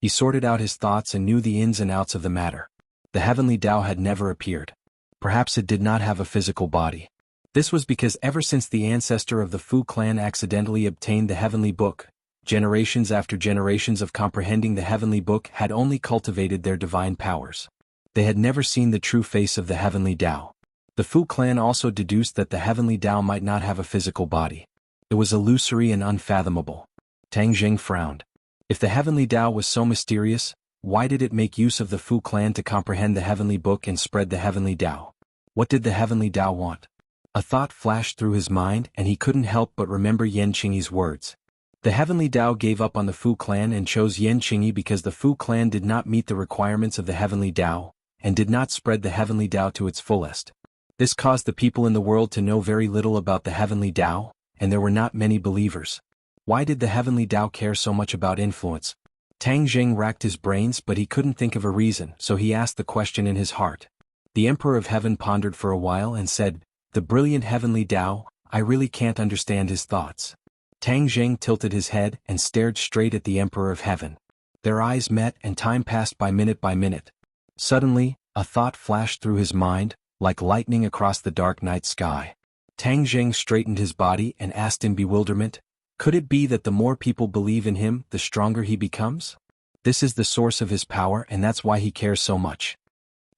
He sorted out his thoughts and knew the ins and outs of the matter. The heavenly Tao had never appeared. Perhaps it did not have a physical body. This was because ever since the ancestor of the Fu clan accidentally obtained the heavenly book, generations after generations of comprehending the heavenly book had only cultivated their divine powers. They had never seen the true face of the heavenly Tao. The Fu clan also deduced that the heavenly Tao might not have a physical body. It was illusory and unfathomable. Tang Jing frowned. If the heavenly Tao was so mysterious, why did it make use of the Fu clan to comprehend the heavenly book and spread the heavenly Tao? What did the heavenly Tao want? A thought flashed through his mind and he couldn't help but remember Yan Qingyi's words. The heavenly Tao gave up on the Fu clan and chose Yan Qingyi because the Fu clan did not meet the requirements of the heavenly Tao, and did not spread the heavenly Tao to its fullest. This caused the people in the world to know very little about the heavenly Tao, and there were not many believers. Why did the heavenly Tao care so much about influence? Tang Jing racked his brains but he couldn't think of a reason, so he asked the question in his heart. The Emperor of Heaven pondered for a while and said, "The brilliant heavenly Tao, I really can't understand his thoughts." Tang Jing tilted his head and stared straight at the Emperor of Heaven. Their eyes met and time passed by minute by minute. Suddenly, a thought flashed through his mind, like lightning across the dark night sky. Tang Jing straightened his body and asked in bewilderment, "Could it be that the more people believe in him, the stronger he becomes? This is the source of his power and that's why he cares so much."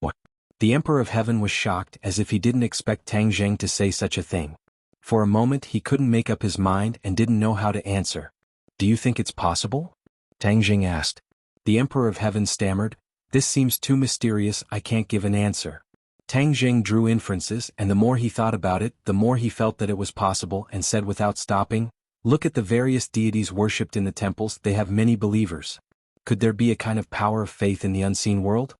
What? The Emperor of Heaven was shocked as if he didn't expect Tang Jing to say such a thing. For a moment he couldn't make up his mind and didn't know how to answer. "Do you think it's possible?" Tang Jing asked. The Emperor of Heaven stammered, "This seems too mysterious, I can't give an answer." Tang Jing drew inferences and the more he thought about it, the more he felt that it was possible and said without stopping, "Look at the various deities worshipped in the temples, they have many believers. Could there be a kind of power of faith in the unseen world?"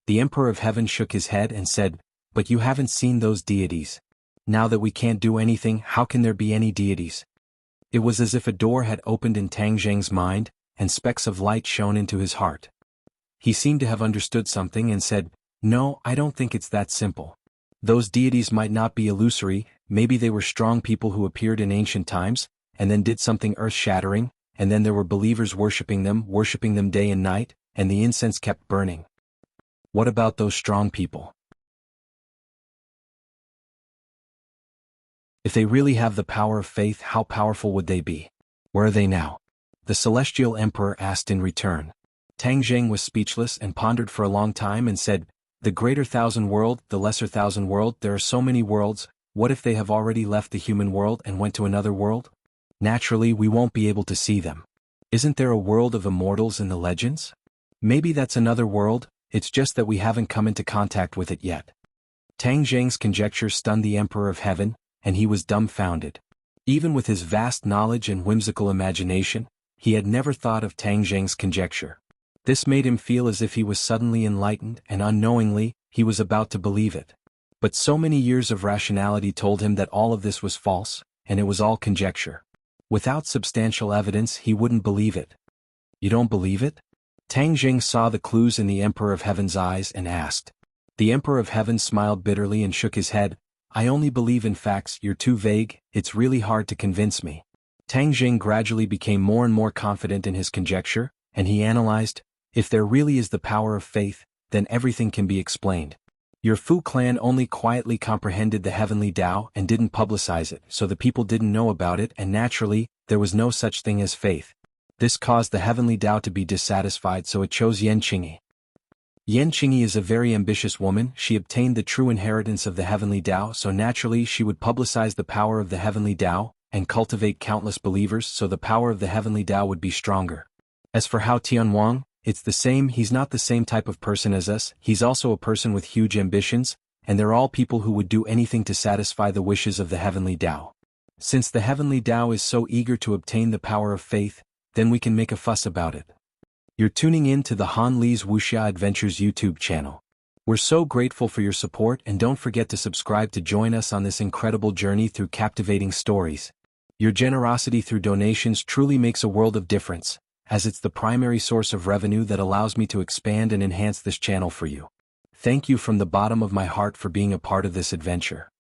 The Emperor of Heaven shook his head and said, "But you haven't seen those deities. Now that we can't do anything, how can there be any deities?" It was as if a door had opened in Tang Jing's mind, and specks of light shone into his heart. He seemed to have understood something and said, "No, I don't think it's that simple. Those deities might not be illusory, maybe they were strong people who appeared in ancient times, and then did something earth-shattering, and then there were believers worshipping them day and night, and the incense kept burning." What about those strong people? If they really have the power of faith, how powerful would they be? Where are they now? The Celestial Emperor asked in return. Tang Jing was speechless and pondered for a long time and said, "The greater thousand world, the lesser thousand world, there are so many worlds, what if they have already left the human world and went to another world? Naturally we won't be able to see them. Isn't there a world of immortals in the legends? Maybe that's another world, it's just that we haven't come into contact with it yet." Tang Jing's conjecture stunned the Emperor of Heaven, and he was dumbfounded. Even with his vast knowledge and whimsical imagination, he had never thought of Tang Jing's conjecture. This made him feel as if he was suddenly enlightened and unknowingly, he was about to believe it. But so many years of rationality told him that all of this was false, and it was all conjecture. Without substantial evidence he wouldn't believe it. "You don't believe it?" Tang Jing saw the clues in the Emperor of Heaven's eyes and asked. The Emperor of Heaven smiled bitterly and shook his head. "I only believe in facts, you're too vague, it's really hard to convince me." Tang Jing gradually became more and more confident in his conjecture, and he analyzed, "If there really is the power of faith, then everything can be explained. Your Fu clan only quietly comprehended the heavenly Tao and didn't publicize it, so the people didn't know about it and naturally, there was no such thing as faith. This caused the heavenly Tao to be dissatisfied so it chose Yan Qingyi. Yan Qingyi is a very ambitious woman, she obtained the true inheritance of the heavenly Tao so naturally she would publicize the power of the heavenly Tao, and cultivate countless believers so the power of the heavenly Tao would be stronger. As for Hao Tianwang, it's the same, he's not the same type of person as us, he's also a person with huge ambitions, and they're all people who would do anything to satisfy the wishes of the heavenly Tao. Since the heavenly Tao is so eager to obtain the power of faith, then we can make a fuss about it." You're tuning in to the Han Li's Wuxia Adventures YouTube channel. We're so grateful for your support and don't forget to subscribe to join us on this incredible journey through captivating stories. Your generosity through donations truly makes a world of difference, as it's the primary source of revenue that allows me to expand and enhance this channel for you. Thank you from the bottom of my heart for being a part of this adventure.